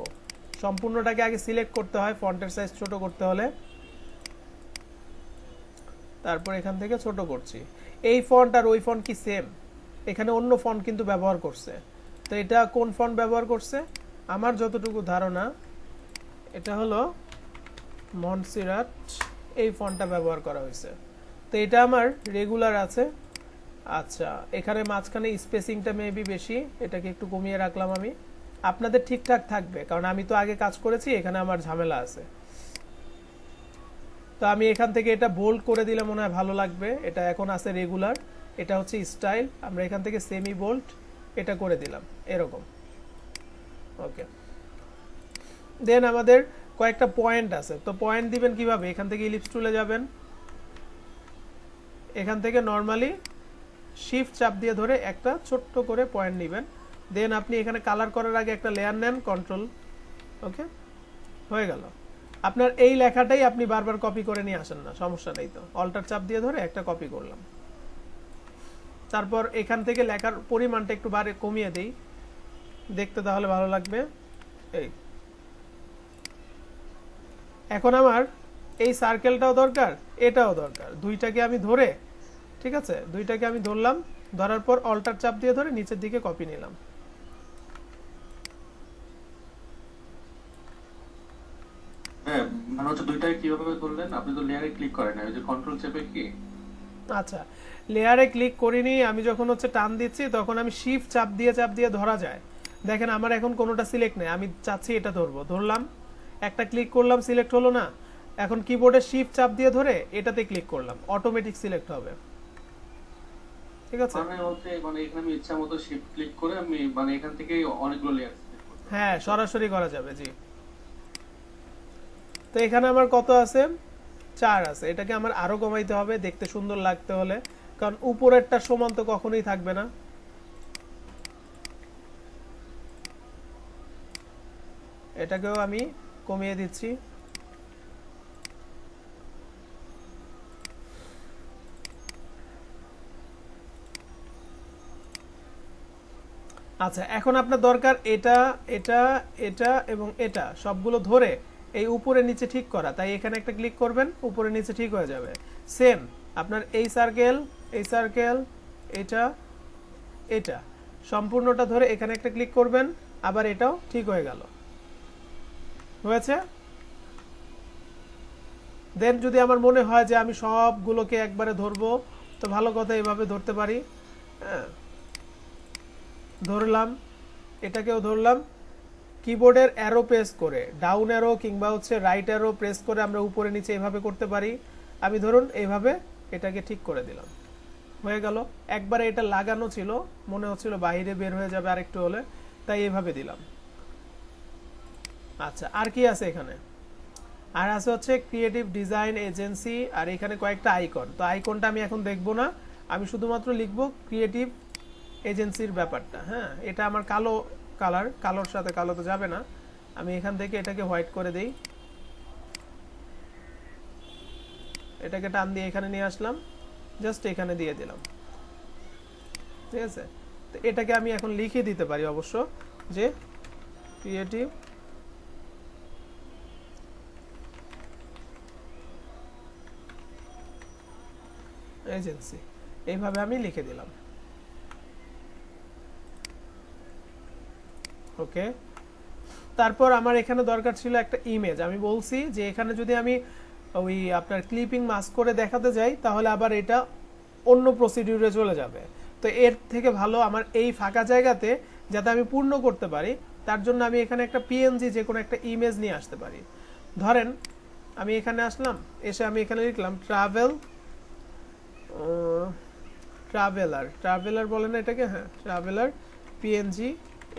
সম্পূর্ণটাকে আগে সিলেক্ট করতে হয় ফন্টের সাইজ ছোট করতে হলে, তারপর এখান থেকে ছোট করছি। এই ফন্ট আর ওই ফন্ট কি সেম? এখানে অন্য ফন্ট কিন্তু ব্যবহার করছে, তো এটা কোন ফন্ট ব্যবহার করছে? আমার যতটুকু ধারণা এটা হলো মনসিরাট, এই ফন্টটা ব্যবহার করা হয়েছে। তো এটা আমার রেগুলার আছে। আচ্ছা, এখানে মাঝখানে স্পেসিংটা মেবি বেশি, এটাকে একটু কমিয়ে রাখলাম আমি। আপনাদের ঠিকঠাক থাকবে, কারণ আমি তো আগে কাজ করেছি, এখানে আমার ঝামেলা আছে। তো আমি এখান থেকে এটা বোল্ড করে দিলে মনে হয় ভালো লাগবে। এটা এখন আছে রেগুলার, এটা হচ্ছে স্টাইল, আমরা এখান থেকে সেমি বোল্ড এটা করে দিলাম এরকম। ওকে, দেন আমাদের কয়েকটা পয়েন্ট আছে, তো পয়েন্ট দিবেন কিভাবে? এখান থেকে ইলিপস টুলে যাবেন, এখান থেকে নর্মালি শিফট চাপ দিয়ে ধরে একটা ছোট্ট করে পয়েন্ট নেবেন। দেন আপনি এখানে কালার করার আগে একটা লেয়ার নেন, কন্ট্রোল, ওকে হয়ে গেল। আপনার এই লেখাটাই আপনি বারবার কপি করে নিয়ে আসেন না, সমস্যা নেই। তো অল্টার চাপ দিয়ে ধরে একটা কপি করলাম, তারপর এখান থেকে লেখার পরিমাণটা একটু কমিয়ে দেই, দেখতে তাহলে ভালো লাগবে। এই এখন আমার এই সার্কেলটাও দরকার, এটাও দরকার, দুইটাকে আমি ধরে, ঠিক আছে দুইটাকে আমি ধরলাম, ধরার পর অল্টার চাপ দিয়ে ধরে নিচের দিকে কপি নিলাম। হ্যাঁ, মানে হচ্ছে দুইটাই কিভাবে করলেন? আপনি তো লেয়ারে ক্লিক করেন না, ওই যে কন্ট্রোল চেপে কি? আচ্ছা, লেয়ারে ক্লিক করিনি, আমি যখন হচ্ছে টান দিচ্ছি তখন আমি শিফট চাপ দিয়ে ধরা যায়। দেখেন আমার এখন কোনোটা সিলেক্ট নেই, আমি চাচ্ছি এটা ধরবো, ধরলাম, একটা ক্লিক করলাম, সিলেক্ট হলো না। এখন কিবোর্ডে শিফট চাপ দিয়ে ধরে এটাতে ক্লিক করলাম, অটোমেটিক সিলেক্ট হবে, ঠিক আছে? মানে এখানে আমি ইচ্ছা মতো শিফট ক্লিক করে আমি মানে এখান থেকে অনেকগুলো লেয়ার সিলেক্ট করতে পারবো। হ্যাঁ, সরাসরি করা যাবে, জি। তো এখানে আমার কত আছে? 4 আছে। এটাকে আমার আরো কমাইতে হবে দেখতে সুন্দর লাগতে হলে, কারণ উপরেরটা সমান তো কখনোই থাকবে না। এটাকেও আমি কমিয়ে দিচ্ছি। আচ্ছা, এখন আপনার দরকার এটা এটা এটা এবং এটা সবগুলো ধরে এই উপরে নিচে ঠিক করা, তাই এখানে একটা ক্লিক করবেন, উপরে নিচে ঠিক হয়ে যাবে। সেম আপনার এই সার্কেল, এই সার্কেল, এটা এটা সম্পূর্ণটা ধরে এখানে একটা ক্লিক করবেন, আবার এটাও ঠিক হয়ে গেল, হয়েছে। দেন যদি আমার মনে হয় যে আমি সবগুলোকে একবারে ধরবো, তো ভালো কথা, এভাবে ধরতে পারি। হ্যাঁ, ধরলাম, এটাকেও ধরলাম, কিবোর্ডের অ্যারো প্রেস করে, ডাউন অ্যারো কিংবা হচ্ছে রাইট অ্যারো প্রেস করে আমরা উপরে নিচে এভাবে করতে পারি। আমি ধরুন এইভাবে এটাকে ঠিক করে দিলাম, হয়ে গেল। একবারে এটা লাগানো ছিল, মনে হচ্ছিল বাইরে বের হয়ে যাবে আরেকটু হলে, তাই এভাবে দিলাম। আচ্ছা, আর কি আছে এখানে? আর আছে হচ্ছে ক্রিয়েটিভ ডিজাইন এজেন্সি, আর এখানে কয়েকটা আইকন। তো আইকনটা আমি এখন দেখব না, আমি শুধুমাত্র লিখব ক্রিয়েটিভ এজেন্সির ব্যাপারটা। হ্যাঁ, এটা আমার কালো কালার, কালোর সাথে কালো তো যাবে না। আমি এখান থেকে এটাকে হোয়াইট করে দেই, এটাকে টান দিয়ে এখানে নিয়ে আসলাম, জাস্ট এখানে দিয়ে দিলাম। ঠিক আছে, তো এটাকে আমি এখন লিখে দিতে পারি অবশ্য যে ক্রিয়েটিভ এজেন্সি, এইভাবে আমি লিখে দিলাম। ওকে, তারপর আমার এখানে দরকার ছিল একটা ইমেজ। আমি বলছি যে এখানে যদি আমি ওই আপনার ক্লিপিং মাস্ক করে দেখাতে যাই তাহলে আবার এটা অন্য প্রসিডিউরে চলে যাবে। তো এর থেকে ভালো আমার এই ফাঁকা জায়গাতে যাতে আমি পূর্ণ করতে পারি, তার জন্য আমি এখানে একটা পিএনজি যে কোনো একটা ইমেজ নিয়ে আসতে পারি। ধরেন আমি এখানে আসলাম, এসে আমি এখানে লিখলাম ট্রাভেলার বলে না এটাকে, হ্যাঁ ট্রাভেলার পিএনজি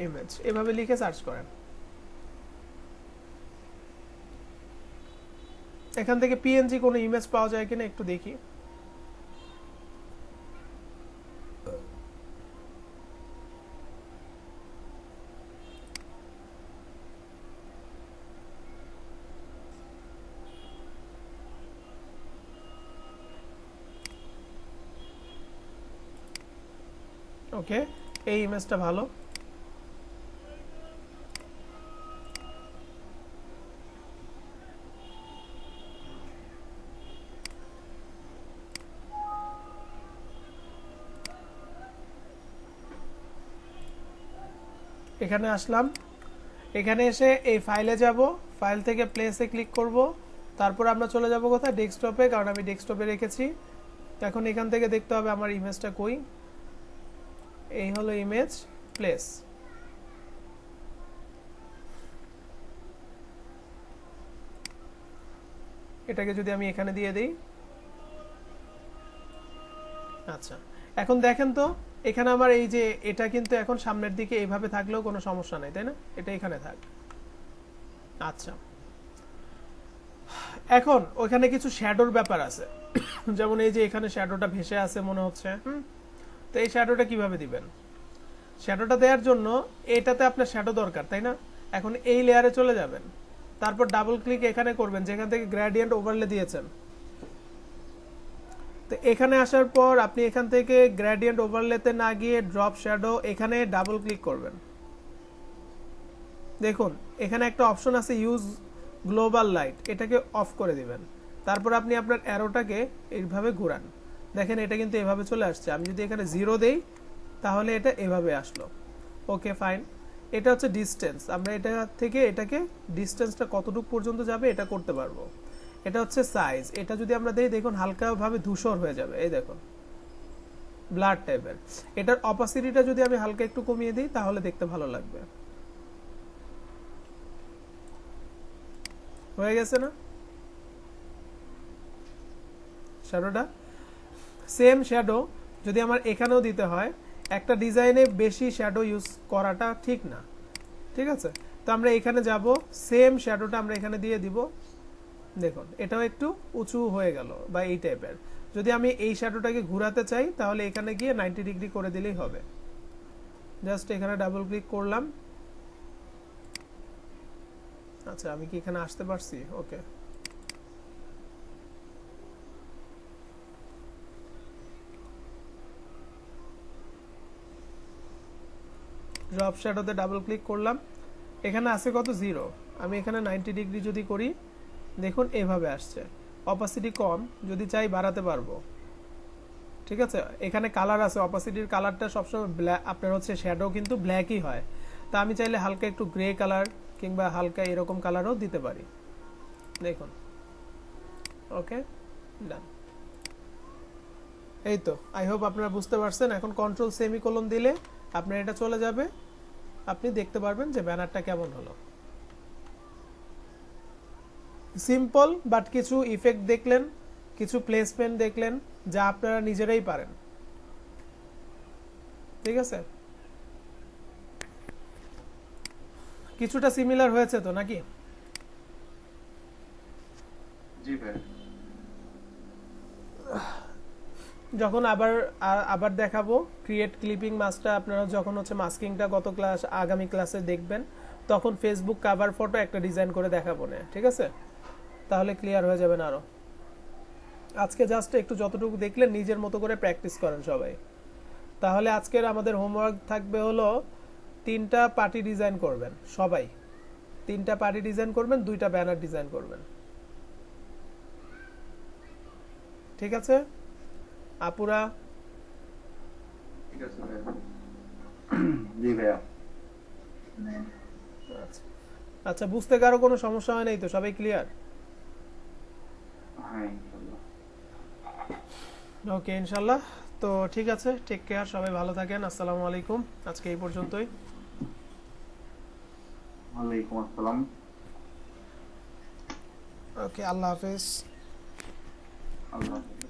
ইমেজ, এভাবে লিখে সার্চ করেন। এখান থেকে পিএনজি কোনো ইমেজ পাওয়া যায় কিনা একটু দেখি। ওকে, এই ইমেজটা ভালো। এখানে আসলাম, এখানে এসে এই ফাইলে যাব, ফাইল থেকে প্লেসে ক্লিক করব, তারপর আমরা চলে যাব কোথায়, ডেস্কটপে, কারণ আমি ডেস্কটপে রেখেছি। এখন এখান থেকে দেখতে হবে আমার ইমেজটা কই। এই হলো ইমেজ, প্লেস। এটাকে যদি আমি এখানে দিয়ে দিই, আচ্ছা এখন দেখেন তো এখানে আমার এই যে এটা কিন্তু এখন সামনের দিকে এইভাবে থাকলেও কোনো সমস্যা নাই, তাই না? এটা এখানে থাক। আচ্ছা, এখন ওখানে কিছু শ্যাডোর ব্যাপার আছে যেমন এই যে এখানে শ্যাডোটা ভেসে আছে মনে হচ্ছে, তো এই শ্যাডোটা কিভাবে দিবেন? শ্যাডোটা দেওয়ার জন্য এটাতে আপনার শ্যাডো দরকার, তাই না? এখন এই লেয়ারে চলে যাবেন, তারপর ডাবল ক্লিক এখানে করবেন যেখান থেকে গ্রেডিয়েন্ট ওভারলে দিয়েছেন। তো এখানে আসার পর আপনি এখান থেকে গ্রেডিয়েন্ট ওভারলেতে না গিয়ে ড্রপ শ্যাডো, এখানে ডাবল ক্লিক করবেন। দেখুন এখানে একটা অপশন আছে ইউজ গ্লোবাল লাইট, এটাকে অফ করে দিবেন। তারপর আপনি আপনার অ্যারোটাকে এইভাবে ঘোরান, দেখেন এটা কিন্তু এভাবে চলে আসছে। আমি যদি এখানে 0 দেই তাহলে এটা এভাবে আসলো। ওকে ফাইন, এটা হচ্ছে ডিস্টেন্স, আমরা এটা থেকে এটাকে ডিস্টেন্সটা কতটুকু পর্যন্ত যাবে এটা করতে পারবো। এটা হচ্ছে সাইজ, এটা যদি আমরা দেই দেখুন হালকাভাবে ধূসর হয়ে যাবে, এই দেখুন ব্লাড টাইপের। এটার অপাসিটিটা যদি আমি হালকা একটু কমিয়ে দিই তাহলে দেখতে ভালো লাগবে। হয়ে গেছে না শ্যাডোটা? সেম শ্যাডো যদি আমার এখানেও দিতে হয়, একটা ডিজাইনে বেশি শ্যাডো ইউজ করাটা ঠিক না, ঠিক আছে? তো আমরা এখানে যাব, সেম শ্যাডোটা আমরা এখানে দিয়ে দিব। দেখুন এটাও একটু উঁচু হয়ে গেল বা এই টাইপের। যদি আমি এই শ্যাডোটাকে ঘোরাতে চাই তাহলে এখানে গিয়ে 90 ডিগ্রি করে দিলেই হবে। জাস্ট এখানে ডাবল ক্লিক করলাম। আচ্ছা আমি কি এখানে আসতে পারছি? ওকে, ড্রপ শ্যাডোতে ডাবল ক্লিক করলাম, এখানে আছে কত 0, আমি এখানে 90 ডিগ্রি যদি করি দেখুন এভাবে আসছে। অপাসিটি কম, যদি চাই বাড়াতে পারবো, ঠিক আছে? এখানে কালার আছে, অপাসিটির কালারটা সবসময় ব্ল্যাক, আপনার হচ্ছে শ্যাডো কিন্তু ব্ল্যাকই হয়। তা আমি চাইলে হালকা একটু গ্রে কালার কিংবা হালকা এরকম কালারও দিতে পারি, দেখুন। ওকে ডান, এই তো আই হোপ আপনারা বুঝতে পারছেন। এখন কন্ট্রোল সেমিকোলন দিলে আপনার এটা চলে যাবে, আপনি দেখতে পারবেন যে ব্যানারটা কেমন হলো। সিম্পল, বাট কিছু ইফেক্ট দেখলেন, কিছু প্লেসমেন্ট দেখলেন যা আপনারা নিজেরাই পারেন। ঠিক আছে, কিছুটা সিমিলার হয়েছে তো নাকি? জি ভাই। যখন আবার দেখাবো ক্রিয়েট ক্লিপিং মাস্কটা, আপনারা যখন হচ্ছে মাস্কিংটা গত আগামী ক্লাসে দেখবেন, তখন ফেসবুক কভার ফটো একটা ডিজাইন করে দেখাবো না, ঠিক আছে? তাহলে ক্লিয়ার হয়ে যাবেন আরো। আজকে জাস্ট একটু যতটুকু দেখলেন নিজের মতো করে প্র্যাকটিস করেন সবাই। তাহলে আজকের আমাদের হোমওয়ার্ক থাকবে হলো 3টা পার্টি ডিজাইন করবেন সবাই, 3টা পার্টি ডিজাইন করবেন, 2টা ব্যানার ডিজাইন করবেন, ঠিক আছে আপুরা? ঠিক আছে ভাই। জি ভাইয়া। আচ্ছা আচ্ছা, বুঝতে কারো কোনো সমস্যা হয় নাই তো? সবাই ক্লিয়ার? হ্যাঁ ইনশাআল্লাহ। ওকে ইনশাল্লাহ। তো ঠিক আছে, টেক কেয়ার, সবাই ভালো থাকেন। আসসালামু আলাইকুম, আজকে এই পর্যন্তই। ওয়ালাইকুম আসসালাম। ওকে, আল্লাহ হাফেজ। আল্লাহ হাফেজ।